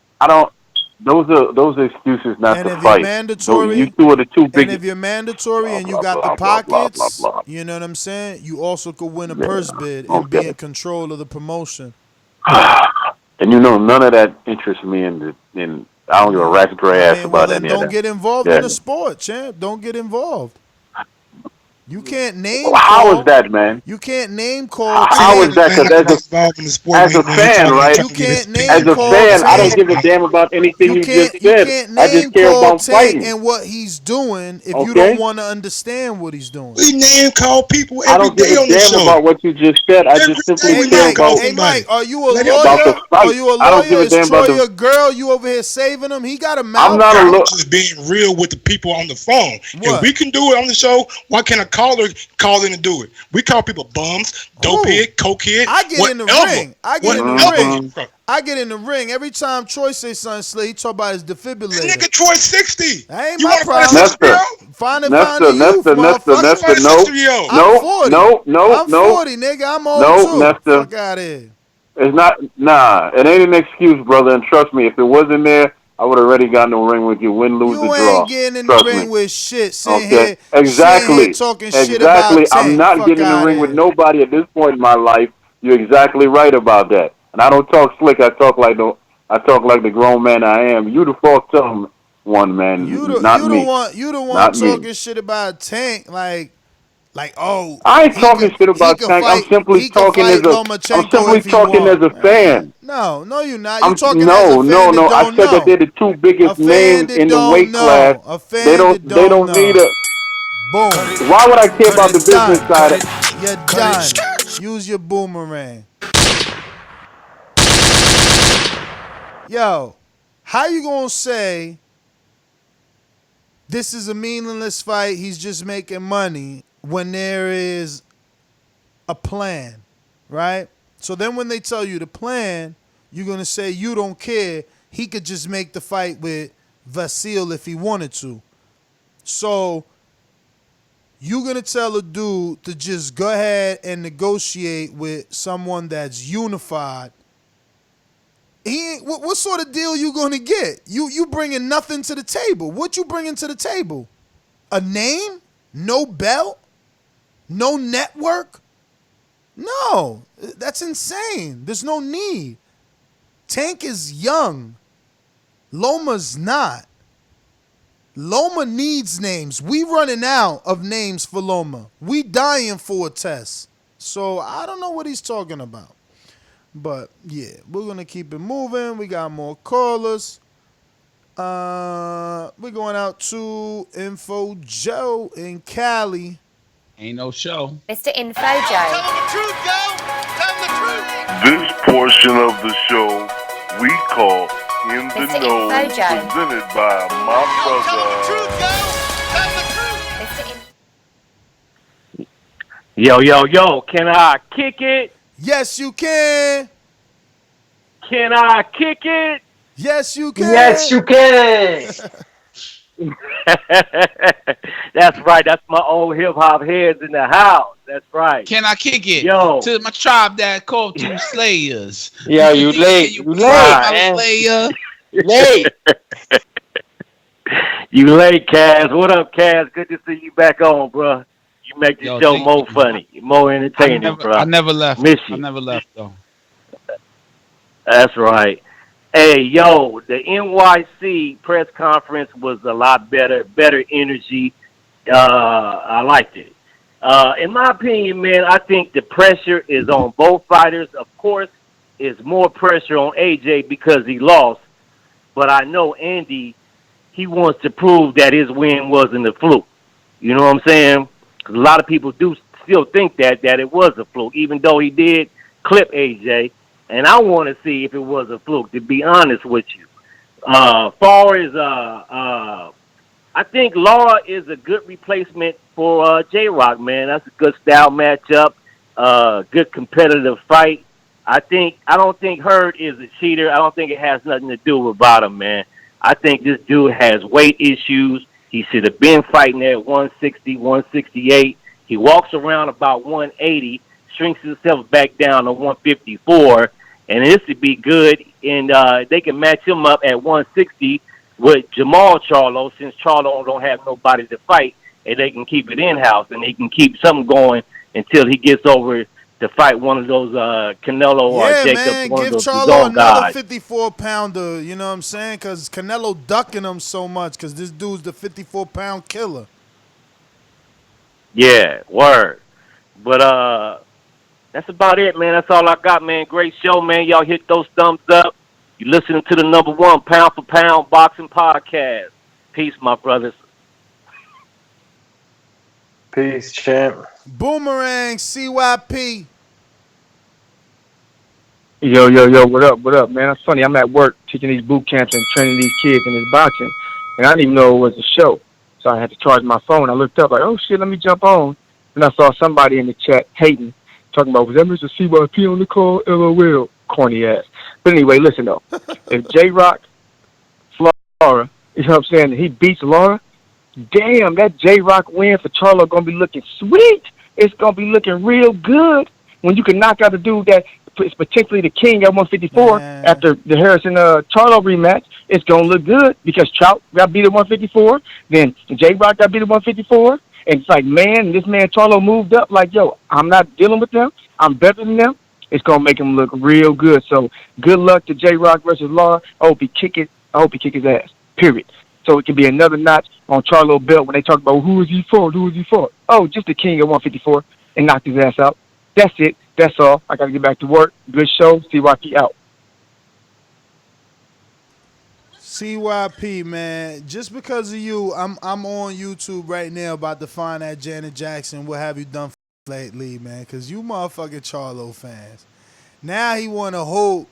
Those are excuses not to fight. If you're mandatory, you two are the two biggest. And if you're mandatory and you got the pockets, you know what I'm saying? You also could win a purse bid and be in control of the promotion. And none of that interests me in I don't give a rat's gray ass about any of that. Don't get involved in the sport, champ. Don't get involved. You can't name. How is that, man? You can't name call. How is that? Because as a fan, right? You can't name as a fan, I don't give a damn about anything you just said. I just care about fighting and what he's doing. If you don't want to understand what he's doing, we name call people every day on the show. I don't give a damn about what you just said. I just simply care about. Hey Mike, are you a lawyer? Are you a lawyer? I don't give a damn about your girl. You over here saving him? He got a mouth. I'm not a lawyer. Just being real with the people on the phone. If we can do it on the show, why can't a caller call in and do it? We call people bums, dopehead, cokehead. I get in the ring. I get in the ring. Every time Troy say something slick, he talk about his defibrillator. That nigga Troy 60. That ain't my problem. Find a youth, No. I'm 40, nigga. I'm old too. Fuck out of here. It's not. It ain't an excuse, brother. And trust me, if it wasn't there, I would have already gotten in the ring with you. Win, lose, the draw. You ain't getting in the ring with shit. Exactly. Talking shit about I'm not getting in the ring with nobody at this point in my life. You're exactly right about that. And I don't talk slick. I talk like the grown man I am. You the fucked one, man. Not me. You the one talking shit about Tank, like I ain't talking shit about Tank. I'm simply talking as a fan. No, you're not. You're talking as a fan that I said that they're the two biggest names in the weight class. They don't need a. Boom. Why would I care about the business side? You're done. Use your boomerang. Yo, how you gonna say this is a meaningless fight? He's just making money when there is a plan, right? So then when they tell you the plan, you're going to say you don't care. He could just make the fight with Vasyl if he wanted to. So you're going to tell a dude to just go ahead and negotiate with someone that's unified. What sort of deal you going to get? You bringing nothing to the table. What you bringing to the table? A name? No belt? No network? No, that's insane. There's no need. Tank is young. Loma's not. Loma needs names. We running out of names for Loma. We dying for a test. So I don't know what he's talking about. But yeah, we're going to keep it moving. We got more callers. We're going out to Info Joe in Cali. Ain't no show. Mr. Info Joe. Tell the truth, Joe. Tell the truth. This portion of the show we call In the Mr. Know, Info Joe. presented by my brother. Tell the truth, Joe. Tell the truth. Yo, can I kick it? Yes, you can. Can I kick it? Yes, you can. Yes, you can. That's right. That's my old hip hop heads in the house. That's right. Can I kick it? Yo. To my tribe that called two slayers. Yeah, you late. You late, slayer. Late. You late, Kaz. What up, Kaz? Good to see you back on, bro. You make the show more funny, more entertaining, bro. I never left. Miss you. I never left, though. That's right. Hey, yo, the NYC press conference was a lot better energy. I liked it. In my opinion, man, I think the pressure is on both fighters. Of course, it's more pressure on AJ because he lost. But I know Andy, he wants to prove that his win wasn't a fluke. You know what I'm saying? 'Cause a lot of people do still think that it was a fluke, even though he did clip AJ. And I want to see if it was a fluke, to be honest with you. Far as I think Lara is a good replacement for J-Rock, man. That's a good style matchup, good competitive fight. I don't think Hurd is a cheater. I don't think it has nothing to do about him, man. I think this dude has weight issues. He should have been fighting at 160, 168. He walks around about 180, shrinks himself back down to 154, and this would be good. And they can match him up at 160 with Jamal Charlo, since Charlo don't have nobody to fight, and they can keep it in-house, and they can keep something going until he gets over to fight one of those Canelo or Jacobs, man, one give of those Charlo another guys. 54-pounder, you know what I'm saying? Because Canelo ducking him so much because this dude's the 54-pound killer. Yeah, word. But that's about it, man. That's all I got, man. Great show, man. Y'all hit those thumbs up. You listening to the #1 pound for pound boxing podcast. Peace, my brothers. Peace, champ. Boomerang, CYP. Yo, what up, man? It's funny, I'm at work teaching these boot camps and training these kids in this boxing, and I didn't even know it was a show, so I had to charge my phone. I looked up, like, oh shit, let me jump on, and I saw somebody in the chat hating, talking about, was that Mr. CYP on the call? LOL, corny ass. But anyway, listen though, if J-Rock, Lara, you know what I'm saying, he beats Lara, damn, that J-Rock win for Charlo gonna be looking sweet. It's gonna be looking real good when you can knock out a dude that is particularly the king at 154 after the Harrison Charlo rematch. It's gonna look good because Trout got beat at 154, then J-Rock got beat at 154, and it's like, man, this man Charlo moved up. Like, yo, I'm not dealing with them. I'm better than them. It's gonna make him look real good. So good luck to J-Rock versus Lara. I hope he kick his ass. Period. So it can be another notch on Charlo belt when they talk about who is he for? Oh, just the king at 154 and knocked his ass out. That's it. That's all. I got to get back to work. Good show. CYP out. CYP, man. Just because of you, I'm on YouTube right now about to find that Janet Jackson. What have you done lately, man? Because you motherfucking Charlo fans. Now he want to hold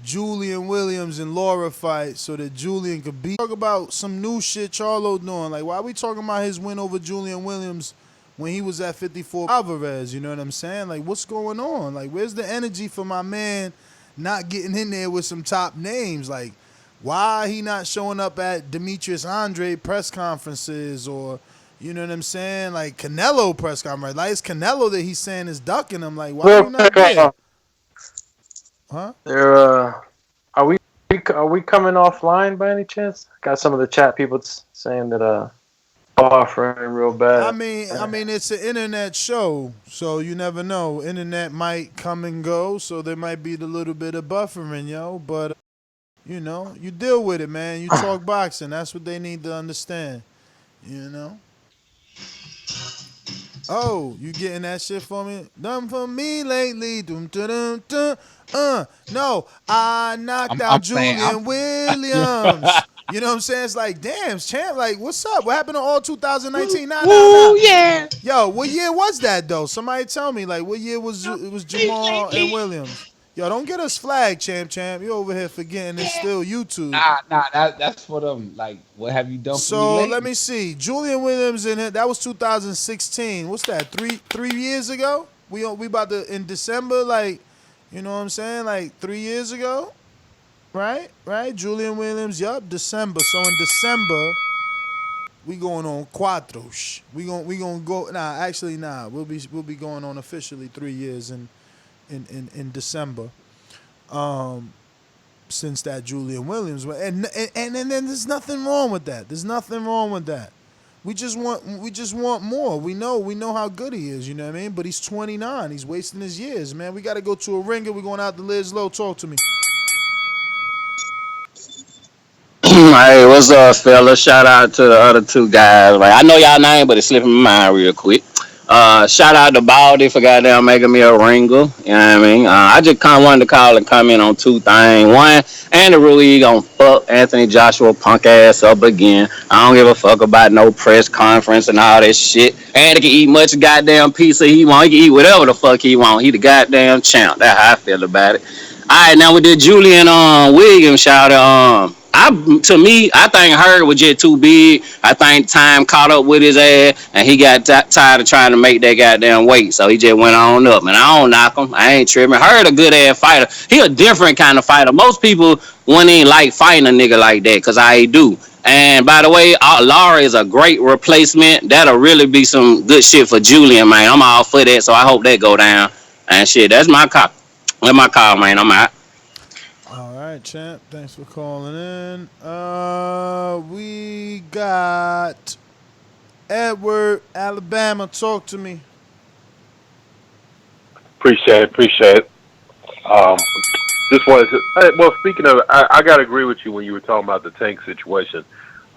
Jullian Williams and Lara fight so that Jullian could beat. Talk about some new shit Charlo doing. Like, why are we talking about his win over Jullian Williams when he was at 54 Alvarez? You know what I'm saying? Like, what's going on? Like, where's the energy for my man not getting in there with some top names? Like, why he not showing up at Demetrius Andre press conferences or, you know what I'm saying? Like, Canelo press conference. Like, it's Canelo that he's saying is ducking him. Like, why are you not there? Huh? Are we coming offline by any chance? Got some of the chat people saying that offering real bad. I mean, it's an internet show, so you never know. Internet might come and go, so there might be the little bit of buffering, yo. But you know, you deal with it, man. You talk boxing. That's what they need to understand. You know. Oh, you getting that shit for me? Done for me lately. No, I knocked out Jullian Williams. You know what I'm saying? It's like, damn, champ, like, what's up? What happened to all 2019? Nah. Yeah. Yo, what year was that, though? Somebody tell me, like, what year was Jamal and Williams? Yo, don't get us flagged, champ. You over here forgetting it's still YouTube. Nah, that's for them. Like, what have you done for me So, lately? let me see. Jullian Williams in it, that was 2016. What's that, three years ago? We about to, in December, like, you know what I'm saying? Like 3 years ago, right? Jullian Williams, yup, December. So in December, we going on cuatros. We gonna go. Actually, we'll be going on officially 3 years in December. Since that Jullian Williams, and then there's nothing wrong with that. There's nothing wrong with that. We just want more. We know how good he is. You know what I mean? But he's 29. He's wasting his years, man. We got to go to a ringer. We're going out to Liz Low. Talk to me. Hey, what's up, fella? Shout out to the other two guys. Like, I know y'all name, but it's slipping my mind real quick. Shout out to Baldy for goddamn making me a ringer. You know what I mean? I just kind of wanted to call and comment on two things. One, Andy Ruiz gonna fuck Anthony Joshua punk ass up again. I don't give a fuck about no press conference and all that shit. Andy can eat much goddamn pizza he want. He can eat whatever the fuck he want. He the goddamn champ. That's how I feel about it. All right, now we did Jullian Williams shout out. I think Hurd was just too big. I think time caught up with his ass, and he got tired of trying to make that goddamn weight, so he just went on up. And I don't knock him. I ain't tripping. Hurd a good ass fighter. He a different kind of fighter. Most people wouldn't even like fighting a nigga like that, because I do. And by the way, Lara is a great replacement. That'll really be some good shit for Jullian, man. I'm all for that, so I hope that go down. And shit, that's my call. That's my call, man. I'm out. All right, champ. Thanks for calling in. We got Edward, Alabama. Talk to me. Appreciate it. Just wanted to. Well, speaking of, I gotta agree with you when you were talking about the Tank situation.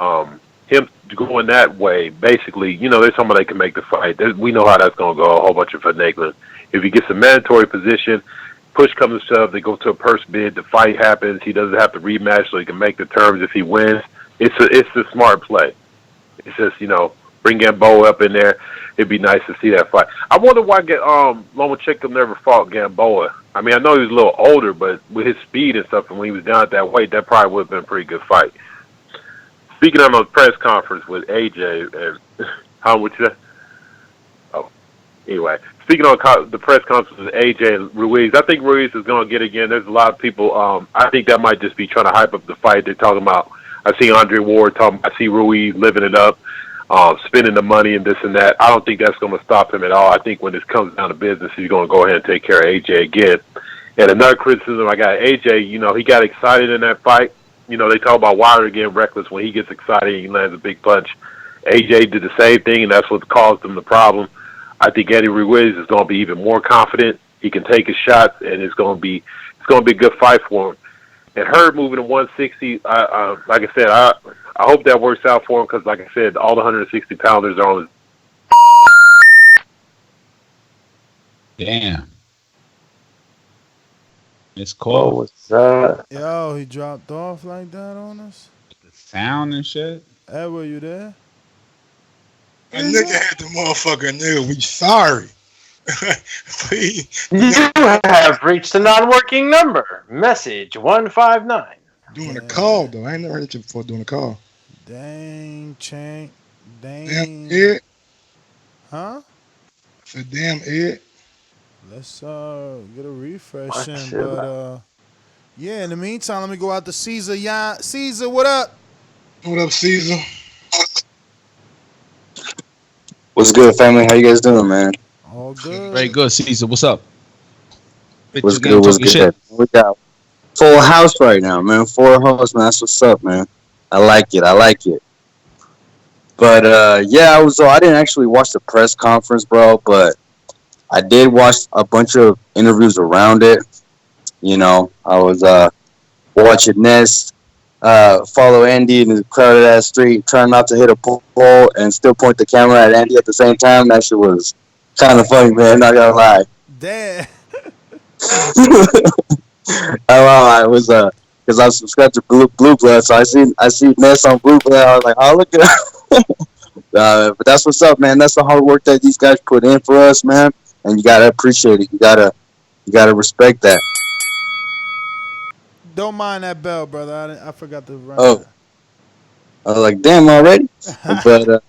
Him going that way, basically, there's somebody that can make the fight. We know how that's gonna go. A whole bunch of finagling. If he gets a mandatory position, push comes to shove, they go to a purse bid, the fight happens, he doesn't have to rematch, so he can make the terms if he wins. It's a smart play. It's just, bring Gamboa up in there. It'd be nice to see that fight. I wonder why Lomachenko never fought Gamboa. I mean, I know he was a little older, but with his speed and stuff, and when he was down at that weight, that probably would have been a pretty good fight. Speaking of the press conference with AJ, and how would you? Oh, anyway. Speaking on the press conference with AJ and Ruiz, I think Ruiz is going to get again. There's a lot of people. I think that might just be trying to hype up the fight. They're talking about. I see Andre Ward talking. I see Ruiz living it up, spending the money and this and that. I don't think that's going to stop him at all. I think when this comes down to business, he's going to go ahead and take care of AJ again. And another criticism I got, AJ, he got excited in that fight. They talk about Wilder getting reckless. When he gets excited, he lands a big punch. AJ did the same thing, and that's what caused him the problem. I think Eddie Ruiz is going to be even more confident. He can take his shots, and it's going to be a good fight for him. And Hurd moving to 160, like I said, I hope that works out for him because, like I said, all the 160 pounders are on his. Damn. It's cold. What's that? Yo, he dropped off like that on us? The sound and shit. Edward, you there? A nigga had the motherfucker, nigga. We sorry. Please. You have reached a non-working number. Message 159. Doing a call, though. I ain't never heard you before doing a call. Dang, Chank. Damn, Ed. Huh? So damn, Ed. Let's get a refresh in. But, yeah, in the meantime, let me go out to Caesar. Yeah, Caesar, what up? What up, Caesar? What's good, family? How you guys doing, man? All good. Very good, Caesar. What's up? What's good? What's good? We got full house right now, man. Full house, man. That's what's up, man. I like it. But yeah, I didn't actually watch the press conference, bro. But I did watch a bunch of interviews around it. I was watching Ness follow Andy in the crowded ass street, trying not to hit a pole and still point the camera at Andy at the same time. That shit was kind of funny, man. Not gonna lie. Damn. I was because I was subscribed to Blue Blood, so I see Ness on Blue Blood. I was like, oh, look at that. But that's what's up, man. That's the hard work that these guys put in for us, man. And you gotta appreciate it. You gotta respect that. Don't mind that bell, brother. I forgot to run. Oh, I was like, damn, already. But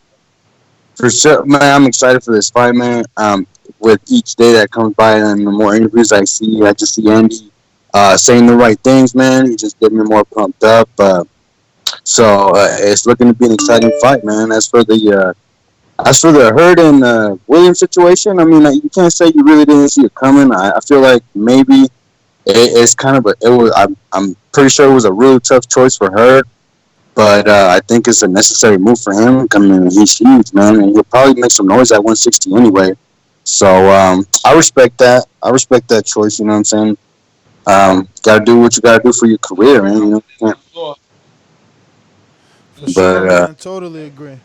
for sure, man, I'm excited for this fight, man. With each day that comes by and the more interviews I just see Andy saying the right things, man. He just getting me more pumped up. So it's looking to be an exciting fight, man. As for the Hurd and Williams situation, I mean, you can't say you really didn't see it coming. I feel like maybe it's kind of I'm pretty sure it was a really tough choice for Hurd, but I think it's a necessary move for him. I mean, he's huge, man, and he'll probably make some noise at 160 anyway. So I respect that. I respect that choice. You know what I'm saying? Gotta do what you gotta do for your career, man. You know? For sure, man. Totally agree.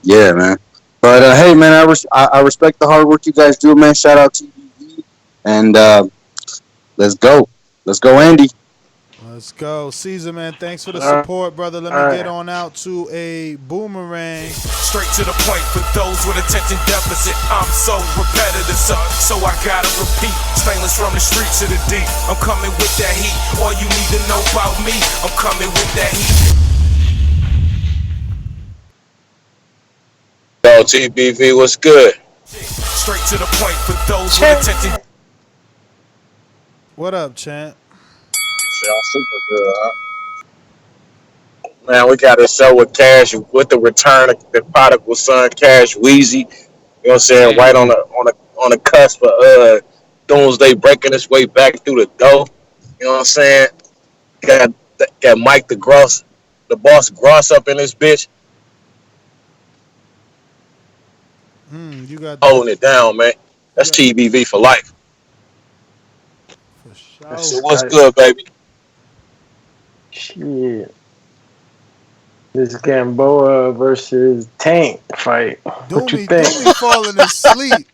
Yeah, man. But hey, man, I respect the hard work you guys do, man. Shout out to you, and let's go, Andy. Let's go, Caesar, man. Thanks for the support, brother. Let me get on out to a boomerang. Straight to the point for those with attention deficit. I'm so repetitive, so I gotta repeat. Stainless from the streets to the deep. I'm coming with that heat. All you need to know about me, I'm coming with that heat. Yo, TBV, what's good? Straight to the point for those with attention. What up, champ? Y'all super good, huh? Man, we got a show with Cash, with the return of the prodigal son, Cash Weezy. You know what I'm saying? Right on the cusp of Doomsday breaking his way back through the door. You know what I'm saying? Got Mike the boss Gross up in this bitch. You got holding it down, man. That's TBV for life. For sure. So what's good, baby? Shit. This Gamboa versus Tank fight. What you think? Doomy falling asleep.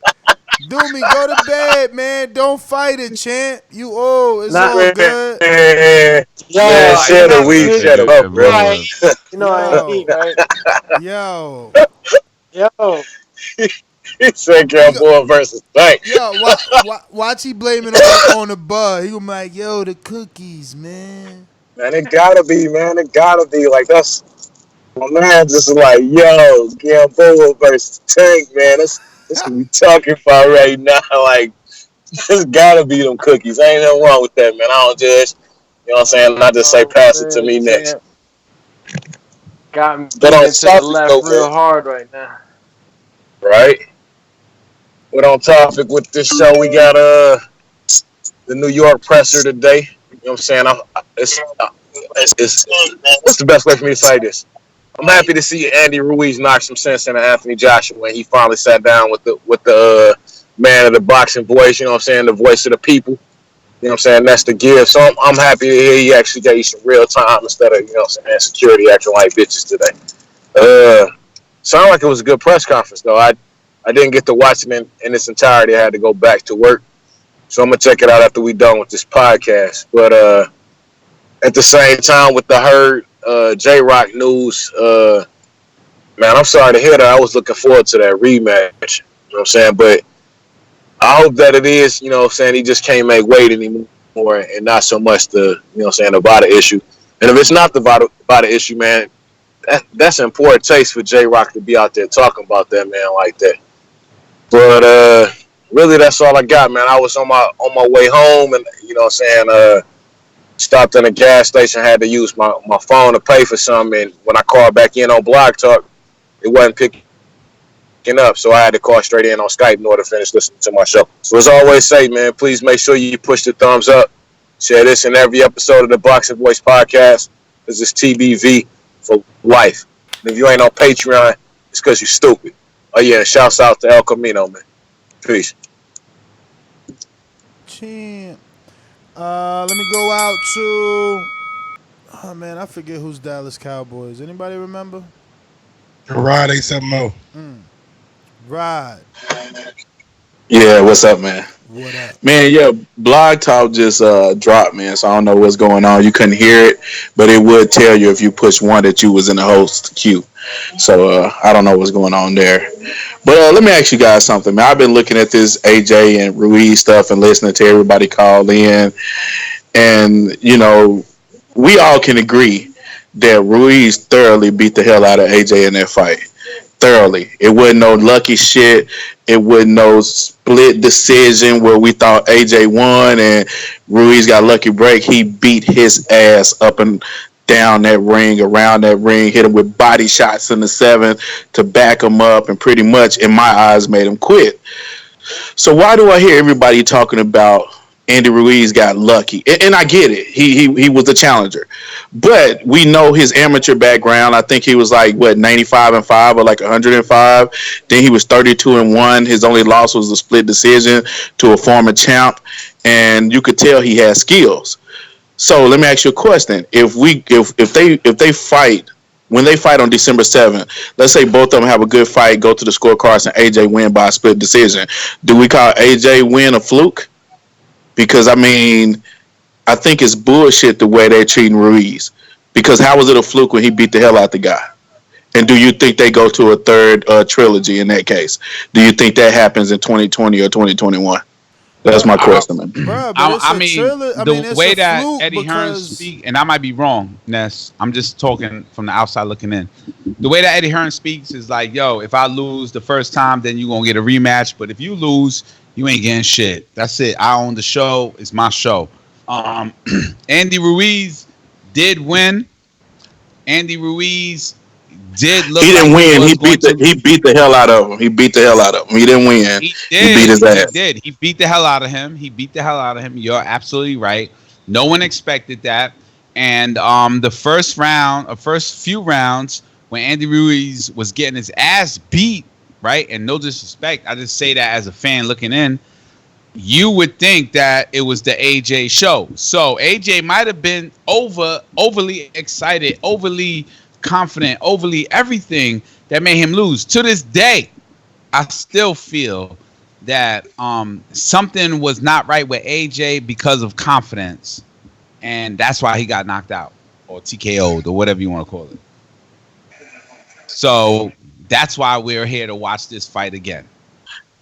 Doomy, go to bed, man. Don't fight it, champ. You old. It's all good. Yeah, shut up, bro. Right. You know I ain't eat, right? Yo. He said Gamboa versus Tank. Yo, watch he blaming on the bud. He gonna be like, yo, the cookies, man. Man, it gotta be, man. It gotta be. Like, that's... My man just like, yo, Gamboa versus Tank, man. That's what we talking about right now. Like, it's gotta be them cookies. Ain't nothing wrong with that, man. I don't judge. You know what I'm saying? I just say pass it to me next. Got me But on into the left real hard right now. Right? But on topic with this show, we got the New York presser today. You know what I'm saying? What's the best way for me to say this? I'm happy to see Andy Ruiz knock some sense into Anthony Joshua when he finally sat down with the man of the boxing voice. You know what I'm saying? The voice of the people. You know what I'm saying? That's the gift. So I'm happy to hear he actually gave you some real time instead of, you know what I'm saying, security acting like bitches today. Sounded like it was a good press conference, though. I didn't get to watch it in its entirety. I had to go back to work. So I'm going to check it out after we done with this podcast. But at the same time, with the Hurd J-Rock news, man, I'm sorry to hear that. I was looking forward to that rematch. You know what I'm saying? But I hope that it is, you know what I'm saying, he just can't make weight anymore and not so much the, you know what I'm saying, the VADA issue. And if it's not the VADA issue, man, that's an important taste for J-Rock to be out there talking about that, man, like that. But really, that's all I got, man. I was on my way home, and you know what I'm saying, stopped in a gas station, had to use my phone to pay for something, and when I called back in on Blog Talk, it wasn't picking up, so I had to call straight in on Skype in order to finish listening to my show. So as I always say, man, please make sure you push the thumbs up. Share this in every episode of the Boxing Voice podcast. This is TBV for life. And if you ain't on Patreon, it's because you're stupid. Oh, yeah, shouts out to El Camino, man. Peace. Champ. Let me go out to... Oh, man, I forget who's Dallas Cowboys. Anybody remember? Rod 870. Rod. Yeah, what's up, man? What up? Man, yeah, Blog Talk just dropped, man, so I don't know what's going on. You couldn't hear it, but it would tell you if you push one that you was in the host queue. So I don't know what's going on there. But let me ask you guys something, man. I've been looking at this AJ and Ruiz stuff and listening to everybody call in. And, you know, we all can agree that Ruiz thoroughly beat the hell out of AJ in that fight. Thoroughly. It wasn't no lucky shit. It wasn't no split decision where we thought AJ won and Ruiz got a lucky break. He beat his ass up and down that ring, around that ring, hit him with body shots in the 7th to back him up, and pretty much, in my eyes, made him quit. So why do I hear everybody talking about Andy Ruiz got lucky? And I get it. He was a challenger. But we know his amateur background. I think he was like, 95-5 or like 105. Then he was 32-1. His only loss was a split decision to a former champ. And you could tell he had skills. So let me ask you a question. If they fight, when they fight on December 7th, let's say both of them have a good fight, go to the scorecards, and AJ win by a split decision, do we call AJ win a fluke? Because, I mean, I think it's bullshit the way they're treating Ruiz. Because how was it a fluke when he beat the hell out the guy? And do you think they go to a third trilogy in that case? Do you think that happens in 2020 or 2021? That's my question, man. Bruh, the way that Eddie Hearn speaks, and I might be wrong, Ness, I'm just talking from the outside looking in. The way that Eddie Hearn speaks is like, yo, if I lose the first time, then you're going to get a rematch. But if you lose, you ain't getting shit. That's it. I own the show. It's my show. Andy Ruiz did win. Andy Ruiz did look. He didn't like win. He beat the hell out of him. He beat the hell out of him. He didn't win. He beat his ass. He beat the hell out of him. You're absolutely right. No one expected that. And the first few rounds, when Andy Ruiz was getting his ass beat, right? And no disrespect, I just say that as a fan looking in. You would think that it was the AJ show. So AJ might have been overly excited, overly confident, overly everything that made him lose. To this day, I still feel that something was not right with AJ because of confidence, and that's why he got knocked out or TKO'd or whatever you want to call it. So that's why we're here to watch this fight again.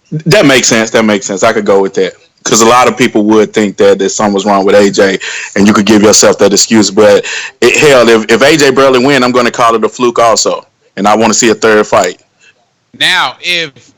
That makes sense. I could go with that. Because a lot of people would think that something was wrong with AJ, and you could give yourself that excuse. But hell, if AJ barely win, I'm going to call it a fluke also, and I want to see a third fight. Now, if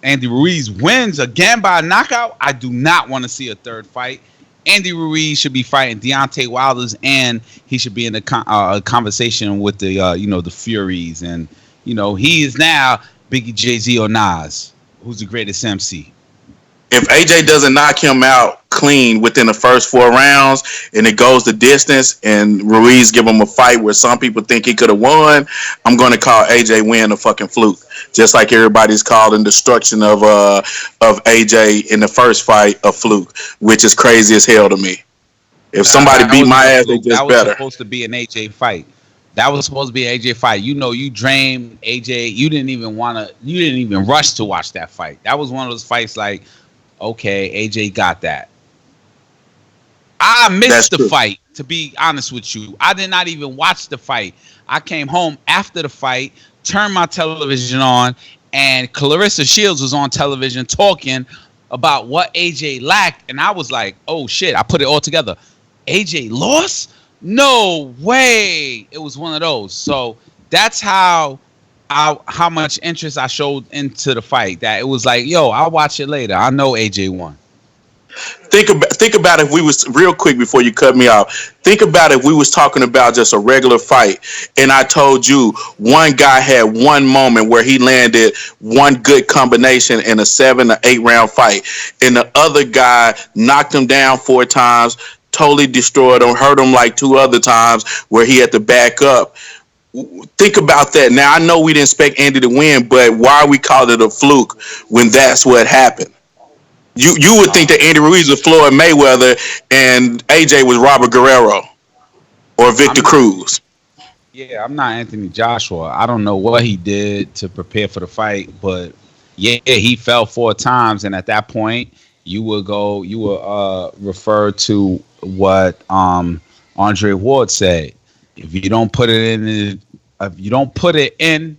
Andy Ruiz wins again by a knockout, I do not want to see a third fight. Andy Ruiz should be fighting Deontay Wilder, and he should be in a conversation with the the Furies, and he is now Biggie, Jay-Z, or Nas. Who's the greatest MC? If AJ doesn't knock him out clean within the first 4 rounds and it goes the distance and Ruiz give him a fight where some people think he could have won, I'm going to call AJ win a fucking fluke. Just like everybody's calling destruction of AJ in the first fight a fluke, which is crazy as hell to me. If somebody beat my ass, they just better. That was supposed to be an AJ fight. That was supposed to be an AJ fight. You dreamed AJ. You didn't even rush to watch that fight. That was one of those fights like, okay, AJ got that. I missed the fight, to be honest with you. I did not even watch the fight. I came home after the fight, turned my television on, and Clarissa Shields was on television talking about what AJ lacked. And I was like, oh, shit, I put it all together. AJ lost? No way. It was one of those. So that's how much interest I showed into the fight. That it was like, yo, I'll watch it later. I know AJ won. Think about if we was real quick before you cut me off. Think about if we was talking about just a regular fight, and I told you one guy had one moment where he landed one good combination in a 7 or 8 round fight, and the other guy knocked him down 4 times. Totally destroyed him, hurt him like 2 other times where he had to back up. Think about that. Now, I know we didn't expect Andy to win, but why we call it a fluke when that's what happened? You would think that Andy Ruiz was Floyd Mayweather and AJ was Robert Guerrero or Victor Cruz. Yeah, I'm not Anthony Joshua. I don't know what he did to prepare for the fight, but yeah, he fell 4 times, and at that point, you would refer to what Andre Ward said. If you don't put it in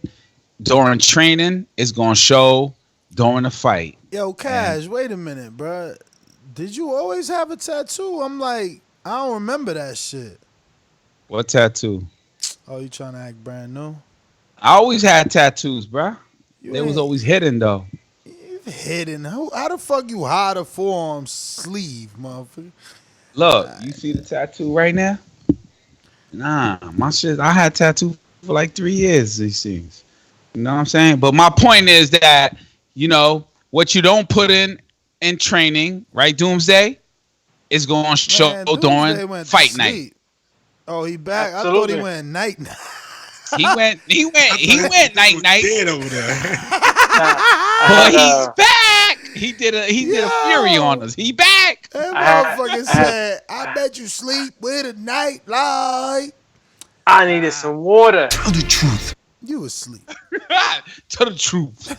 during training, it's gonna show during the fight. Yo, Cash, wait a minute, bro. Did you always have a tattoo? I'm like, I don't remember that shit. What tattoo? Oh, you trying to act brand new? I always had tattoos, bro. They was always hidden though. Hidden? How the fuck you hide a forearm sleeve, motherfucker? Look, you see the tattoo right now? Nah, my shit. I had tattoo for like 3 years. These things. You know what I'm saying? But my point is that what you don't put in training, right? Doomsday is going to show during fight night. Oh, he back. Absolutely. I thought he went night. He went night night. Dead over there. But he's back. He did a fury on us. He back. That motherfucker said, "I bet you sleep with a night light." I needed some water. Tell the truth. You asleep. Tell the truth.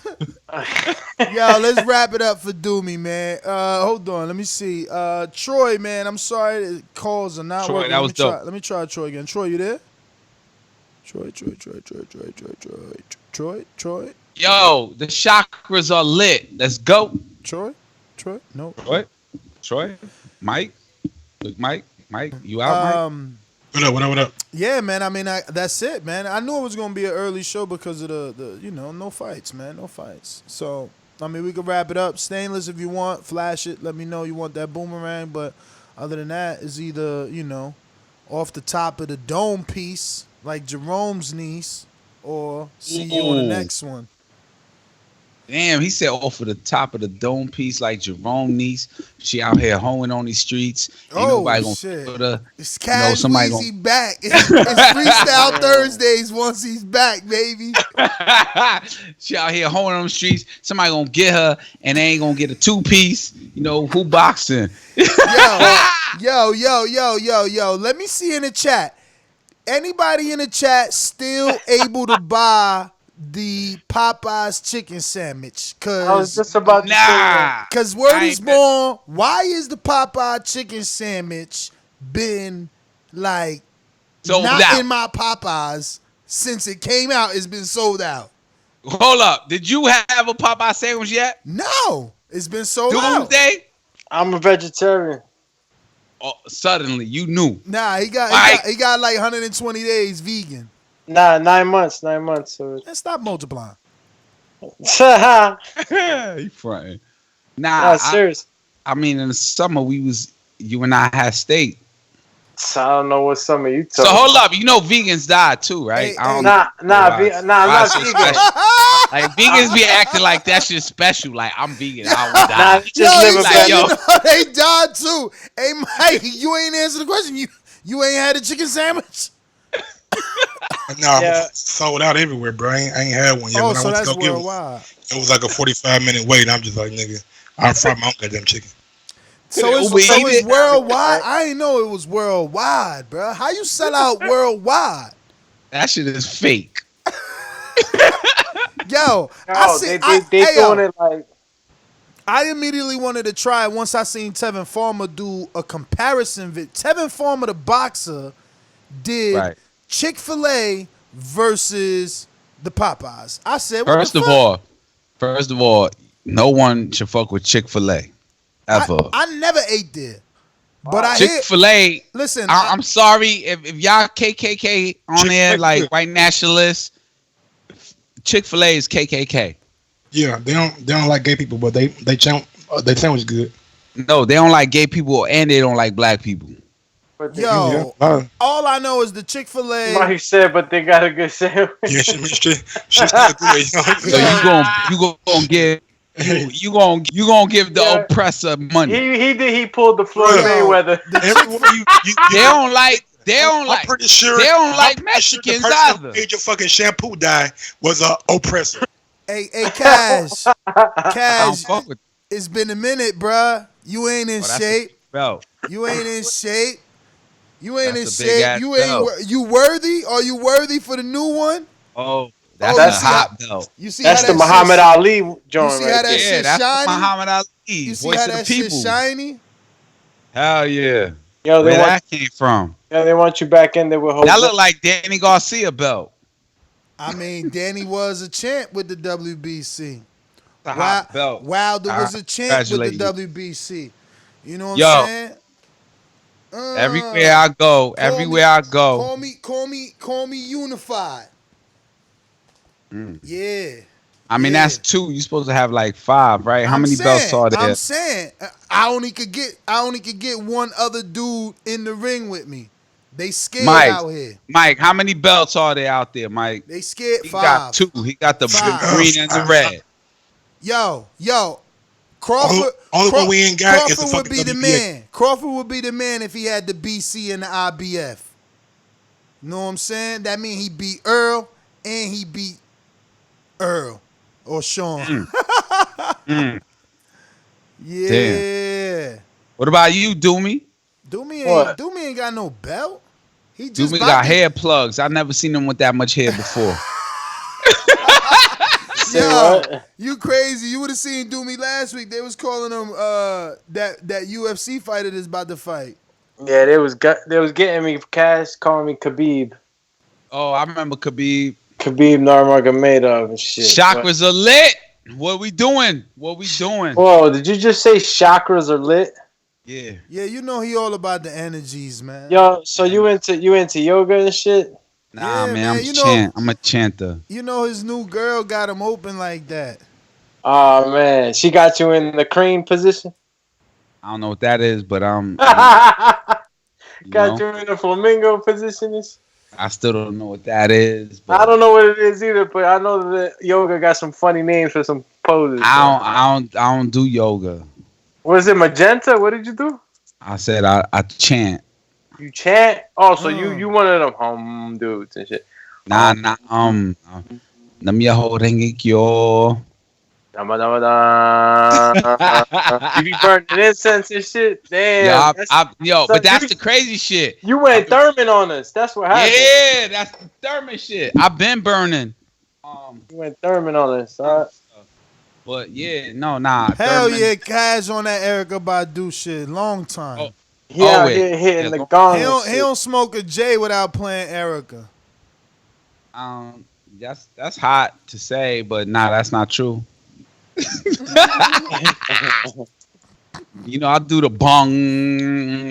Yo, let's wrap it up for Doomy, man. Hold on, let me see. Troy, man, I'm sorry the calls are not Troy, working. that was dope. Let me try Troy again. Troy, you there? Troy. Yo, the chakras are lit. Let's go. Troy, no. Troy, Mike, you out, Mike? What up? Yeah, man. I mean, that's it, man. I knew it was gonna be an early show because of the no fights, man, no fights. So I mean, we could wrap it up. Stainless, if you want, flash it. Let me know you want that boomerang. But other than that, it's either off the top of the dome piece like Jerome's niece, or see you on the next one. Damn, he said off of the top of the dome piece like Jerome niece. She out here hoeing on these streets. Ain't nobody gonna put her. It's Cash Weezy back. It's Freestyle Thursdays once he's back, baby. She out here hoeing on the streets. Somebody gonna get her, and they ain't gonna get a 2-piece. Who boxing? Yo. Let me see in the chat. Anybody in the chat still able to buy the Popeyes chicken sandwich? I was just about to say that. Because word is born, why is the Popeye chicken sandwich been like sold not out in my Popeyes since it came out? It's been sold out. Hold up. Did you have a Popeye sandwich yet? No. It's been sold out. Doomsday? I'm a vegetarian. Oh, suddenly you knew. He got like 120 days vegan. Nah, 9 months. 9 months. So. And stop multiplying. He fronting. Nah, serious. I mean, in the summer you and I had steak. So I don't know what some of you talking. So hold up, vegans die too, right? I'm not vegan. Like vegans be acting like that shit special. Like I'm vegan, I would die. They died too. Hey Mike, you ain't answered the question. You ain't had a chicken sandwich? No, sold out everywhere, bro. I ain't had one yet. Oh, so that's worldwide. It was like a 45-minute wait, and I'm just like, nigga, I'm from my own goddamn chicken. So it's worldwide? I didn't know it was worldwide, bro. How you sell out worldwide? That shit is fake. Yo, doing it like. I immediately wanted to try it once I seen Tevin Farmer do a comparison. Tevin Farmer, the boxer, did Chick-fil-A versus the Popeyes. I said, First of all, no one should fuck with Chick-fil-A. Ever. I never ate there. But I Chick-fil-A. Listen, I'm sorry if y'all KKK on there, like white nationalists. Chick-fil-A is KKK. Yeah, they don't like gay people, but they sandwich good. No, they don't like gay people and they don't like black people. Yo, all I know is the Chick-fil-A. Mike said, but they got a good sandwich. Yeah, she's not good. So you gonna give. You gonna give the oppressor money. He pulled the Floyd Mayweather. They don't like. I'm pretty sure they don't like Mexicans either. Age of fucking shampoo dye was a oppressor. Hey, Cash, it's been a minute, bruh. You ain't in shape. You ain't in shape. You ain't in shape. You worthy? Are you worthy for the new one? Oh. That's a hot belt. You see that's the Muhammad Ali joint. You see how that shit that's shiny? Muhammad Ali. You see Voice how of that the people. shit shiny? Hell yeah. Yo, where that came from? Yeah, they want you back in there with Jose. That look like Danny Garcia belt. I mean, Danny was a champ with the WBC. The hot belt. Wilder was a champ with the WBC. You know what I'm saying? Everywhere I go, Call me unified. Yeah. I mean, that's 2. You're supposed to have like 5, right? How many belts are there? I'm saying I only could get one other dude in the ring with me. They scared out here. Mike, how many belts are there out there, Mike? They scared. He 5. got 2. He got the green and the red. Yo, Crawford. Only we ain't got is the Crawford would be fucking the WBA. man. Crawford would be the man if he had the BC and the IBF. You know what I'm saying? That means he beat Earl and he beat Earl or Sean. Mm. Yeah. Damn. What about you, Doomy? Doomy ain't got no belt. He just Doomy got hair plugs. I never seen him with that much hair before. Yo, you crazy. You would have seen Doomy last week. They was calling him that UFC fighter that's about to fight. Yeah, they was getting me cash, calling me Khabib. Oh, I remember Khabib. Khabib Nurmagomedov and shit. Chakras are lit. What we doing? Whoa, did you just say chakras are lit? Yeah. Yeah, you know he all about the energies, man. Yo, so you into yoga and shit? Nah, Yeah, man, I'm a chanter. You know his new girl got him open like that. Oh man, she got you in the crane position? I don't know what that is, but got you in the flamingo position? I still don't know what that is. But I don't know what it is either, but I know that yoga got some funny names for some poses. I don't do yoga. What is it, magenta? What did you do? I said I chant. You chant? Oh, so you one of them dudes and shit. Nah. Namyaho Rengekyo. You be burning incense and shit? Damn. But that's the crazy shit. You went Thurman on us. That's what happened. Yeah, that's the Thurman shit. I've been burning. You went Thurman on us, huh? But yeah, nah. Hell Thurman. yeah, Cash on that Erykah Badu shit. Long time. He out here hitting the gong. He don't smoke a J without playing Erykah. That's hot to say, but nah, that's not true. You know, I do the bong.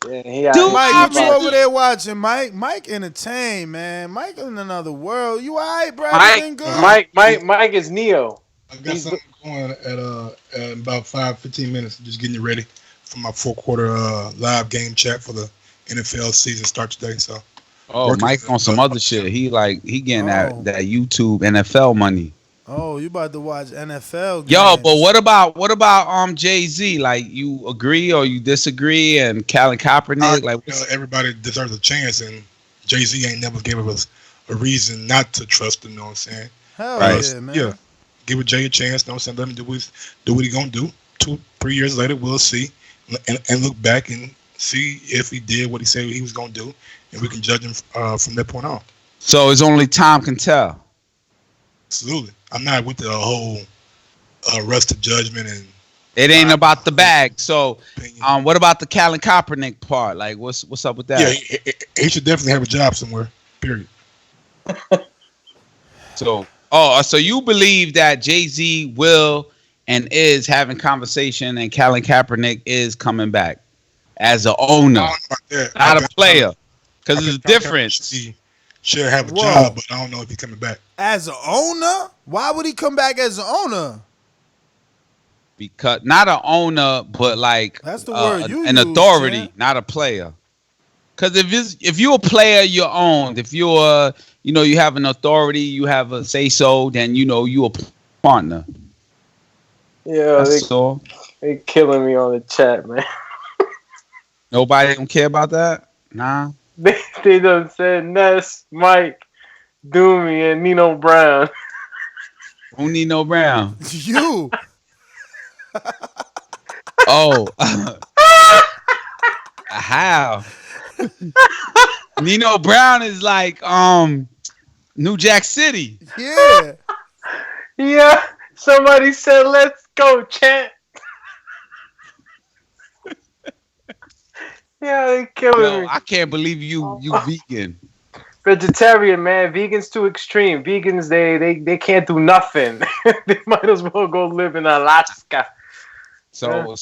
Yeah, Mike, what you over there watching, Mike? Mike entertain, man. Mike in another world. You alright, bro? Everything good? Mike is Neo. I got something going at about 5-15 minutes. Just getting you ready for my 4-quarter live game chat for the NFL season start today. So, Mike on some other shit. He getting that YouTube NFL money. Oh, you about to watch NFL games. Yo, but what about Jay-Z? Like, you agree or you disagree? And Colin Kaepernick, everybody deserves a chance, and Jay-Z ain't never gave us a reason not to trust him. You know what I'm saying? Hell yeah, man. Yeah, give Jay a chance. You know what I'm saying? Let him do what he gonna do. 2-3 years later, we'll see and look back and see if he did what he said he was gonna do, and we can judge him from that point on. So it's only time can tell. Absolutely. I'm not with the whole rest of judgment and. It ain't about the bag. So, what about the Colin Kaepernick part? Like, what's up with that? Yeah, he should definitely have a job somewhere. Period. So you believe that Jay-Z will and is having conversation, and Colin Kaepernick is coming back as an owner, not a player, because there's a difference. He should have a job, but I don't know if he's coming back as an owner. Why would he come back as an owner? Because not an owner, but like that's the word an authority, not a player. Because if you're a player, you're owned. If you're you have an authority, you have a say so, then you're a partner. Yeah, they killing me on the chat, man. Nobody don't care about that. Nah. They done said Ness, Mike, Doomy, and Nino Brown. Who Nino Brown? You. Oh. How? Nino Brown is like New Jack City. Yeah. Yeah. Somebody said, "Let's go, chant." Yeah, they killing me. I can't believe you vegan. Vegetarian, man. Vegans too extreme. Vegans, they can't do nothing. They might as well go live in Alaska. So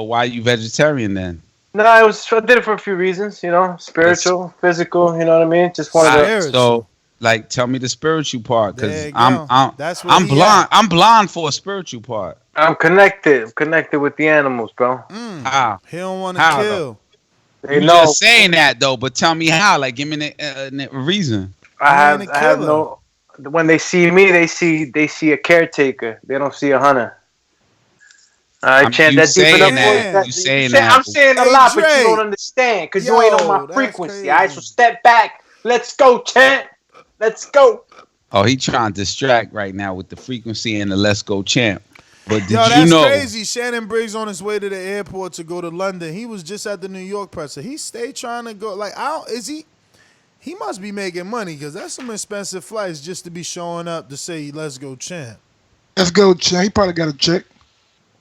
why are you vegetarian then? No, I did it for a few reasons, spiritual, physical, you know what I mean? Just wanted to. Like, tell me the spiritual part, There because you go. That's where I'm he blind. at. I'm blind for a spiritual part. I'm connected. I'm connected with the animals, bro. How? He don't want to How, kill. They You know. just saying that though, but tell me how. Like, give me a reason. I have no. When they see me, they see a caretaker. They don't see a hunter. I chant that deep enough. You saying that? I'm saying a lot, but you don't understand because you ain't on my frequency. All right, so step back. Let's go, chant. Let's go. Oh, he trying to distract right now with the frequency and the "Let's Go" chant. But did Yo, you that's know? crazy. Shannon Briggs on his way to the airport to go to London. He was just at the New York presser. He stayed trying to go. Like, he must be making money because that's some expensive flights just to be showing up to say "Let's go, champ." Let's go, champ. He probably got a check.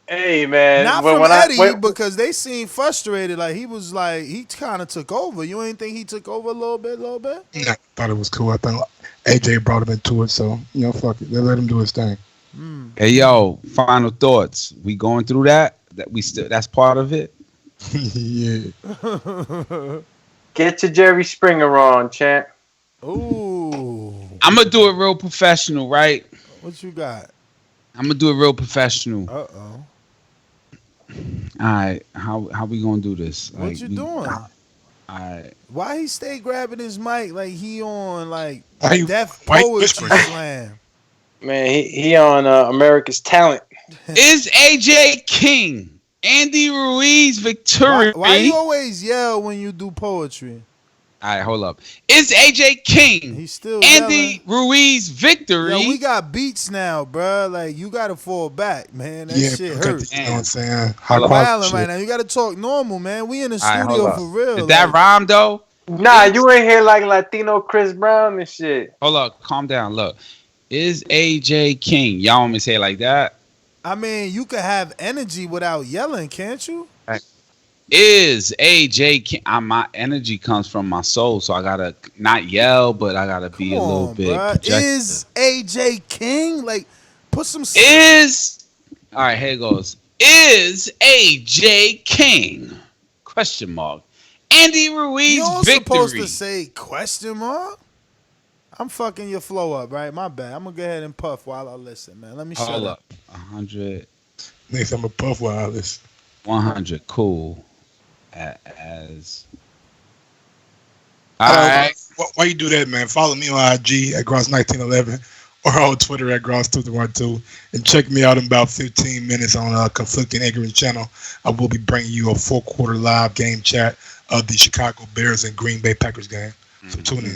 Hey, man. Not from Eddie because they seemed frustrated. Like, he was like, he kind of took over. You ain't think he took over a little bit? Yeah, I thought it was cool. I thought AJ brought him into it, so fuck it. They let him do his thing. Hey, yo, final thoughts. We going through that? That's part of it. Yeah. Get your Jerry Springer on, champ. Ooh. I'm gonna do it real professional, right? What you got? I'm gonna do it real professional. Uh-oh. All right, how we gonna do this? What you doing? All right. Why he stay grabbing his mic like he on like Why Deaf why Poetry whispering? Slam? Man, he on America's Talent. Is AJ King, Andy Ruiz victory? Why you always yell when you do poetry? All right, hold up. Is AJ King, He's still Andy Ruiz victory? Yo, we got beats now, bro. Like, you gotta fall back, man. That shit got hurts. the- you know what I'm saying? I'm High quality wilding shit. right now. You gotta talk normal, man. We in the All right, hold studio up. for real. Did that like- rhyme though? Nah, you ain't here like Latino Chris Brown and shit. Hold up, calm down. Look, is AJ King? Y'all want me to say it like that? I mean, you can have energy without yelling, can't you? Is AJ King? My energy comes from my soul, so I gotta not yell, but I gotta be a little bit. projected. Is AJ King? Like, put some. All right, here it goes. Is AJ King? Question mark. Andy Ruiz You're victory. supposed to say question mark. I'm fucking your flow up, right? My bad. I'm gonna go ahead and puff while I listen, man. Let me shut Hold up. up. 100. Next, I'm a puff while I listen. 100. Cool. As. All right. Why you do that, man? Follow me on IG at Gross1911 or on Twitter at Gross212 and check me out in about 15 minutes on Conflicting Ignorant channel. I will be bringing you a 4-quarter live game chat of the Chicago Bears and Green Bay Packers game. So tune in.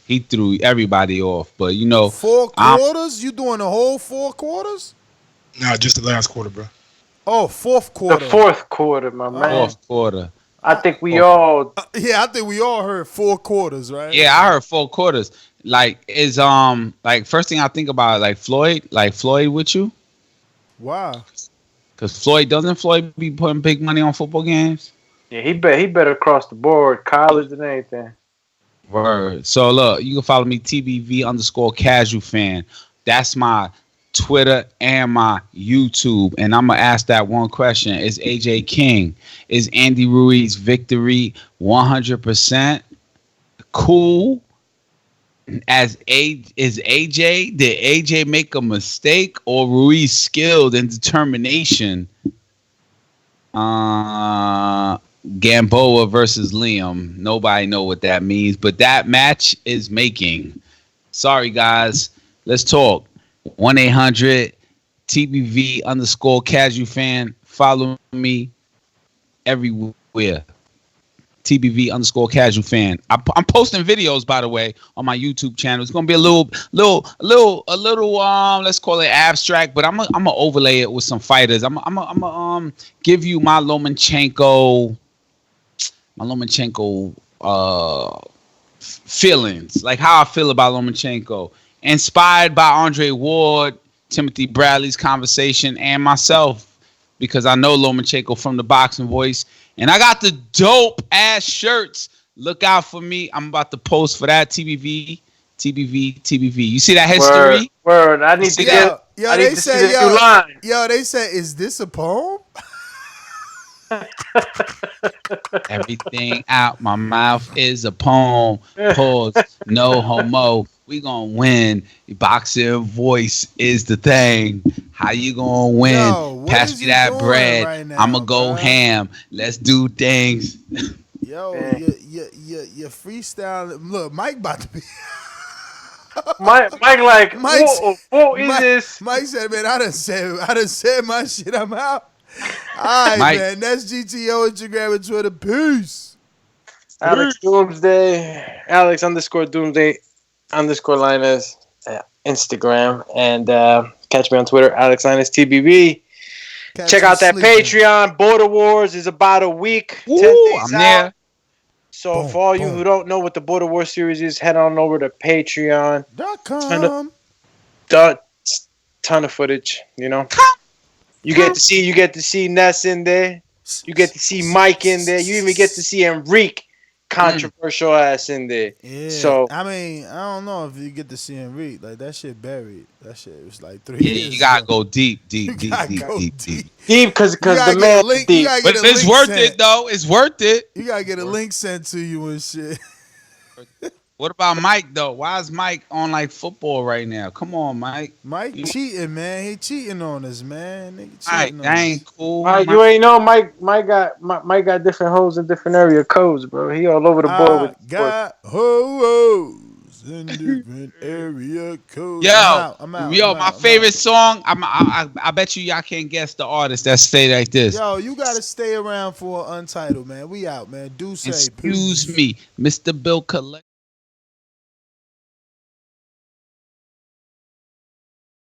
He threw everybody off, but 4 quarters? You doing the whole 4 quarters? Nah, just the last quarter, bro. Oh, fourth quarter. The fourth quarter, my man. Fourth quarter. I think we all. Yeah, I think we all heard 4 quarters, right? Yeah, I heard 4 quarters. Like, is like first thing I think about like Floyd with you? Wow. Because doesn't Floyd be putting big money on football games? Yeah, he better across the board, college and anything. Word. So look, you can follow me TBV_casual fan. That's my Twitter and my YouTube. And I'm gonna ask that one question. Is AJ King, is Andy Ruiz victory 100% cool? Did AJ make a mistake or Ruiz skilled and determination? Gamboa versus Liam. Nobody know what that means, but that match is making. Sorry, guys. Let's talk. 1-800-TBV_casual fan. Follow me everywhere. TBV_casual fan. I'm posting videos, by the way, on my YouTube channel. It's gonna be a little, let's call it abstract, but I'm gonna overlay it with some fighters. I'm gonna give you my Lomachenko feelings, like how I feel about Lomachenko, inspired by Andre Ward, Timothy Bradley's conversation, and myself, because I know Lomachenko from the Boxing Voice, and I got the dope ass shirts. Look out for me. I'm about to post for that. TBV. You see that history? Word. I need to get. Yo, I need they to said, see the new line. Yo, they said, is this a poem? Everything out my mouth is a poem. Pause. No homo. We gonna win. Boxing voice is the thing. How you gonna win? Yo, Pass me that bread. Right now, I'ma go ham. Let's do things. Yo, your freestyle. Look, Mike about to be. Mike like, what is this? Mike said, man, I done said my shit. I'm out. All right, Mike. man. That's GTO, Instagram and Twitter. Peace. Alex Doomsday, Alex_Doomsday_Linus, Instagram, and catch me on Twitter, Alex Linus TBB. Check out that Patreon. Border Wars is about a week. 10 days I'm out. there. So for all you who don't know what the Border Wars series is, head on over to Patreon.com. Ton of footage, you know. You get to see Ness in there. You get to see Mike in there. You even get to see Enrique, controversial ass in there. Yeah. So I mean, I don't know if you get to see Enrique. Like that shit buried. That shit was like 3 Yeah, years you gotta ago. go deep. Deep because the man deep. But it's worth it though. It's worth it. You gotta get a link sent to you and shit. What about Mike though? Why is Mike on like football right now? Come on, Mike. Mike cheating, man. He cheating on us, man. Nigga Mike, cheating on that us. ain't cool. Mike, you ain't know Mike got different hoes in different area codes, bro. He all over the board with got hoes in different area codes. Yo, I'm out. My favorite song. I bet y'all can't guess the artist that stay like this. Yo, you gotta stay around for Untitled, man. We out, man. Do say Excuse me, Mr. Bill Collect.